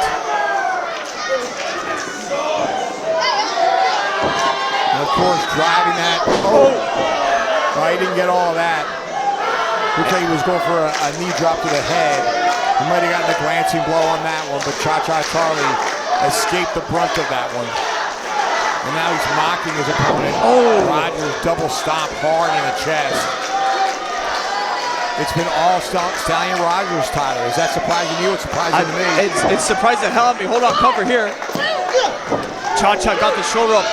And of course, driving that. Oh, he didn't get all of that. Looks like he was going for a knee drop to the head. He might have gotten a glancing blow on that one, but Cha-Cha Charlie escaped the brunt of that one. And now he's mocking his opponent. Oh! Rogers double stomp hard in the chest. It's been all Stallion Rogers, Tyler. Is that surprising you? It's surprising to me. It's surprising the hell out of me. Hold on, cover here. Cha-Cha got the shoulder up.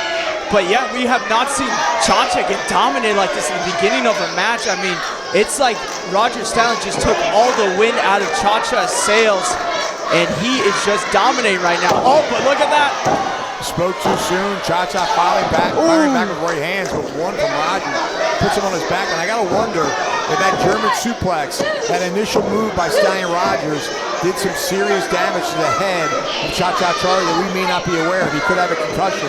But yeah, we have not seen Chacha get dominated like this in the beginning of a match. I mean, it's like Roger Stallion just took all the wind out of Chacha's sails, and he is just dominating right now. Oh, but look at that. Spoke too soon. Cha-Cha firing back with right hands, but one from Roger puts him on his back. And I got to wonder if that German suplex, that initial move by Stallion Rogers, did some serious damage to the head of Cha-Cha Charlie that we may not be aware of. He could have a concussion.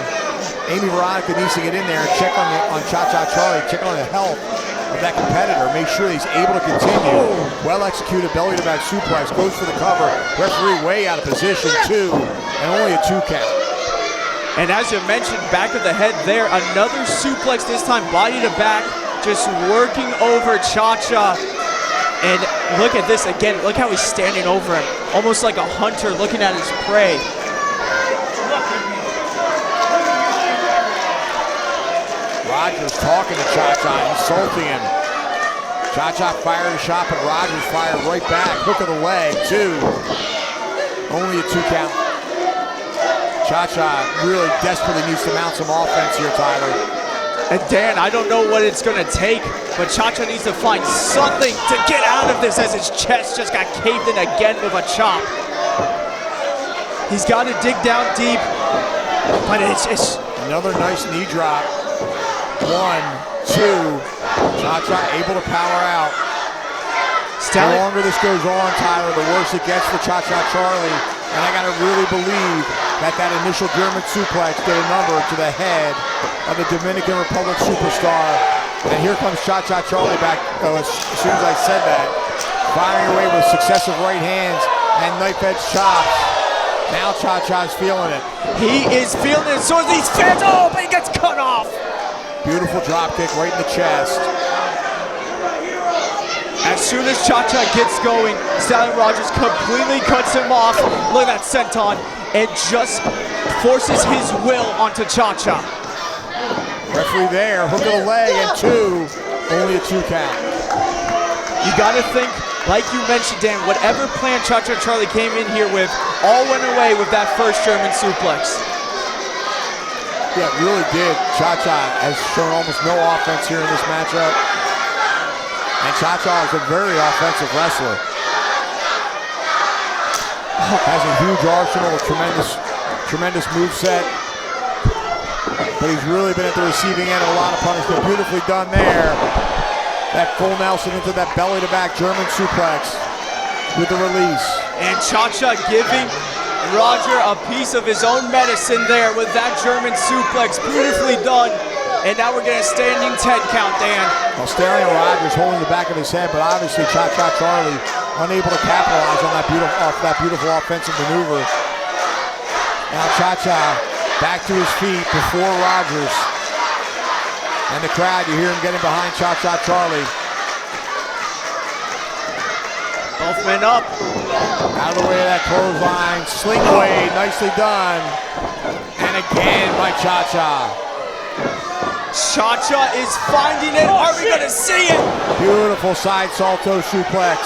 Amy Veronica needs to get in there and check on Cha-Cha Charlie, check on the health of that competitor. Make sure he's able to continue. Well-executed belly-to-back suplex. Goes for the cover. Referee way out of position, 2, and only a 2 count. And as you mentioned, back of the head there, another suplex, this time body to back, just working over Chacha. And look at this again, look how he's standing over him, almost like a hunter looking at his prey. Rogers talking to Chacha, insulting him. Chacha fired a shot, but Rogers fired right back. Hook of the leg, 2. Only a 2 count. Chacha really desperately needs to mount some offense here, Tyler. And Dan, I don't know what it's gonna take, but Chacha needs to find something to get out of this as his chest just got caved in again with a chop. He's got to dig down deep, but it's another nice knee drop. 1, 2. Chacha able to power out. The longer this goes on, Tyler, the worse it gets for Chacha Charlie. And I gotta really believe that initial German suplex did a number to the head of the Dominican Republic superstar. And here comes Chacha Charlie back as soon as I said that. Firing away with successive right hands and knife edge chops. Now Chacha's feeling it. He is feeling it, so are these fans. Oh, but he gets cut off. Beautiful drop kick right in the chest. As soon as Chacha gets going, Stallion Rogers completely cuts him off. Look at that senton, and just forces his will onto Chacha. Referee there, hook of the leg, and 2. Only a 2 count. You gotta think, like you mentioned, Dan, whatever plan Chacha Charlie came in here with, all went away with that first German suplex. Yeah, it really did. Chacha has shown almost no offense here in this matchup. And Chacha is a very offensive wrestler. Has a huge arsenal, a tremendous moveset. But he's really been at the receiving end of a lot of punishment. Beautifully done there. That full Nelson into that belly-to-back German suplex with the release. And Chacha giving Roger a piece of his own medicine there with that German suplex. Beautifully done. And now we're getting a standing 10 count, Dan. Well, Stallion Rogers holding the back of his head, but obviously Chacha Charlie unable to capitalize on that beautiful offensive maneuver. Now Chacha back to his feet before Rogers. And the crowd, you hear him getting behind Chacha Charlie. Both men up. Out of the way of that clothesline. Sling blade, nicely done. And again by Chacha. Chacha is finding it. Are we going to see it? Beautiful side salto suplex.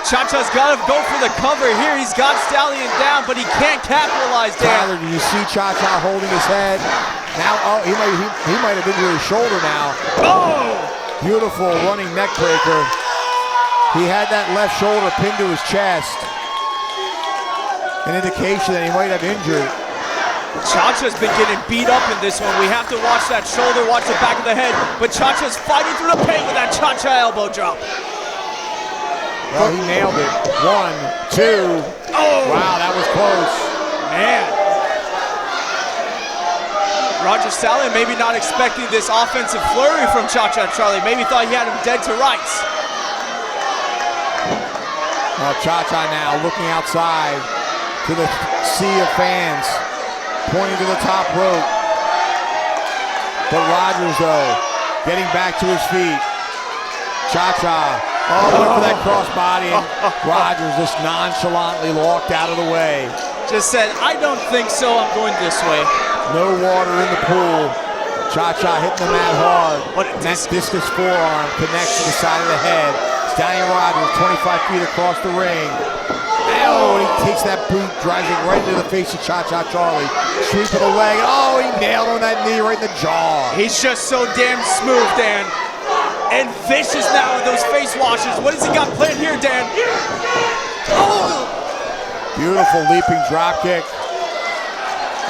Chacha's got to go for the cover here. He's got Stallion down, but he can't capitalize, Dan. Tyler, do you see Chacha holding his head? Now, oh, he might have injured his shoulder now. Oh! Beautiful running neck breaker. He had that left shoulder pinned to his chest. An indication that he might have injured. Chacha's been getting beat up in this one. We have to watch that shoulder, watch the back of the head. But Chacha's fighting through the pain with that Chacha elbow drop. Well, he nailed it. 1, 2. Oh! Wow, that was close. Man. Roger Stallion maybe not expecting this offensive flurry from Chacha Charlie. Maybe thought he had him dead to rights. Well, Chacha now looking outside to the sea of fans, pointing to the top rope. But Rogers, though, getting back to his feet. Chacha, went for that crossbody, and Rogers just nonchalantly walked out of the way. Just said, I don't think so, I'm going this way. No water in the pool. Chacha hitting the mat hard. That discus forearm connects to the side of the head. Stallion Rogers, 25 feet across the ring. Oh, he takes that boot, drives it right into the face of Chacha Charlie. Sweep of the leg. Oh, he nailed on that knee right in the jaw. He's just so damn smooth, Dan. And vicious now with those face washes. What has he got planned here, Dan? Oh! Beautiful leaping drop kick.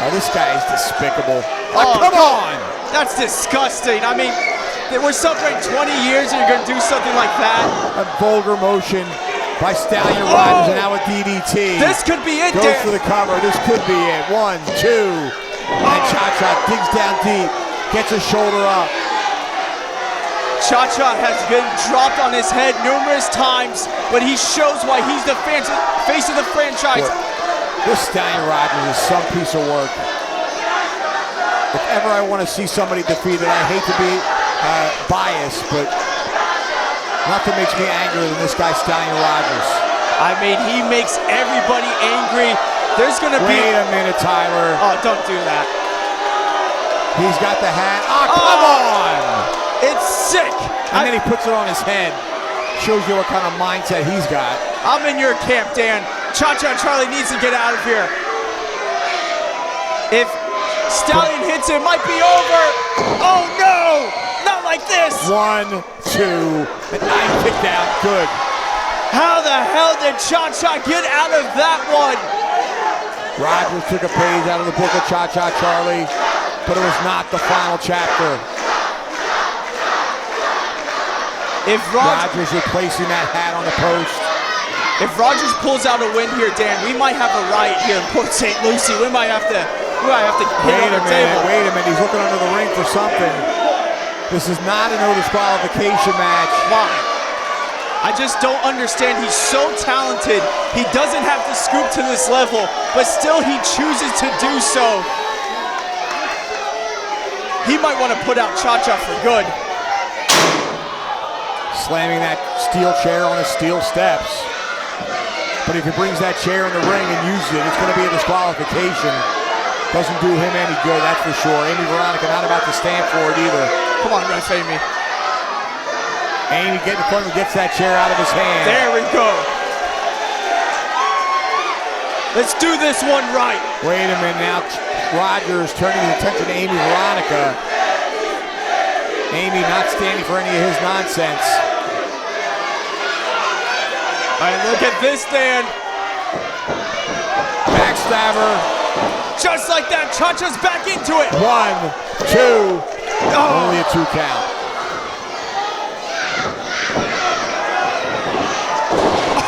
Oh, this guy is despicable. Oh, come on! That's disgusting. I mean, we're celebrating 20 years and you're going to do something like that? A vulgar motion by Stallion Rogers, and now a DDT. This could be it, Goes Dan. for the cover. This could be it. 1, 2. And Chacha digs down deep, gets his shoulder up. Chacha has been dropped on his head numerous times, but he shows why he's the face of the franchise. This Stallion Rogers is some piece of work. If ever I want to see somebody defeated, I hate to be biased, but nothing makes me angrier than this guy, Stallion Rogers. I mean, he makes everybody angry. There's going to be... Wait a minute, Tyler. Oh, don't do that. He's got the hat. Oh, come on! It's sick. And then he puts it on his head. Shows you what kind of mindset he's got. I'm in your camp, Dan. Chacha and Charlie needs to get out of here. If Stallion hits it, might be over. Oh, no! Not like this. 1, 2, and 9 kicked out. Good. How the hell did Chacha get out of that one? Rogers took a page out of the book of Cha-Cha Charlie, but it was not the final chapter. If Rogers replacing that hat on the post. If Rogers pulls out a win here, Dan, we might have a riot here in Port St. Lucie. We might have to hit on the table. Wait a minute, he's looking under the ring for something. This is not a no disqualification match. Why? I just don't understand. He's so talented. He doesn't have to scoop to this level, but still he chooses to do so. He might want to put out Chacha for good. Slamming that steel chair on his steel steps. But if he brings that chair in the ring and uses it, it's going to be a disqualification. Doesn't do him any good, that's for sure. Amy Veronica not about to stand for it either. Come on, Ref Amy. Amy getting in front and gets that chair out of his hand. There we go. Let's do this one right. Wait a minute now. Rogers turning his attention to Amy Veronica. Amy not standing for any of his nonsense. All right, look at this, Dan. Backstabber. Just like that, Chacha's back into it. 1, 2. Only a 2 count.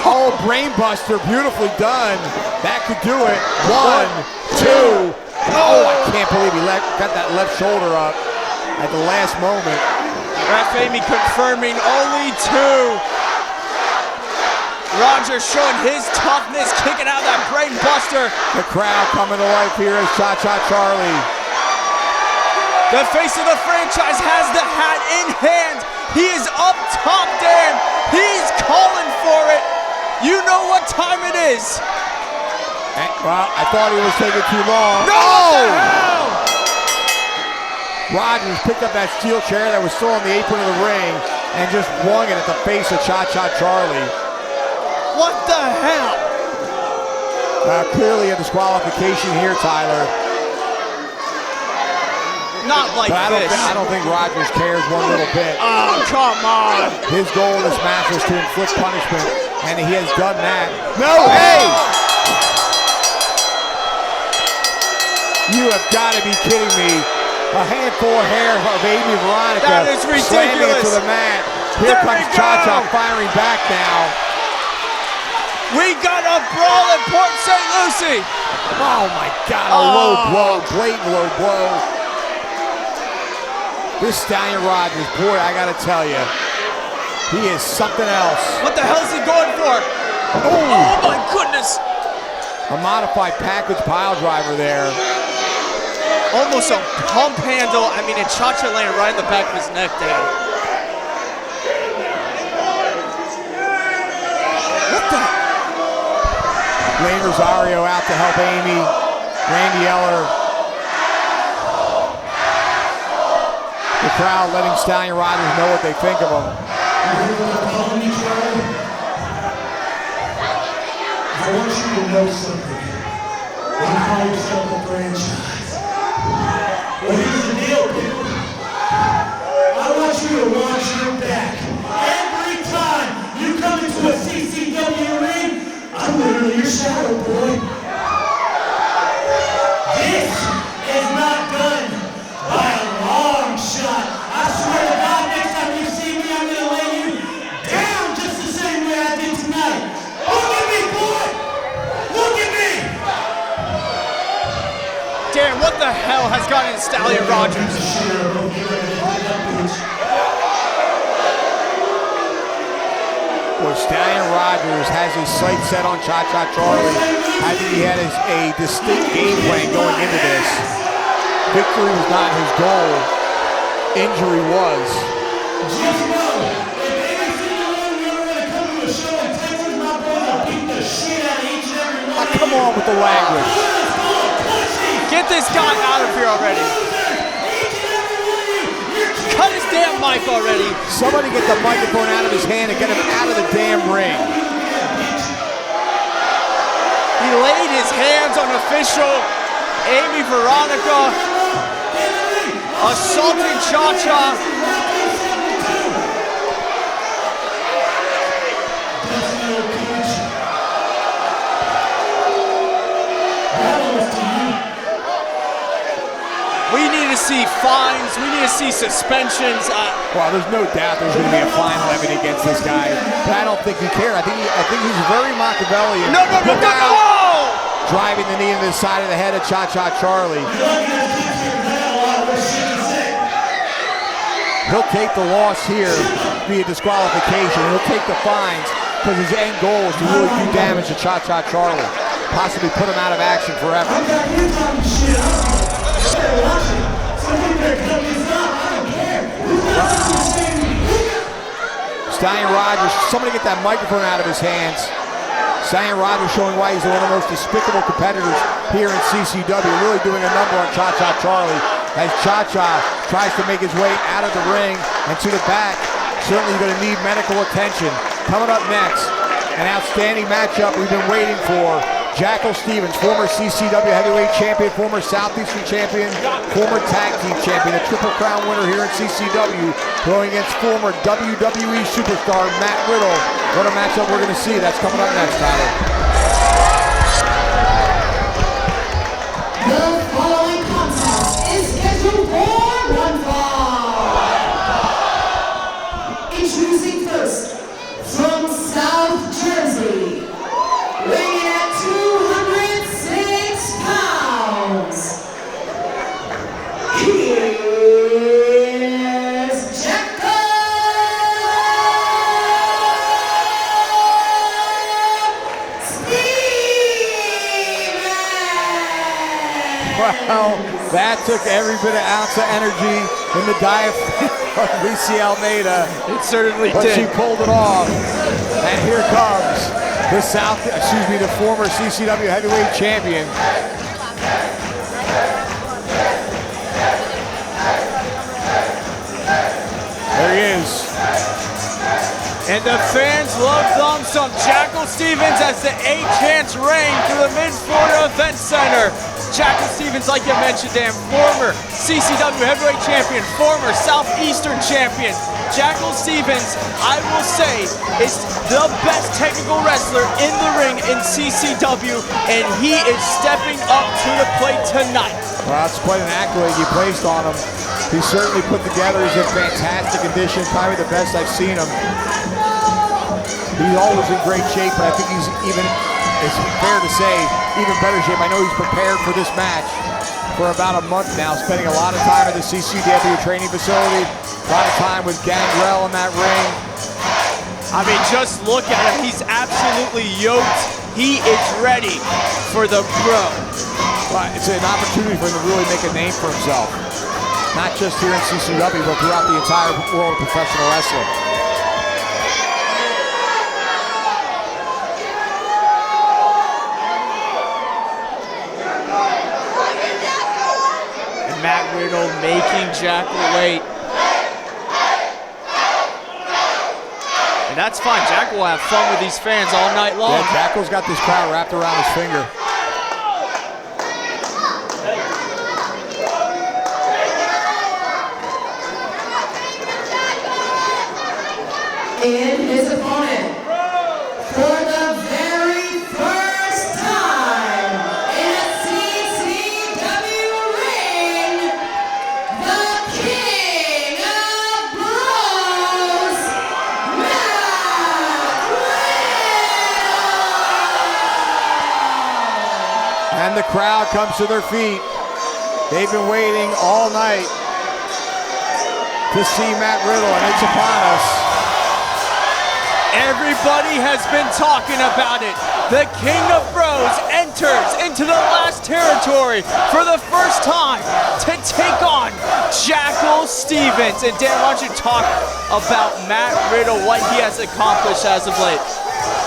Oh, brainbuster, beautifully done. That could do it. 1, 2. Oh, I can't believe he got that left shoulder up at the last moment. Ref Amy confirming only 2. Rogers showing his toughness, kicking out that brain buster. The crowd coming to life here is Cha-Cha Charlie. The face of the franchise has the hat in hand. He is up top, Dan. He's calling for it. You know what time it is. Well, I thought he was taking too long. No! What the hell? Rogers picked up that steel chair that was still on the apron of the ring and just flung it at the face of Cha-Cha Charlie. What the hell? Clearly a disqualification here, Tyler. Not like this. I don't think Rogers cares one little bit. Oh, come on. His goal in this match was to inflict punishment, and he has done that. No, hey! You have got to be kidding me. A handful of hair of Amy Veronica. That is ridiculous. Slamming it to the mat. Here comes Chacha firing back now. We got a brawl at Port St. Lucie. Oh my God, a low blow, blatant low blow. This Stallion Rogers, boy, I gotta tell you, he is something else. What the hell is he going for? Oh my goodness. A modified package pile driver there. Almost a pump handle. I mean, and Chacha landed right in the back of his neck there. What the? Lane Rosario out to help Amy. Randy Eller. The crowd letting Stallion Rogers know what they think of him. I want you to know something. You call yourself a franchise. But here's the deal, people. I want you to watch your back. Every time you come into a CCW ring, I'm literally your shadow, boy. This is not done by a long shot. I swear to God, next time you see me, I'm gonna lay you down just the same way I did tonight. Look at me, boy! Look at me! Dan, what the hell has gotten into Stallion Rogers? Well, Stallion Rogers has his sights set on Chacha Charlie. I think he had a distinct game plan going into this. Victory was not his goal. Injury was. Just know, if any single one of you are going to come to a show in Texas, my boys will beat the shit out of each and every one of you. Come on with the language. Get this guy out of here already. Cut his damn mic already. Somebody get the microphone out of his hand and get him out of the damn ring. He laid his hands on official Amy Veronica, assaulting Chacha. We need to see fines. We need to see suspensions. Well, there's no doubt there's going to be a fine levied against this guy, but I don't think he cares. I think he's very Machiavellian. No! Driving the knee into the side of the head of Chacha Charlie. He'll take the loss here via disqualification. He'll take the fines because his end goal is to really do damage to Chacha Charlie, possibly put him out of action forever. Stallion Rogers, somebody get that microphone out of his hands. Stallion Rogers showing why he's one of the most despicable competitors here in CCW, really doing a number on Chacha Charlie as Chacha tries to make his way out of the ring and to the back. Certainly going to need medical attention. Coming up next, an outstanding matchup we've been waiting for. Jackal Stevens, former CCW heavyweight champion, former Southeastern champion, former tag team champion, a Triple Crown winner here in CCW, going against former WWE superstar Matt Riddle. What a matchup we're going to see. That's coming up next, Tyler. The following contest is scheduled for one fall. Introducing first, from South Jersey, weighing at 206 pounds, here's Jackal Stevens. Well, that took every bit of ounce of energy in the diaphragm of Lucy Almeida. It certainly but did. She pulled it off. And here comes the former CCW heavyweight champion. There he is. And the fans love some Jackal Stevens as the 8-chance reign through the Mid-Florida Event Center. Jackal Stevens, like you mentioned, Dan, former CCW heavyweight champion, former Southeastern champion. Jackal Stevens, I will say, is the best technical wrestler in the ring in CCW, and he is stepping up to the plate tonight. Well, that's quite an accolade you placed on him. He's certainly put together. He's in fantastic condition, probably the best I've seen him. He's always in great shape, but I think he's even, it's fair to say, even better shape. I know he's prepared for this match for about a month now, spending a lot of time at the CCW Training Facility, a lot of time with Gangrel in that ring. I mean, just look at him. He's absolutely yoked. He is ready for the pro. Well, it's an opportunity for him to really make a name for himself. Not just here in CCW, but throughout the entire world of professional wrestling. Matt Riddle making Jackal wait. And that's fine. Jackal will have fun with these fans all night long. Yeah, Jackal's got this crowd wrapped around his finger. And his opponent, for the very first time in a CCW ring, the King of Bros, Matt Riddle. And the crowd comes to their feet. They've been waiting all night to see Matt Riddle, and it's upon us. Everybody Everybody has been talking about it. The King of Bros enters into the last territory for the first time to take on Jackal Stevens. And Dan, why don't you talk about Matt Riddle, what he has accomplished as of late?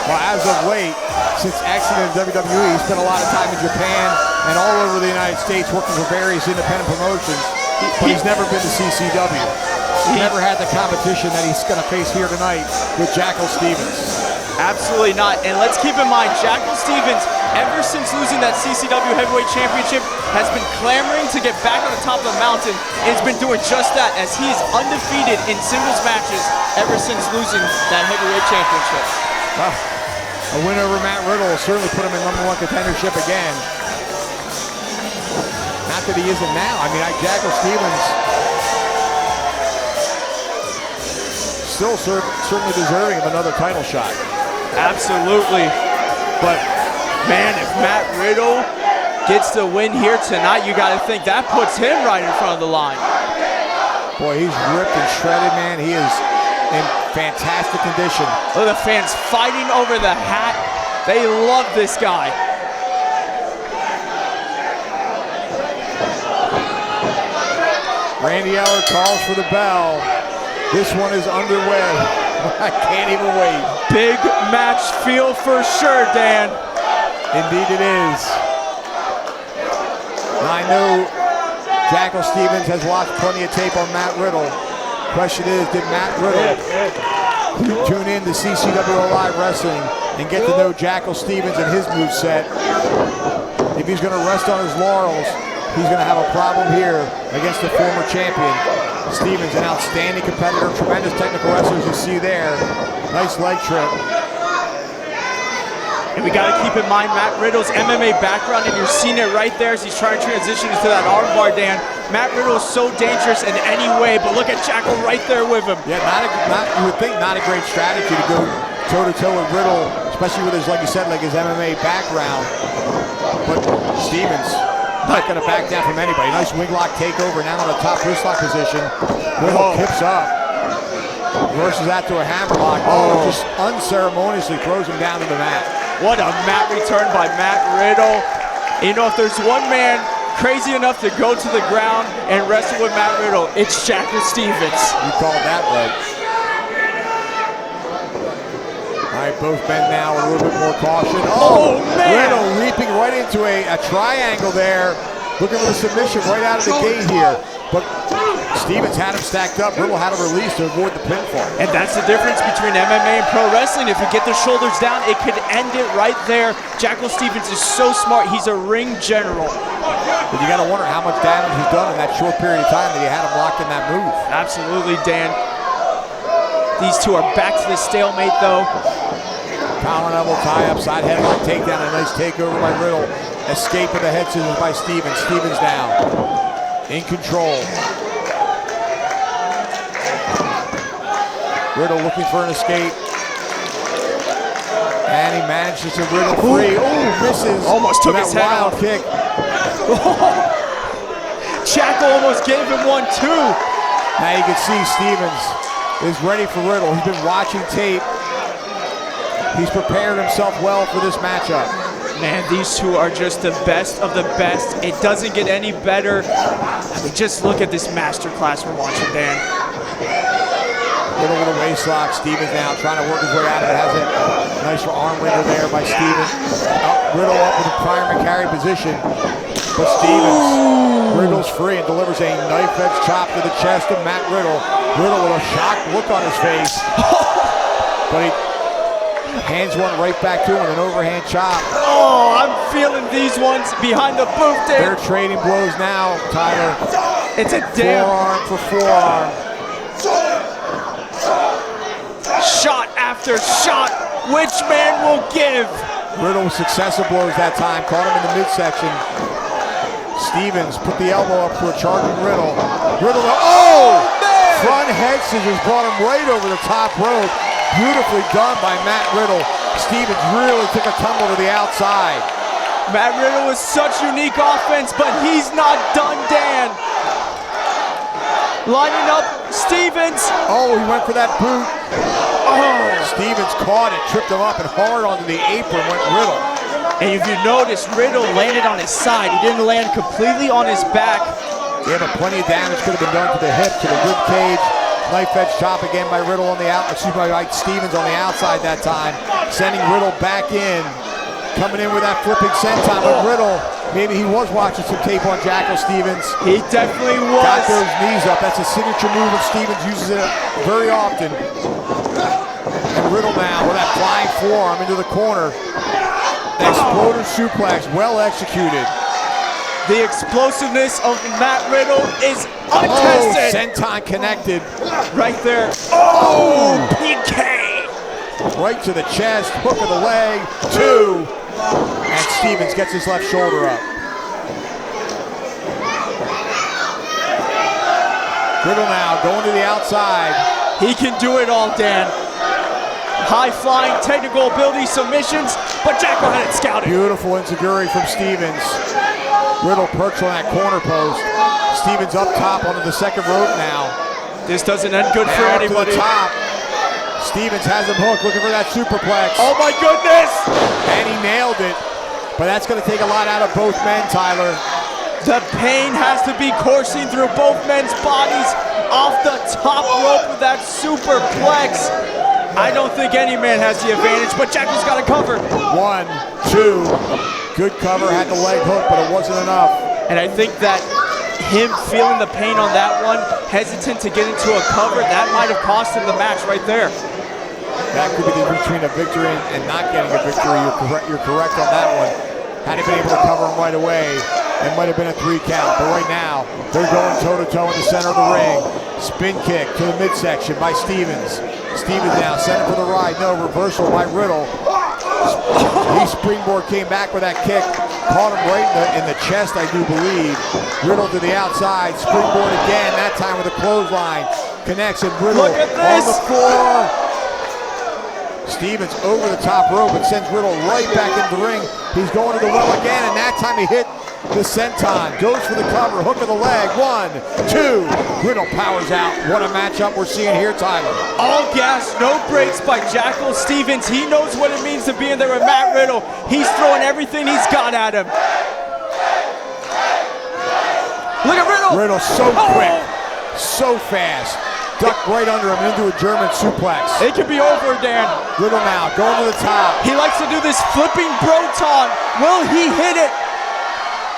Well, as of late, since exiting WWE, he spent a lot of time in Japan and all over the United States working for various independent promotions, but he's never been to CCW. He's never had the competition that he's going to face here tonight with Jackal Stevens. Absolutely not. And let's keep in mind, Jackal Stevens, ever since losing that CCW Heavyweight Championship, has been clamoring to get back on the top of the mountain, and has been doing just that, as he is undefeated in singles matches ever since losing that Heavyweight Championship. A win over Matt Riddle will certainly put him in #1 contendership again. Not that he isn't now. I mean, Jackal Stevens still certainly deserving of another title shot. Absolutely. But, man, if Matt Riddle gets the win here tonight, you got to think that puts him right in front of the line. Boy, he's ripped and shredded, man. He is in fantastic condition. Look at the fans fighting over the hat. They love this guy. Randy Eller calls for the bell. This one is underway. I can't even wait. Big match feel for sure, Dan. Indeed it is. I know Jackal Stevens has watched plenty of tape on Matt Riddle. Question is, did Matt Riddle tune in to CCW Live Wrestling and get to know Jackal Stevens and his moveset? If he's going to rest on his laurels, he's going to have a problem here against the former champion. Stevens, an outstanding competitor, tremendous technical wrestler, as you see there. Nice leg trip. And we got to keep in mind Matt Riddle's MMA background, and you're seeing it right there as he's trying to transition into that armbar, Dan. Matt Riddle is so dangerous in any way, but look at Jackal right there with him. Yeah, you would think not a great strategy to go toe-to-toe with Riddle, especially with his, like you said, like his MMA background. But Stevens, not going to back down from anybody. Nice wing lock takeover, now on the top wrist lock position. Riddle kips up. Reverses that to a hammerlock. Oh, just unceremoniously throws him down to the mat. What a mat return by Matt Riddle. You know, if there's one man crazy enough to go to the ground and wrestle with Matt Riddle, it's Jackal Stevens. You called that right. All right, both men now with a little bit more caution. Oh man! Riddle leaping right into a triangle there. Looking for the submission right out of the gate here. But Stevens had him stacked up. Riddle had him released to avoid the pinfall. And that's the difference between MMA and pro wrestling. If you get the shoulders down, it could end it right there. Jackal Stevens is so smart. He's a ring general. But you got to wonder how much damage he's done in that short period of time that you had him locked in that move. Absolutely, Dan. These two are back to the stalemate, though. Collar elbow tie-up, side headlock takedown, a nice takeover by Riddle. Escape of the head scissors by Stevens. Stevens now in control. Riddle looking for an escape. And he manages to Riddle free. Oh, misses. Almost took his head wild off. kick. Jackal almost gave him one, too. Now you can see Stevens is ready for Riddle. He's been watching tape. He's prepared himself well for this matchup. Man, these two are just the best of the best. It doesn't get any better. I mean, just look at this masterclass we're watching, Dan. Riddle with a waist lock. Stevens now trying to work his way out of it. Has it. Nice arm wringer there by Stevens. Riddle up with a primary carry position. But Stevens, Riddle's free and delivers a knife-edge chop to the chest of Matt Riddle. Riddle with a shocked look on his face. But he hands one right back to him with an overhand chop. Oh, I'm feeling these ones behind the boot there. They're trading blows now, Tyler. It's a damn forearm for forearm. Shot after shot. Which man will give? Riddle with successive blows that time. Caught him in the midsection. Stevens put the elbow up for a charging Riddle. Riddle, oh! Front head scissors brought him right over the top rope. Beautifully done by Matt Riddle. Stevens really took a tumble to the outside. Matt Riddle is such unique offense, but he's not done, Dan. Lining up Stevens. Oh, he went for that boot. Oh. Stevens caught it, tripped him up, and hard onto the apron went Riddle. And if you notice, Riddle landed on his side. He didn't land completely on his back. Yeah, but plenty of damage could have been done to the hip, to the rib cage. Knife edge chop again by Riddle on the Stevens on the outside that time, sending Riddle back in. Coming in with that flipping senton with Riddle. Maybe he was watching some tape on Jackal Stevens. He definitely was. Got those knees up. That's a signature move of Stevens, uses it very often. And Riddle now with that flying forearm into the corner. Exploder suplex, well executed. The explosiveness of Matt Riddle is untested. Senton connected. Right there. Oh, PK. Right to the chest, hook of the leg, 2. And Stevens gets his left shoulder up. Riddle now going to the outside. He can do it all, Dan. High-flying technical ability submissions, but Jackal had it scouted. Beautiful enziguri from Stevens. Riddle perched on that corner post. Stevens up top onto the second rope now. This doesn't end good for anybody. To the top. Stevens has him hooked, looking for that superplex. Oh my goodness! And he nailed it. But that's going to take a lot out of both men, Tyler. The pain has to be coursing through both men's bodies off the top rope with that superplex. I don't think any man has the advantage, but Jackal's got it covered. 1, 2. Good cover, had the leg hooked, but it wasn't enough. And I think that him feeling the pain on that one, hesitant to get into a cover, that might have cost him the match right there. That could be the difference between a victory and not getting a victory. You're correct on that one. Had he been able to cover him right away, it might have been a 3 count. But right now, they're going toe-to-toe in the center of the ring. Spin kick to the midsection by Stevens. Stevens now sent it for the ride. No, reversal by Riddle. He springboard came back with that kick. Caught him right in the chest, I do believe. Riddle to the outside. Springboard again, that time with a clothesline. Connects and Riddle on the floor. Stevens over the top rope and sends Riddle right back into the ring. He's going to the well again, and that time he hit the senton. Goes for the cover, hook of the leg. 1, 2. Riddle powers out. What a matchup we're seeing here, Tyler. All gas, no brakes by Jackal Stevens. He knows what it means to be in there with Matt Riddle. He's throwing everything he's got at him. Look at Riddle. Riddle so quick, so fast. Ducked right under him into a German suplex. It could be over, Dan. Riddle now going to the top. He likes to do this flipping Broton. Will he hit it?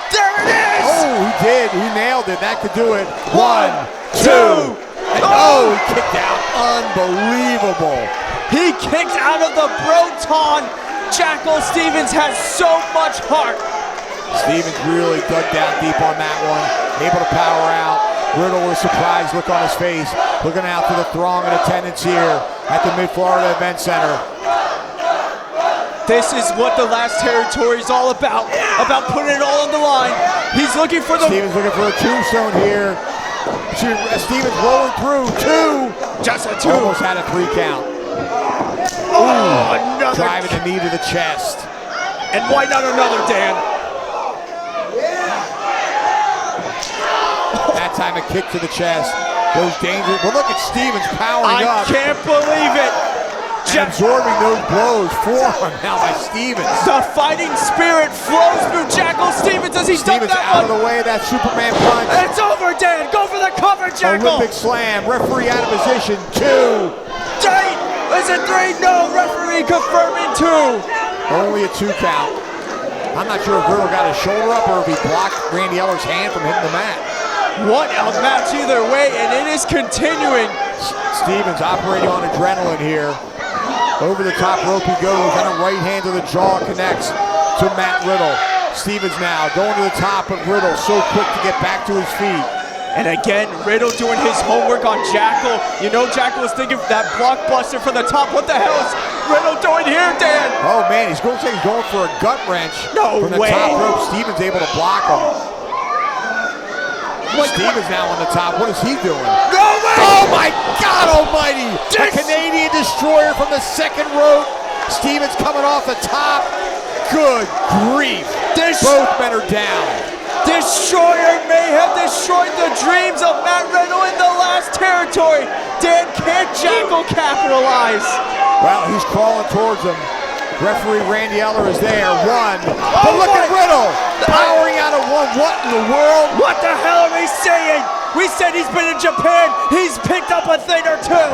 There it is! Oh, he did. He nailed it. That could do it. 1, 2. And he kicked out. Unbelievable. He kicked out of the Broton. Jackal Stevens has so much heart. Stevens really dug down deep on that one. Able to power out. Riddle with a surprised look on his face. Looking out to the throng in attendance here at the Mid-Florida Event Center. This is what the last territory is all about putting it all on the line. He's looking for the... Stevens looking for a tombstone here. Stevens rolling through. 2. Just a 2. Almost had a 3 count. Oh, another. Driving the knee to the chest. And why not another, Dan? That time a kick to the chest. Goes dangerous. Well, look at Stevens powering up. I can't believe it. Absorbing those blows. Forearm now by Stevens. The fighting spirit flows through Jackal Stevens as he's done that out of the way of that Superman punch. It's over, Dan. Go for the cover, Jackal. Olympic slam. Referee out of position. 2. Date. Is it 3? No. Referee confirming 2. Only a 2 count. I'm not sure if Riddle got his shoulder up or if he blocked Randy Eller's hand from hitting the mat. What a match either way, and it is continuing. Stevens operating on adrenaline here. Over the top rope he goes, and a right hand to the jaw connects to Matt Riddle. Stevens now going to the top, but Riddle so quick to get back to his feet. And again, Riddle doing his homework on Jackal. You know Jackal was thinking that blockbuster from the top. What the hell is Riddle doing here, Dan? Oh man, he's going for a gut wrench. No from the way. top rope. Stevens able to block him. Stevens now on the top. What is he doing? No way! Oh my God Almighty! A Canadian destroyer from the second rope. Stevens coming off the top. Good grief! Both men are down. Destroyer may have destroyed the dreams of Matt Riddle in the last territory. Dan, can't Jackal capitalize? Well, he's crawling towards him. Referee Randy Eller is there. One. But look at Riddle powering out of one. What in the world? What the hell are we saying? We said he's been in Japan. He's picked up a thing or two.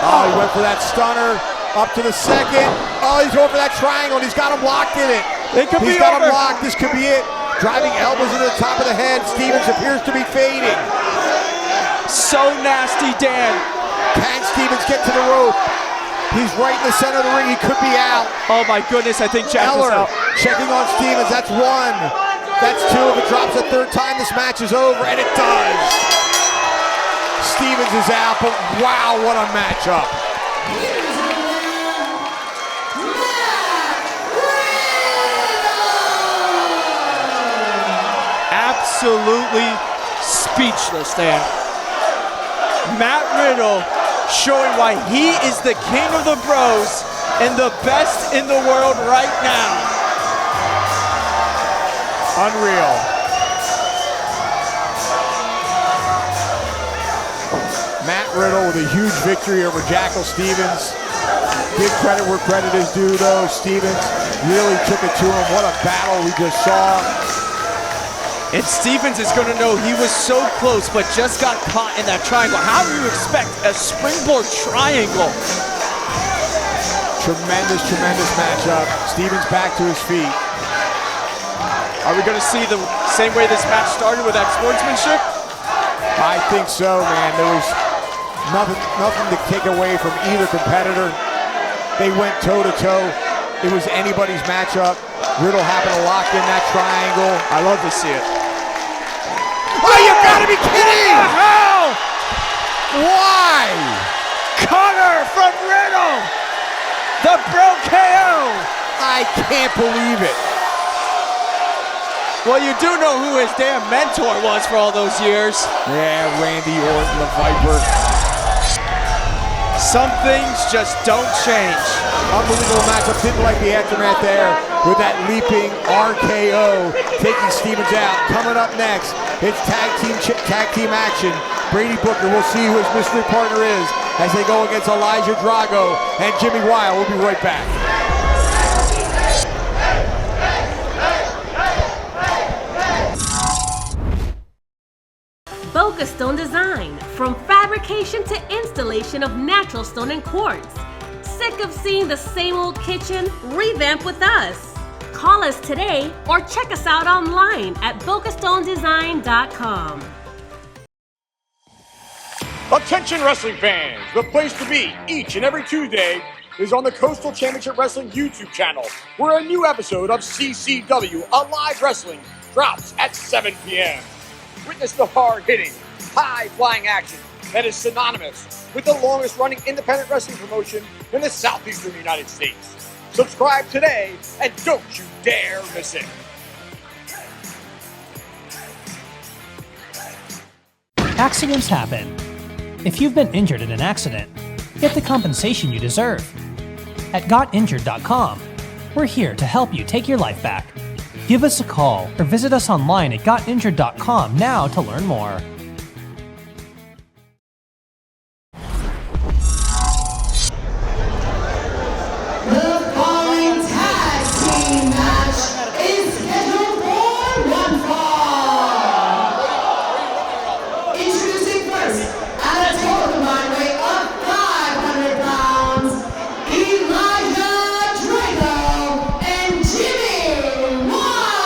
Oh, he went for that stunner. Up to the second. Oh, he's going for that triangle, and he's got him locked in it. He's got him locked. This could be it. Driving elbows into the top of the head. Stevens appears to be fading. So nasty, Dan. Can Stevens get to the rope? He's right in the center of the ring. He could be out. Oh my goodness, I think Jackal's out. Checking on Stevens. That's one. That's two. If it drops a third time, this match is over, and it does. Stevens is out, but wow, what a matchup. Absolutely speechless, Dan. Matt Riddle showing why he is the king of the bros and the best in the world right now. Unreal. Matt Riddle with a huge victory over Jackal Stevens. Give credit where credit is due, though. Stevens really took it to him. What a battle we just saw. And Stevens is going to know he was so close, but just got caught in that triangle. How do you expect a springboard triangle? Tremendous, tremendous matchup. Stevens back to his feet. Are we going to see the same way this match started with that sportsmanship? I think so, man. There was nothing to take away from either competitor. They went toe-to-toe. It was anybody's matchup. Riddle happened to lock in that triangle. I love to see it. Oh, you gotta be kidding! What the hell? Why? Cutter from Riddle! The Bro KO! I can't believe it. Well, you do know who his damn mentor was for all those years. Yeah, Randy Orton, the Viper. Some things just don't change. Unbelievable matchup. Didn't like the aftermath there with that leaping RKO taking Stevens out. Coming up next, it's tag team action. Brady Booker, we'll see who his mystery partner is as they go against Elijah Drago and Jimmy Wild. We'll be right back. Boca Stone Design, from fabrication to installation of natural stone and quartz. Sick of seeing the same old kitchen? Revamp with us. Call us today or check us out online at bocastonedesign.com. Attention wrestling fans, the place to be each and every Tuesday is on the Coastal Championship Wrestling YouTube channel, where a new episode of CCW Alive Wrestling drops at 7 p.m. Witness the hard-hitting, high-flying action that is synonymous with the longest-running independent wrestling promotion in the southeastern United States. Subscribe today and don't you dare miss it. Accidents happen. If you've been injured in an accident, get the compensation you deserve. At GotInjured.com, we're here to help you take your life back. Give us a call or visit us online at GotInjured.com now to learn more. The following tag team match is scheduled for one fall. Introducing first, at a total combined weight of 500 pounds, Elijah Drago and Jimmy Wild.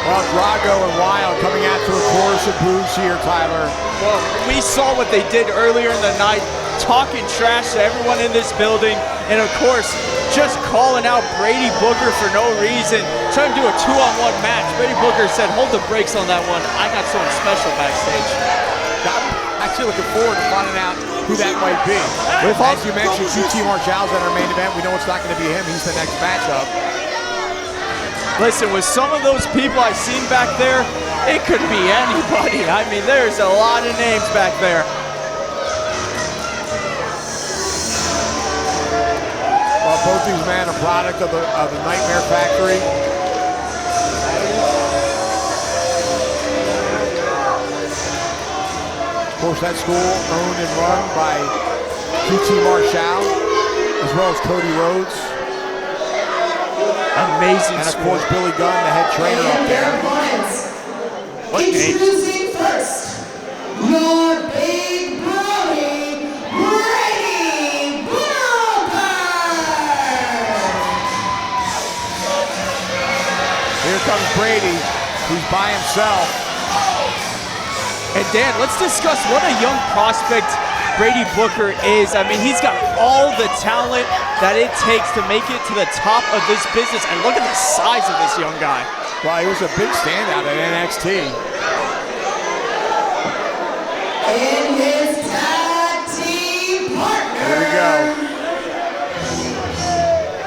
Well, Drago and Wild coming out to a chorus of boos here, Tyler. Well, we saw what they did earlier in the night, talking trash to everyone in this building, and of course, just calling out Brady Booker for no reason, trying to do a 2-on-1 match. Brady Booker said, hold the brakes on that one. I got something special backstage. I'm actually looking forward to finding out who that might be. As you mentioned, QT Marshall's at our main event. We know it's not going to be him. He's the next matchup. Listen, with some of those people I've seen back there, It could be anybody. I mean, there's a lot of names back there. Well, both these men are product of the Nightmare Factory. Of course, that school owned and run by QT Marshall, as well as Cody Rhodes. Amazing. And of course, Billy Gunn, the head trainer up there. Introducing first, your big brody, Brady Here comes Brady, who's by himself. And Dan, let's discuss what a young prospect Brady Booker is. I mean, he's got all the talent that it takes to make it to the top of this business. And look at the size of this young guy. Well, he was a big standout at NXT. and his tag team partner. Here we go.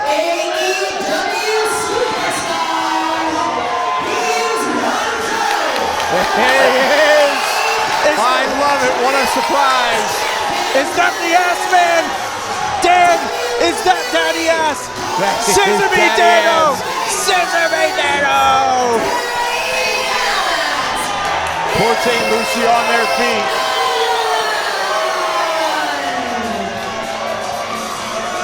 AEW superstar. He's Alfonso. There he is. I love it. What a surprise. Is that the ass man? Dan, is that Daddy Ass? Scissor me, Dano! Scissor me, Dano! Poor St. Lucie on their feet.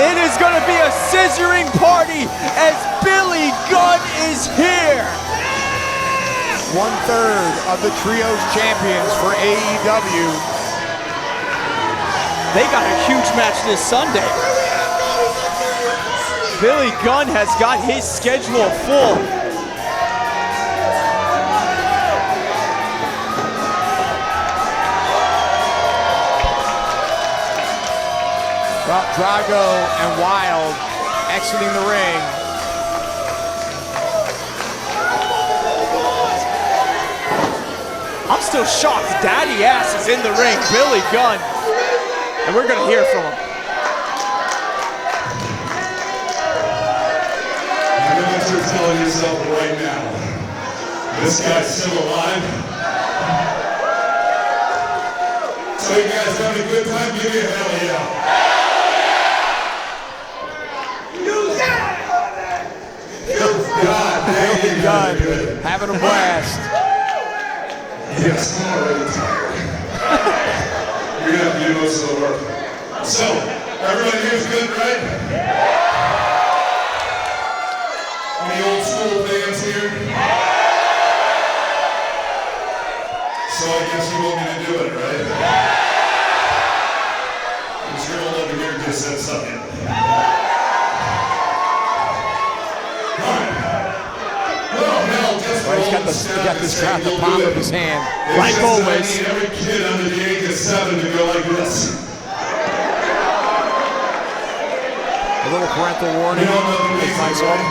It is going to be a scissoring party as Billy Gunn is here. 1/3 of the Trios champions for AEW. They got a huge match this Sunday. Billy Gunn has got his schedule full. Well, Drago and Wild exiting the ring. I'm still shocked. Daddy Ass is in the ring. Billy Gunn. And we're going to hear from him. I know what you're telling yourself right now. This guy's still alive. So you guys having a good time? Give me a hell yeah. God, Billy Gunn having a blast. Yes, I'm already tired. You're gonna have to do most of the work. So, everybody here's good, right? Any old school fans here? So I guess you want me to do it, right? This girl over here just said something. Well, he's got this crowd in the palm of his hand. Like always. I need every kid under the age of 7 to go like this. A little parental warning. You don't know the reason, Nice right? one.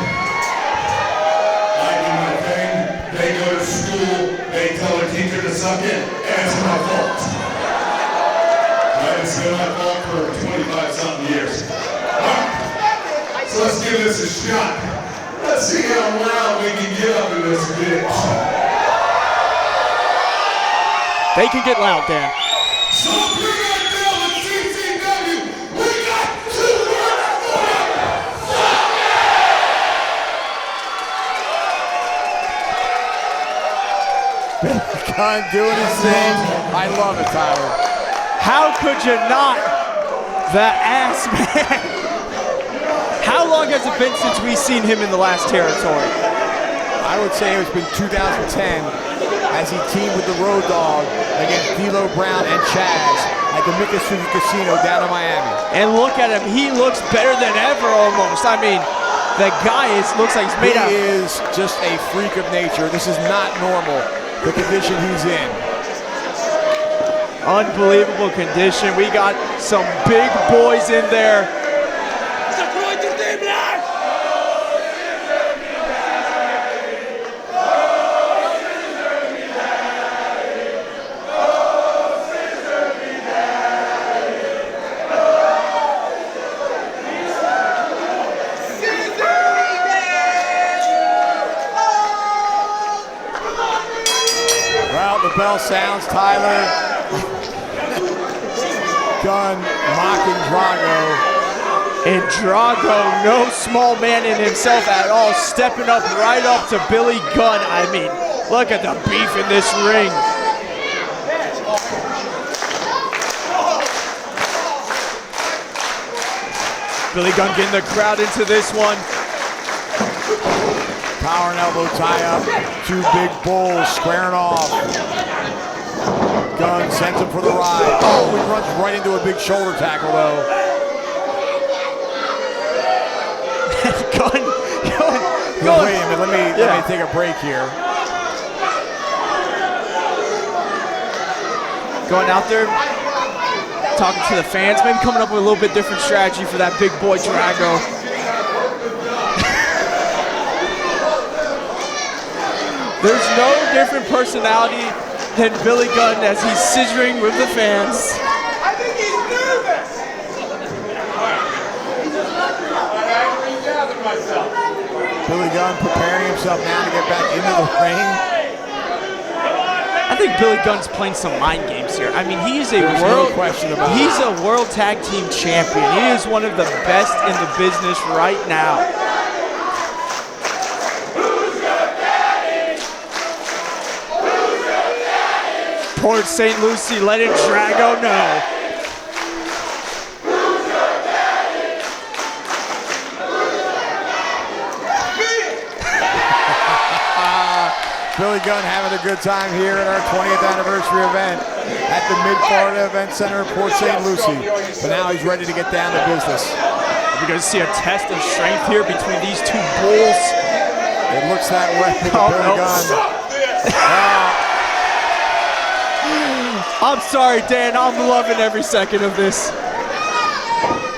I do my thing, they go to school, they tell their teacher to suck it, and it's my fault. Right, it's been my fault for 25-something years. Alright, so let's give this a shot. Let's see how loud we can get up in this bitch. They can get loud, Dan. So bring it down with CCW. We got 2 words for Billy Gunn doing his thing. I love it, Tyler. How could you not? The ass man. How long has it been since we've seen him in the last territory? I would say it's been 2010 as he teamed with the Road Dogg against D'Lo Brown and Chaz at the Miccosukee Casino down in Miami. And look at him. He looks better than ever almost. I mean, the guy looks like he's made out. He is just a freak of nature. This is not normal, the condition he's in. Unbelievable condition. We got some big boys in there. Well, the bell sounds, Tyler. Gunn mocking Drago. And Drago, no small man in himself at all, stepping up right up to Billy Gunn. I mean, look at the beef in this ring. Billy Gunn getting the crowd into this one. Power and elbow tie up. Two big bulls squaring off. Gunn sends him for the ride. Oh, he runs right into a big shoulder tackle though. Gunn. Wait a minute, let me take a break here. Going out there, talking to the fans, maybe coming up with a little bit different strategy for that big boy Drago. There's no different personality than Billy Gunn as he's scissoring with the fans. I think he's nervous. Billy Gunn preparing himself now to get back into the ring. I think Billy Gunn's playing some mind games here. I mean, he's a world tag team champion. He is one of the best in the business right now. Port St. Lucie letting Drago know. Billy Gunn having a good time here at our 20th anniversary event at the Mid-Florida Event Center in Port St. Lucie. But now he's ready to get down to business. We're going to see a test of strength here between these two bulls. It looks that way for Billy Gunn. I'm sorry, Dan. I'm loving every second of this.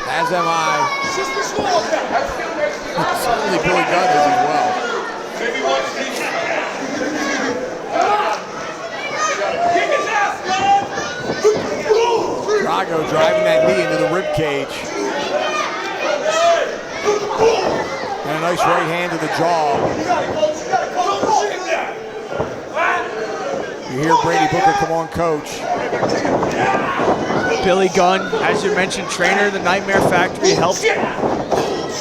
As am I. Certainly Billy Gunn is as well. Drago driving that knee into the rib cage. And a nice right hand to the jaw. You hear Brady Booker, come on, coach. Billy Gunn, as you mentioned, trainer of the Nightmare Factory, helped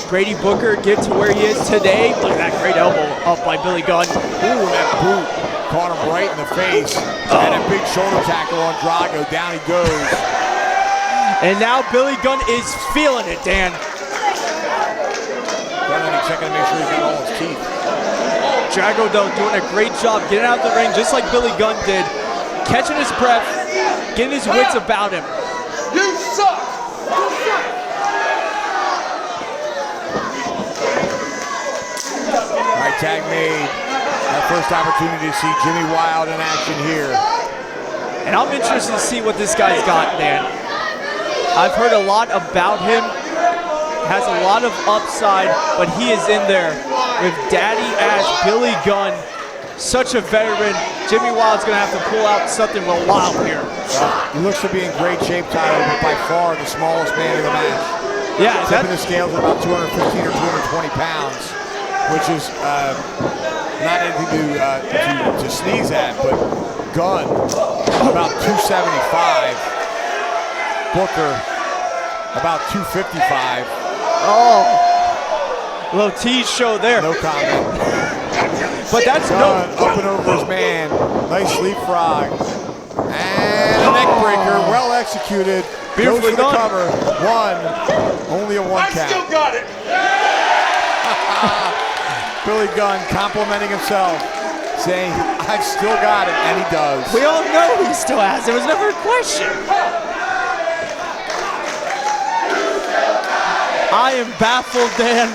Brady Booker get to where he is today. Look at that great elbow up by Billy Gunn. Ooh, that boot caught him right in the face. And a big shoulder tackle on Drago. Down he goes. And now Billy Gunn is feeling it, Dan. Checking to make sure he's got all his teeth. Drago, though, doing a great job getting out of the ring, just like Billy Gunn did. Catching his breath, getting his wits about him. You suck! All right, tag made. Our first opportunity to see Jimmy Wild in action here. And I'm interested to see what this guy's got, Dan. I've heard a lot about him. Has a lot of upside, but he is in there with Daddy Ass Billy Gunn. Such a veteran. Jimmy Wild's gonna have to pull out something real wild here. He looks to be in great shape, Tyler, but by far the smallest man in the match. Yeah, tipping the scales at about 215 or 220 pounds, which is not anything to sneeze at, but Gunn, about 275. Booker, about 255. Oh, little tease show there. No comment. But that's Gunn up and over his man. Nice leapfrog. And a neck breaker, well executed. Beautifully Goes for the done. cover. One, only a one count. I still got it. Billy Gunn complimenting himself, saying, I've still got it, and he does. We all know he still has. There was never a question. I am baffled, Dan,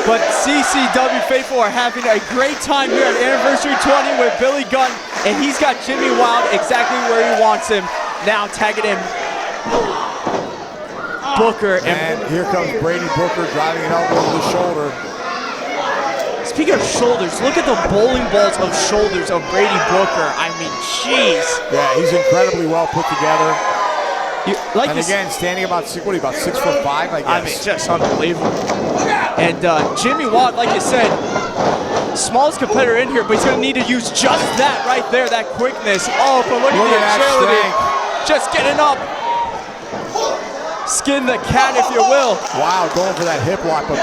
but CCW faithful are having a great time here at Anniversary 20 with Billy Gunn, and he's got Jimmy Wild exactly where he wants him. Now tagging him, Booker. And here comes Brady Booker driving an elbow to the shoulder. Speaking of shoulders, look at the bowling balls of shoulders of Brady Booker. I mean, jeez. Yeah, he's incredibly well put together. Like and again, standing about 6'5", I guess. I mean, just unbelievable. And Jimmy Wild, like you said, smallest competitor in here, but he's gonna need to use just that right there, that quickness. Oh, but look at the agility. Just getting up. Skin the cat, if you will. Wow, going for that hip lock, but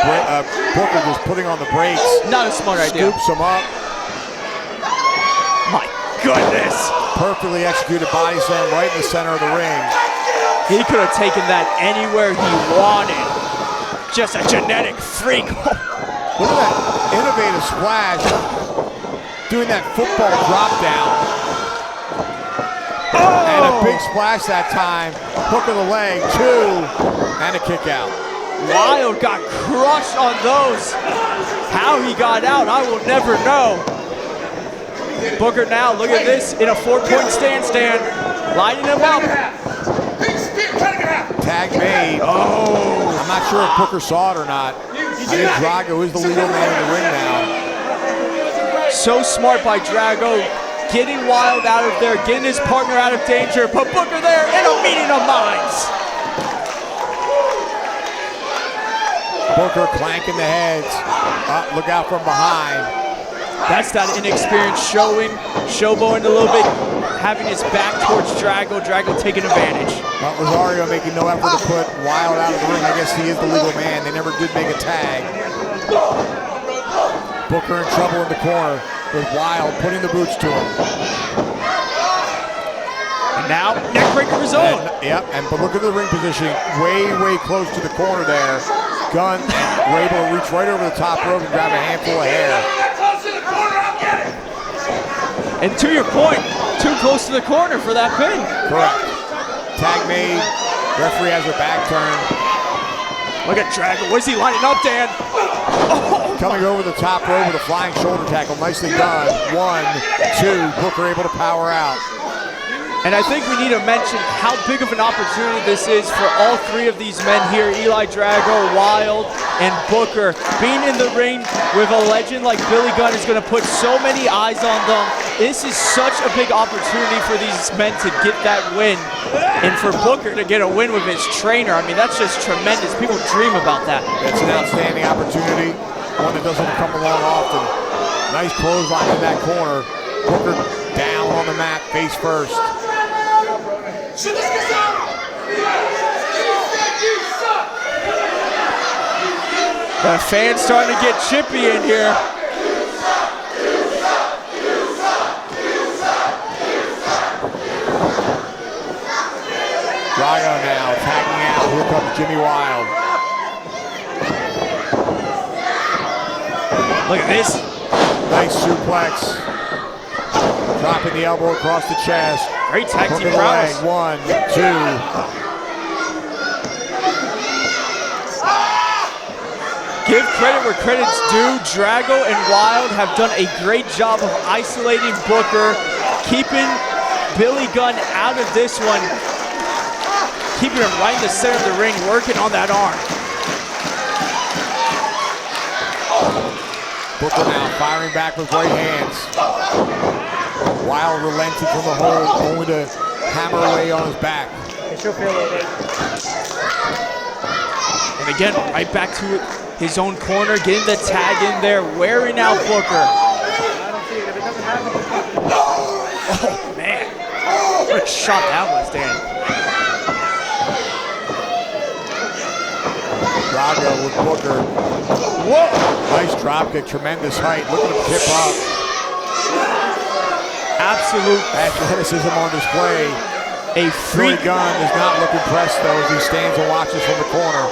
Booker just putting on the brakes. Not a smart idea. Scoops him up. My goodness. Perfectly executed body slam right in the center of the ring. He could have taken that anywhere he wanted. Just a genetic freak. Look at that innovative splash. Doing that football drop down. Oh! And a big splash that time. Hook of the leg, 2, and a kick out. Wild got crushed on those. How he got out, I will never know. Booker now, look at this, in a 4-point stand, lining him up. Tag made. Oh, I'm not sure if Booker saw it or not. I think Drago is the legal man in the ring now. So smart by Drago, getting Wild out of there, getting his partner out of danger, put Booker there in a meeting of minds. Booker clanking the heads. Look out from behind. That's that inexperience showboating a little bit, having his back towards Drago, Drago taking advantage. Rosario making no effort to put Wild out of the ring. I guess he is the legal man. They never did make a tag. Booker in trouble in the corner with Wild putting the boots to him. And now, neckbreaker of his own. But look at the ring positioning. Way close to the corner there. Gunn were able to reach right over the top rope and grab a handful of hair. And to your point, too close to the corner for that pin. Correct. Tag made. Referee has her back turned. Look at Drago. What is he lining up, Dan? Oh, coming over the top rope with a flying shoulder tackle. Nicely done. 1, 2. Booker able to power out. And I think we need to mention how big of an opportunity this is for all 3 of these men here, Eli Drago, Wild, and Booker. Being in the ring with a legend like Billy Gunn is going to put so many eyes on them. This is such a big opportunity for these men to get that win. And for Booker to get a win with his trainer, I mean, that's just tremendous. People dream about that. It's an outstanding opportunity, one that doesn't come along often. Nice clothesline in that corner. Booker down on the mat, face first. The fans starting to get chippy in here. Drago now tagging out. Here comes Jimmy Wild. Look at this. Nice suplex. Dropping the elbow across the chest. Great tag team prowess. 1, 2. Give credit where credit's due. Drago and Wild have done a great job of isolating Booker, keeping Billy Gunn out of this one, keeping him right in the center of the ring, working on that arm. Booker now firing back with right hands. Wild relenting from the hold, only to hammer away on his back. And again, right back to his own corner, getting the tag in there, wearing out Booker. Oh, man. What a shot that was, Dan. Drago with Booker. Whoa! Nice dropkick, tremendous height. Look at him tip up. Absolute athleticism on display. A freak. Billy Gunn does not look impressed though as he stands and watches from the corner.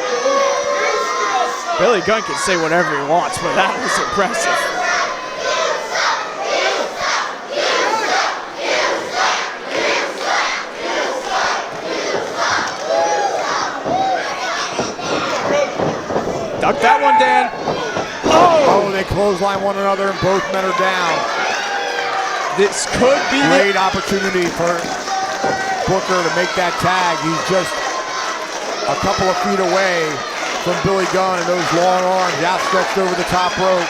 Billy Gunn can say whatever he wants, but that was impressive. Duck that one, Dan. Oh, they clothesline one another and both men are down. This could be great opportunity for Booker to make that tag. He's just a couple of feet away from Billy Gunn and those long arms outstretched over the top rope.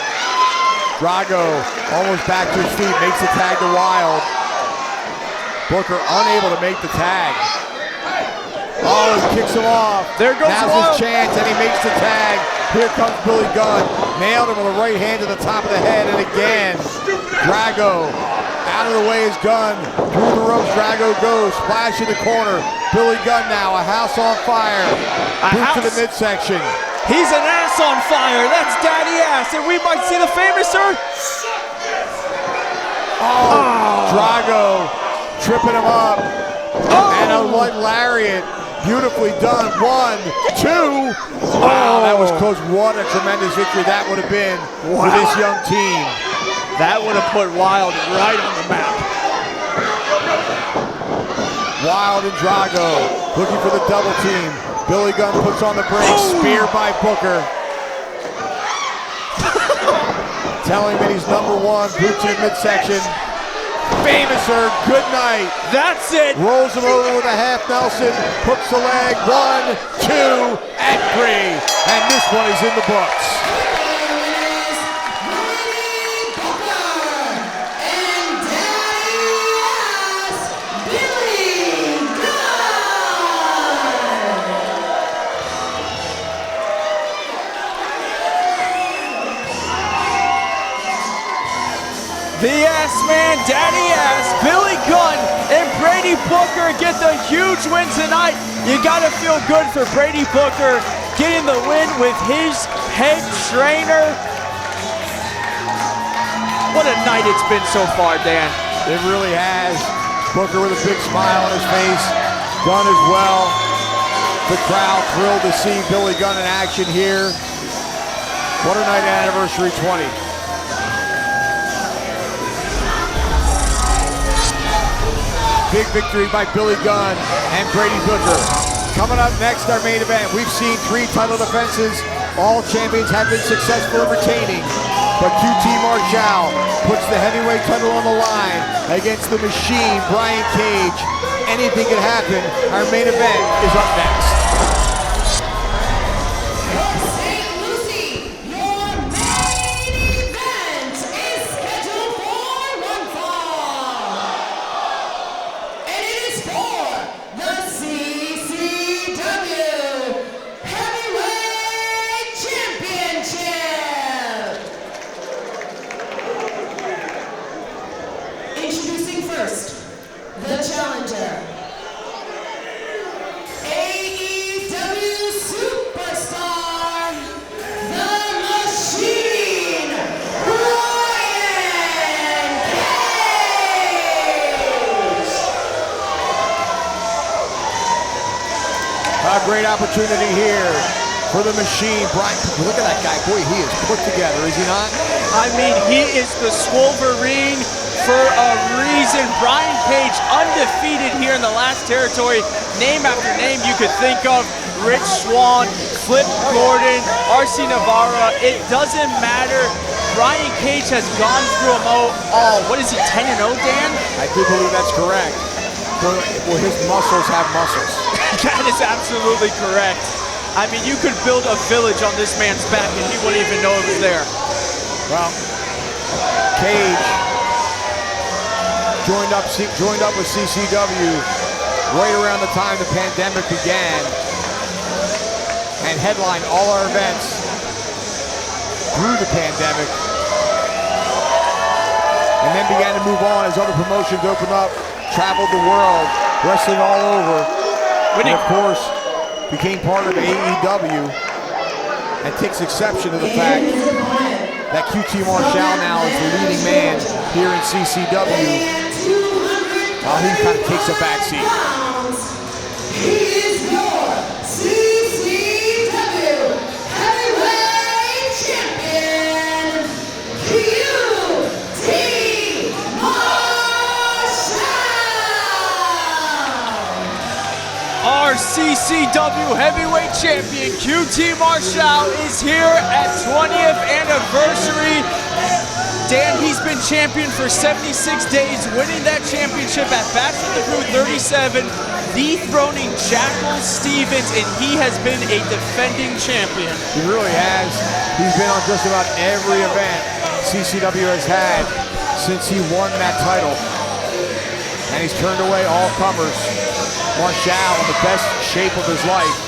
Drago almost back to his feet, makes the tag to Wild. Booker unable to make the tag. Oh, he kicks him off. There goes Now's Wild. his chance and he makes the tag. Here comes Billy Gunn. Nailed him with a right hand to the top of the head, and again, Drago out of the way is Gunn. Through the ropes, Drago goes, splash in the corner. Billy Gunn now, a house on fire. Boot to the midsection. He's an ass on fire. That's daddy ass, and we might see the famouser. Drago tripping him up. And a light lariat. Beautifully done. 1, 2. Wow, that was close. What a tremendous victory that would have been for this young team. That would have put Wild right on the map. Wild and Drago looking for the double team. Billy Gunn puts on the brakes. Spear by Booker. Telling him that he's number 1. Boot to the midsection. Famouser, good night. That's it. Rolls him over with a half Nelson. Hooks the leg. 1, 2, and 3. And this one is in the books. The ass man, daddy ass, Billy Gunn and Brady Booker get the huge win tonight. You gotta feel good for Brady Booker getting the win with his head trainer. What a night it's been so far, Dan. It really has. Booker with a big smile on his face. Gunn as well. The crowd thrilled to see Billy Gunn in action here. What a night at Anniversary 20. Big victory by Billy Gunn and Brady Booker. Coming up next, our main event. We've seen 3 title defenses. All champions have been successful in retaining. But QT Marshall puts the heavyweight title on the line against the machine, Brian Cage. Anything can happen. Our main event is up next. The challenger, AEW superstar, the machine, Brian Cage. A great opportunity here for the machine. Brian, look at that guy. Boy, he is put together, is he not? I mean, he is the Swolverine for a reason. Brian Cage undefeated here in the last territory. Name after name you could think of. Rich Swann, Flip Gordon, RC Navarra. It doesn't matter. Brian Cage has gone through them all. What is he, 10-0, Dan? I do believe that's correct. Well, his muscles have muscles. That is absolutely correct. I mean, you could build a village on this man's back and he wouldn't even know it was there. Well, Cage joined up with CCW right around the time the pandemic began and headlined all our events through the pandemic, and then began to move on as other promotions opened up, traveled the world, wrestling all over, and of course became part of AEW, and takes exception to the fact that QT Marshall now is the leading man here in CCW. Well, he kind of takes a backseat. He is your CCW Heavyweight Champion, QT Marshall. Our CCW Heavyweight Champion, QT Marshall, is here at 20th anniversary. Dan, he's been champion for 76 days, winning that championship at Bash with the Crew 37, dethroning Jackal Stevens, and he has been a defending champion. He really has. He's been on just about every event CCW has had since he won that title. And he's turned away all comers. Marshall in the best shape of his life,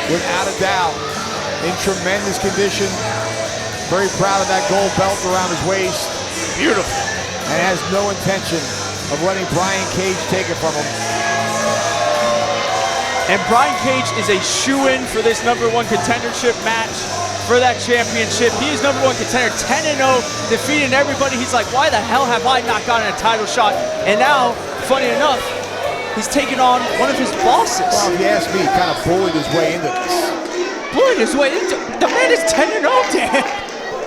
without a doubt, in tremendous condition. Very proud of that gold belt around his waist. Beautiful. And has no intention of letting Brian Cage take it from him. And Brian Cage is a shoo-in for this #1 contendership match for that championship. He is #1 contender, 10-0, defeating everybody. He's like, why the hell have I not gotten a title shot? And now, funny enough, he's taking on one of his bosses. Well, if you ask me, he kind of bullied his way into this. Bullied his way into the man is 10-0, Dan.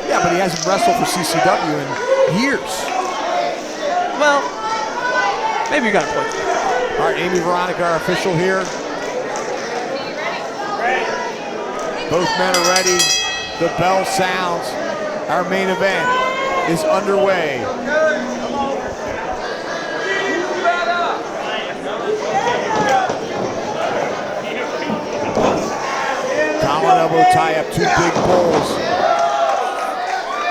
Yeah, but he hasn't wrestled for CCW in years. Well, maybe you got a point. All right, Amy Veronica, our official here. Both men are ready. The bell sounds. Our main event is underway. Collar elbow tie up, two big bulls.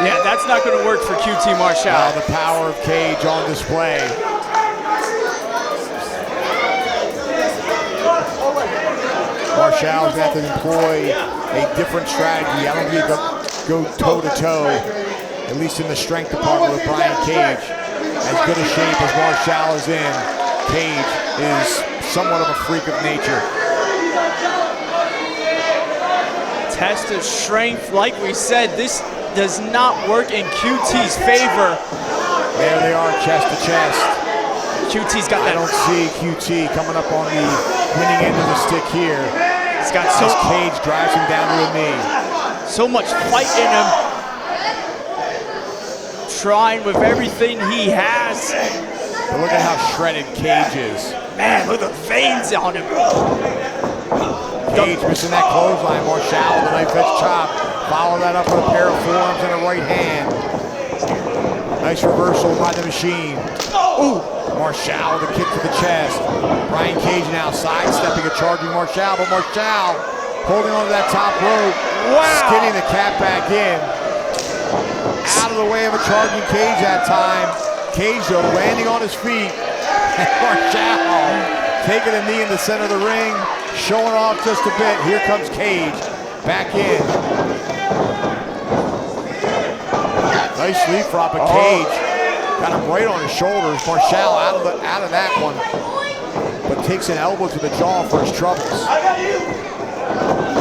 Yeah, that's not going to work for QT Marshall. Now the power of Cage on display. Marshall's going to have to employ a different strategy. I don't think he can go toe-to-toe, at least in the strength department with Brian Cage. As good a shape as Marshall is in, Cage is somewhat of a freak of nature. Test of strength, like we said, this does not work in QT's favor. There they are, chest to chest. QT's got that. I don't see QT coming up on the winning end of the stick here. He's got so Cage drives him down to a knee. So much fight in him. Trying with everything he has. But look at how shredded Cage is. Man, look at the veins on him. Cage missing that clothesline. Marshall with a knife edge chop. Follow that up with a pair of forearms and a right hand. Nice reversal by the machine. Ooh. Marshall with a kick to the chest. Brian Cage now sidestepping a charging Marshall, but Marshall holding on to that top rope. Wow. Skinning the cat back in. Out of the way of a charging Cage that time. Cage though landing on his feet. Marshall taking a knee in the center of the ring, showing off just a bit. Here comes Cage back in. Nice leapfrog, but Cage got him right on his shoulders. Marshall out of that one, but takes an elbow to the jaw for his troubles.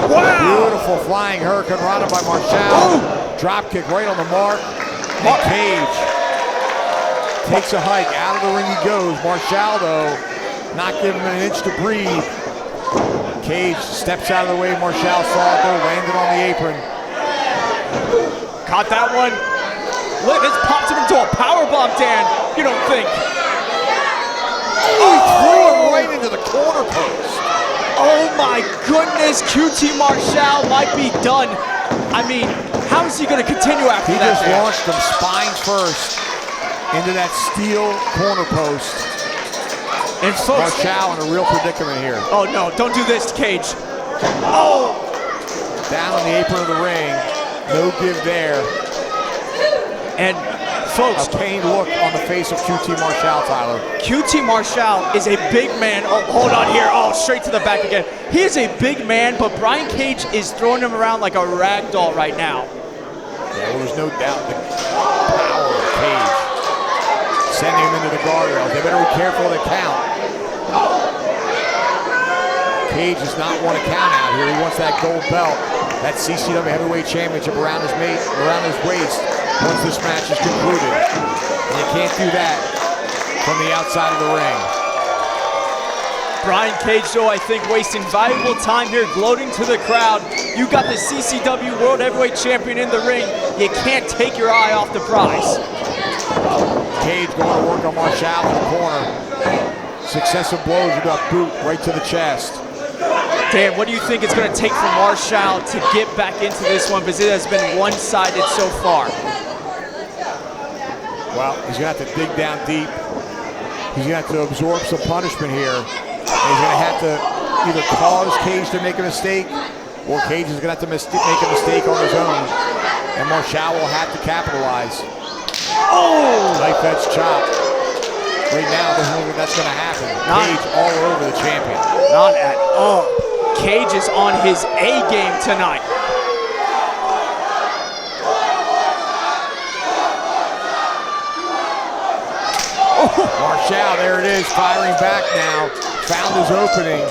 Wow! Beautiful flying Hurricane Rana by Marshall. Drop kick right on the mark. And Cage takes a hike. Out of the ring he goes. Marshall though, not giving him an inch to breathe. Cage steps out of the way. Marshall saw it though, landed on the apron. Caught that one. Look, this popped him into a powerbomb, Dan. You don't think? Oh, he threw him right into the corner post. Oh my goodness, QT Marshall might be done. I mean, how is he going to continue after that? He just launched him spine first into that steel corner post. And folks, Marshall in a real predicament here. Oh no, don't do this, Cage. Oh! Down on the apron of the ring. No give there. And folks, a pained look on the face of QT Marshall, Tyler. QT Marshall is a big man. Oh, hold on here. Oh, straight to the back again. He is a big man, but Brian Cage is throwing him around like a rag doll right now. Yeah, well, there's no doubt the power of Cage. Sending him into the guardrails. They better be careful of the count. Cage does not want to count out here. He wants that gold belt, that CCW Heavyweight Championship around his waist once this match is concluded. And you can't do that from the outside of the ring. Brian Cage, though, I think wasting valuable time here, gloating to the crowd. You got the CCW World Heavyweight Champion in the ring. You can't take your eye off the prize. Cage going to work on Marshall in the corner. Successive blows with a boot right to the chest. Dan, what do you think it's going to take for Marshall to get back into this one? Because it has been one-sided so far. Well, he's going to have to dig down deep. He's going to have to absorb some punishment here. And he's going to have to either cause Cage to make a mistake, or Cage is going to have to make a mistake on his own. And Marshall will have to capitalize. Oh! Knife edge chop. Right now, doesn't look like that's going to happen. Cage all over the champion. Not at all. Cage is on his A game tonight. Marshall, there it is, firing back now. Found his opening.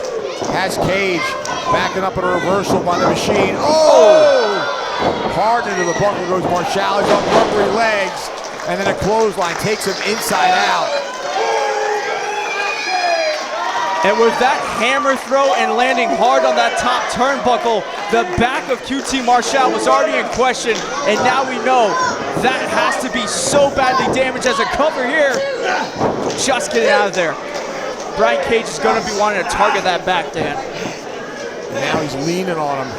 Has Cage backing up in a reversal by the machine. Oh! Hard into the buckle goes Marshall. He's on rubbery legs. And then a clothesline takes him inside out. And with that hammer throw and landing hard on that top turnbuckle, the back of QT Marshall was already in question, and now we know that has to be so badly damaged as a cover here. Just get it out of there. Brian Cage is going to be wanting to target that back, Dan. And now he's leaning on him.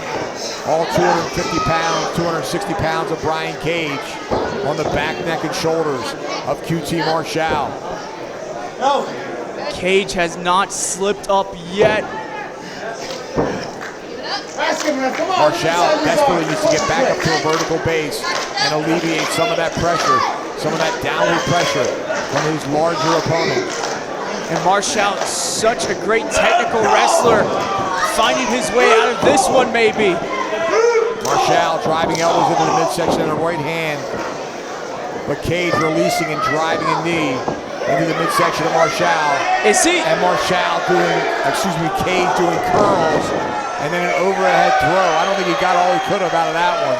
All 250 pounds, 260 pounds of Brian Cage on the back, neck, and shoulders of QT Marshall. Cage has not slipped up yet. Marshall desperately needs to get back up to a vertical base and alleviate some of that pressure, some of that downward pressure from his larger opponent. And Marshall is such a great technical wrestler, finding his way out of this one maybe. Marshall driving elbows into the midsection of the right hand, but Cage releasing and driving a knee into the midsection of Marshall. Is he? And Marshall Cage doing curls, and then an overhead throw. I don't think he got all he could have out of that one.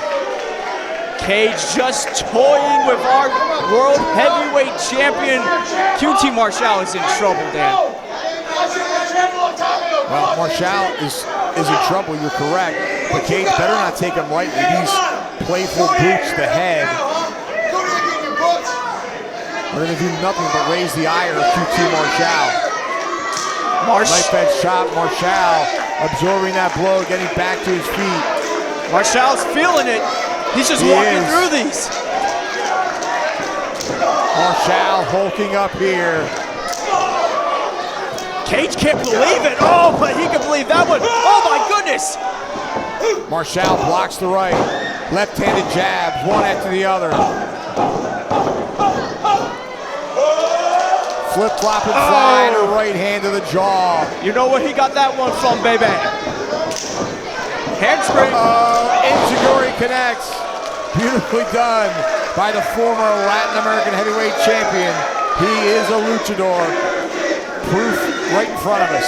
Cage just toying with our world heavyweight champion. QT Marshall is in trouble, Dan. Well, Marshall is in trouble, you're correct, but Cage better not take him lightly. These playful boots to head are going to do nothing but raise the ire of QT Marshall. Knife edge chop, Marshall absorbing that blow, getting back to his feet. Marshall's feeling it. He's just walking through these. Marshall hulking up here. Cage can't believe it. Oh, but he can believe that one. Oh my goodness. Marshall blocks the right. Left-handed jabs, one after the other. Flip-flopping flying a right hand to the jaw. You know where he got that one from, baby. Handspring. Enziguri connects. Beautifully done by the former Latin American heavyweight champion. He is a luchador. Proof right in front of us.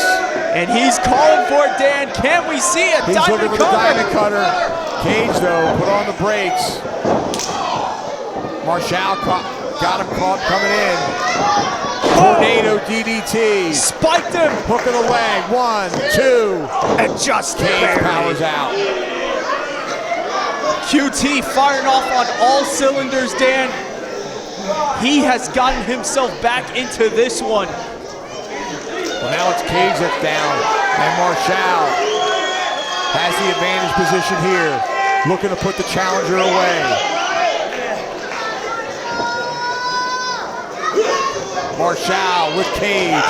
And he's calling for it, Dan. Can't we see a He's diamond looking for cutter? the diamond cutter. Cage, though, put on the brakes. Marshall got him caught coming in. Tornado DDT. Spiked him. Hook of the leg. 1, 2. And just Cage powers out. QT firing off on all cylinders, Dan. He has gotten himself back into this one. Well, now it's Cage that's down, and Marshall has the advantage position here, looking to put the challenger away. Marshall with Cage.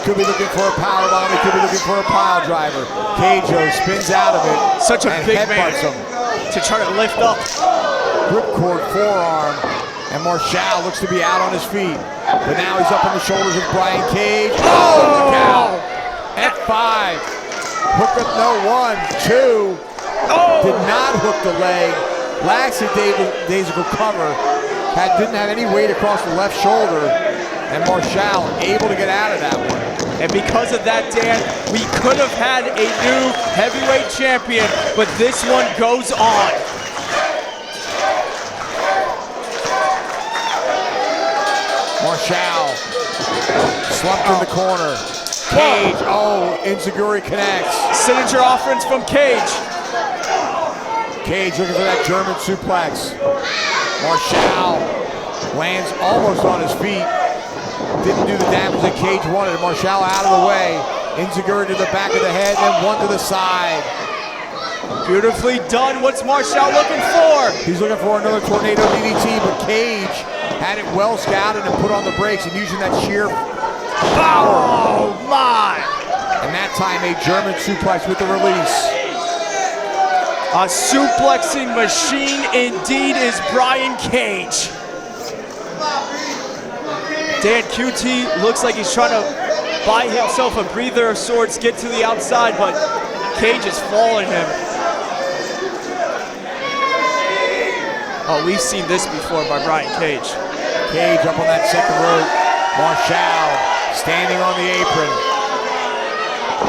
Could be looking for a powerbomb, he could be looking for a pile driver. Cage spins out of it. Such a big man him to try to lift up. Ripcord forearm, and Marshall looks to be out on his feet. But now he's up on the shoulders of Brian Cage. Oh, look out! F5. Hook up, no, 1, 2. Oh! Did not hook the leg. Lackadaisical cover. Didn't have any weight across the left shoulder. And Marshall able to get out of that one. And because of that, Dan, we could have had a new heavyweight champion, but this one goes on. Marshall slumped in the corner. Cage, Enziguri connects. Signature offense from Cage. Cage looking for that German suplex. Marshall lands almost on his feet. Didn't do the damage that Cage wanted. Marshall out of the way. Enziguri to the back of the head, then one to the side. Beautifully done. What's Marshall looking for? He's looking for another tornado DDT, but Cage had it well scouted and put on the brakes and using that sheer power. Oh my! And that time a German suplex with the release. A suplexing machine indeed is Brian Cage. Dan, QT looks like he's trying to buy himself a breather of sorts, get to the outside, but Cage is following him. Oh, we've seen this before by Brian Cage. Cage up on that second rope. Marshall standing on the apron.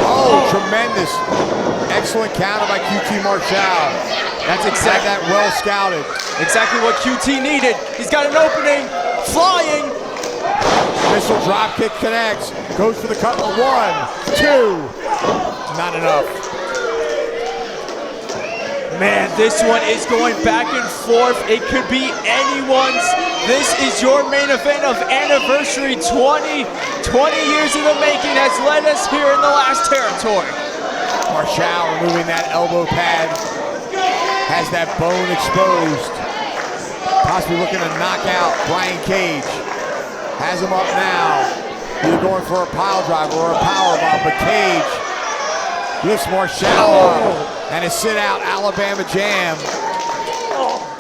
Oh, tremendous. Excellent counter by QT Marshall. That's exactly that well scouted. Exactly what QT needed. He's got an opening, flying. Missile drop kick connects. Goes for the cut. 1, 2. Not enough. Man, this one is going back and forth. It could be anyone's. This is your main event of Anniversary 20. 20 years in the making has led us here in the last territory. Marshall removing that elbow pad. Has that bone exposed. Possibly looking to knock out Brian Cage. Has him up now. Either going for a pile driver or a power bomb, but Cage lifts Marshall up. And a sit-out Alabama jam.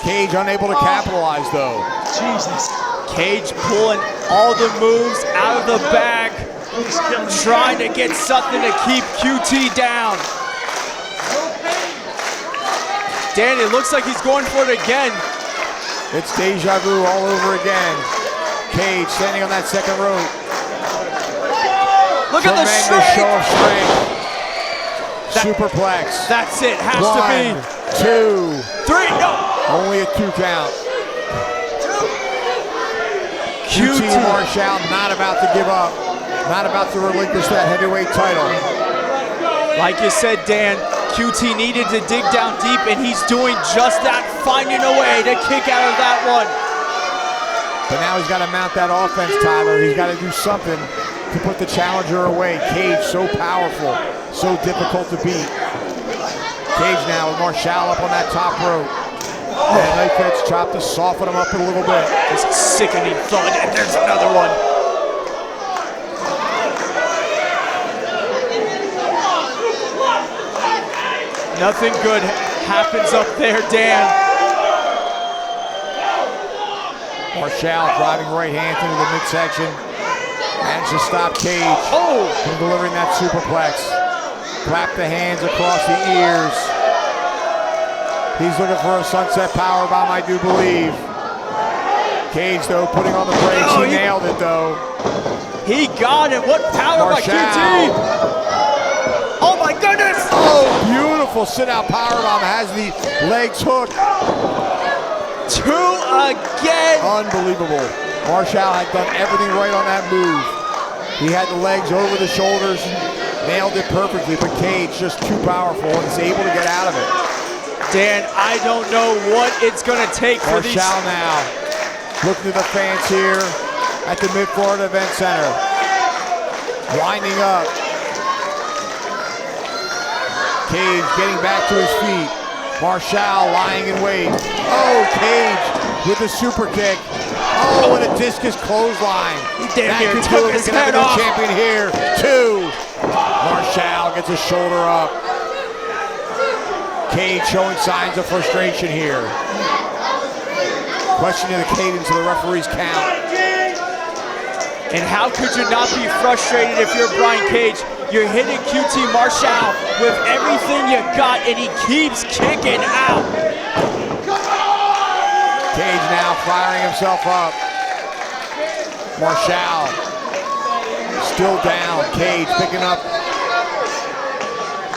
Cage unable to capitalize, though. Jesus. Cage pulling all the moves out of the bag, trying to get something to keep QT down. Dan, it looks like he's going for it again. It's deja vu all over again. Cage standing on that second rope. Look at the strength. Show of strength. Superplex. That's it. Has 1, to be. 2, 3. No. Only a 2 count. QT Marshall not about to give up. Not about to relinquish that heavyweight title. Like you said, Dan, QT needed to dig down deep, and he's doing just that, finding a way to kick out of that one. But now he's got to mount that offense, Tyler. He's got to do something to put the challenger away. Cage so powerful, so difficult to beat. Cage now with Marshall up on that top rope. And knife edge chop to soften him up a little bit. Just a sickening thud, and there's another one. Nothing good happens up there, Dan. Marshall driving right hand into the midsection. Managed to stop Cage from delivering that superplex. Clap the hands across the ears. He's looking for a sunset powerbomb, I do believe. Cage, though, putting on the brakes. He nailed it, though. He got it. What power by QT. Oh, my goodness. Oh, beautiful sit-out powerbomb. Has the legs hooked. 2 again. Unbelievable. Marshall had done everything right on that move. He had the legs over the shoulders, nailed it perfectly, but Cage just too powerful and is able to get out of it. Dan, I don't know what it's going to take for these. Marshall now looking to the fans here at the Mid-Florida Event Center. Winding up. Cage getting back to his feet. Marshall lying in wait. Oh, Cage with the super kick. Oh, and a discus clothesline. Damn near took his head off. Champion here. 2. Marshall gets his shoulder up. Cage showing signs of frustration here. Questioning the cadence of the referee's count. And how could you not be frustrated if you're Brian Cage? You're hitting QT Marshall with everything you got, and he keeps kicking out. Cage now firing himself up. Marshall still down. Cage picking up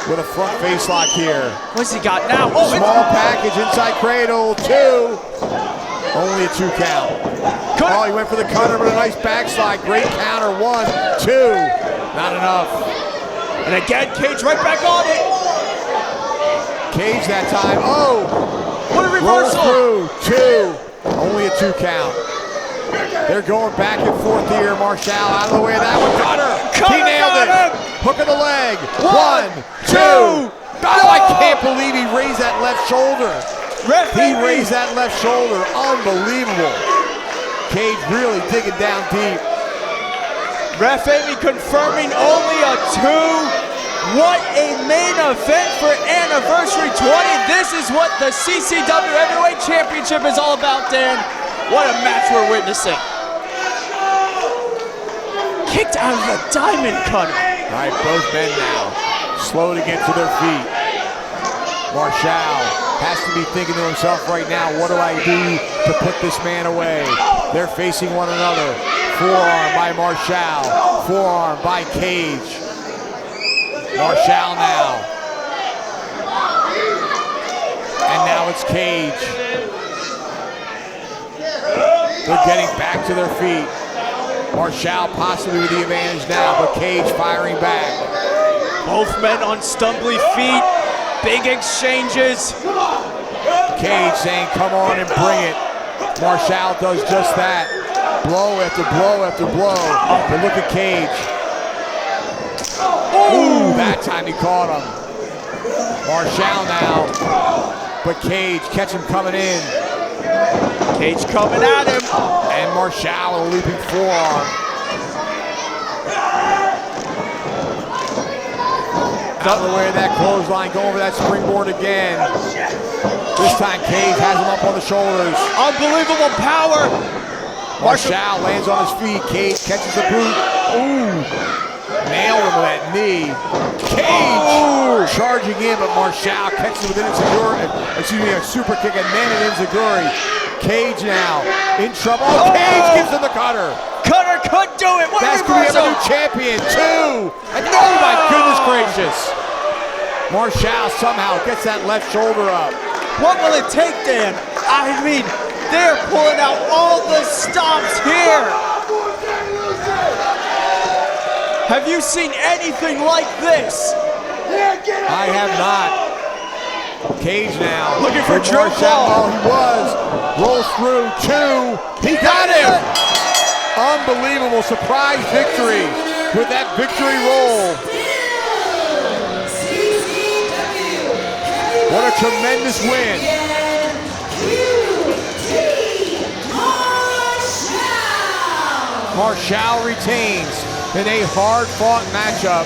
with a front face lock here. What's he got now? Oh, small package inside cradle. 2. Only a 2 count. Oh, he went for the cutter, but a nice backslide. Great counter. 1, 2. Not enough. And again, Cage right back on it. Cage that time. Oh! What a reversal. Rolls through. 2. Only a 2 count. They're going back and forth here. Marshall out of the way of that one. Cutter. He nailed it. Hook of the leg. 1, 2. Oh, I can't believe he raised that left shoulder. He raised that left shoulder. Unbelievable. Cage really digging down deep. Ref Amy confirming only a 2. What a main event for Anniversary 20. This is what the CCW Heavyweight Championship is all about, Dan. What a match we're witnessing. Kicked out of the diamond cutter. All right, both men now slow to get to their feet. Marshall has to be thinking to himself right now, what do I do to put this man away? They're facing one another. Forearm by Marshall. Forearm by Cage. Marshall now. And now it's Cage. They're getting back to their feet. Marshall possibly with the advantage now, but Cage firing back. Both men on stumbly feet. Big exchanges. Cage saying, come on and bring it. Marshall does just that. Blow after blow after blow. But look at Cage. Ooh, that time he caught him. Marshall now. But Cage, catch him coming in. Cage coming at him. And Marshall a leaping forearm. Out of the way of that clothesline, go over that springboard again. This time Cage has him up on the shoulders. Unbelievable power. Marshall lands on his feet. Cage catches the boot. Ooh. Nailed him with that knee. Cage charging in, but Marshall catches it with an enziguri. Excuse me, a super kick and then an enziguri. Cage now in trouble. Oh, Cage gives him the cutter. Cutter could do it. What That's going to be a new champion, too. And oh my goodness gracious. Marshall somehow gets that left shoulder up. What will it take, Dan? I mean, they're pulling out all the stops here. Have you seen anything like this? I have not. Cage now. Looking for Marshall. Oh, he was. Rolls through. Two. He got him. Unbelievable surprise victory with that victory roll. What a tremendous win. Marshall retains in a hard-fought matchup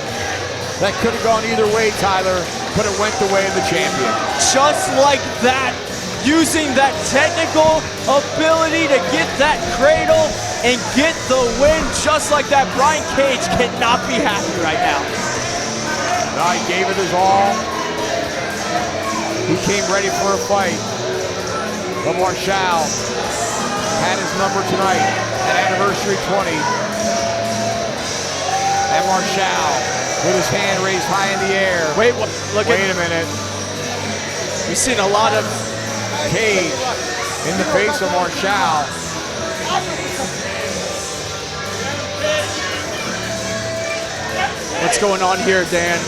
that could have gone either way, Tyler, but it went the way of the champion. Just like that, using that technical ability to get that cradle and get the win just like that. Brian Cage cannot be happy right now. No, he gave it his all. He came ready for a fight. But Marshall had his number tonight at Anniversary 20. And Marshall with his hand raised high in the air. Wait a minute. We've seen a lot of Cage in the face of Marshall. What's going on here, Dan?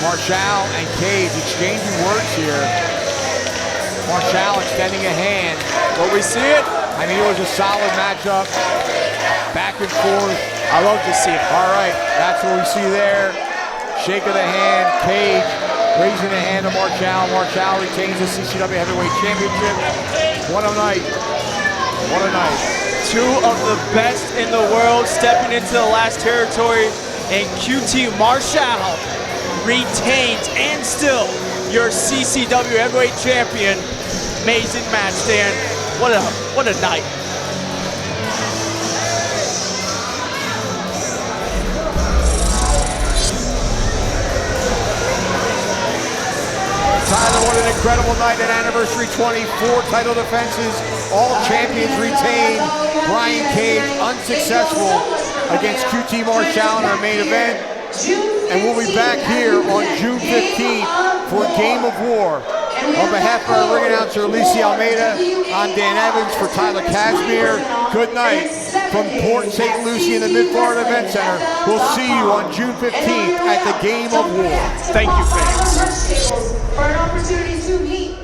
Marshall and Cage exchanging words here. Marshall extending a hand. Will we see it? I mean, it was a solid matchup. Back and forth. I love to see it. All right, that's what we see there. Shake of the hand. Cage raising the hand of Marshall. Marshall retains the CCW Heavyweight Championship. What a night. What a night. Two of the best in the world stepping into the last territory, and QT Marshall retains and still your CCW Heavyweight Champion. Amazing match, Dan. What a night. Tyler, what an incredible night at Anniversary 20. 4 title defenses, all champions retained. Brian Cage unsuccessful against QT Marshall in our main event. And we'll be back here on June 15th for Game of War. On behalf of our ring announcer, Alicia Almeida, I'm Dan Evans for Tyler Casimir. Good night from Port St. Lucie in the Mid-Florida Event Center. We'll see you on June 15th at the Game of War. Thank you, fans. For an opportunity to meet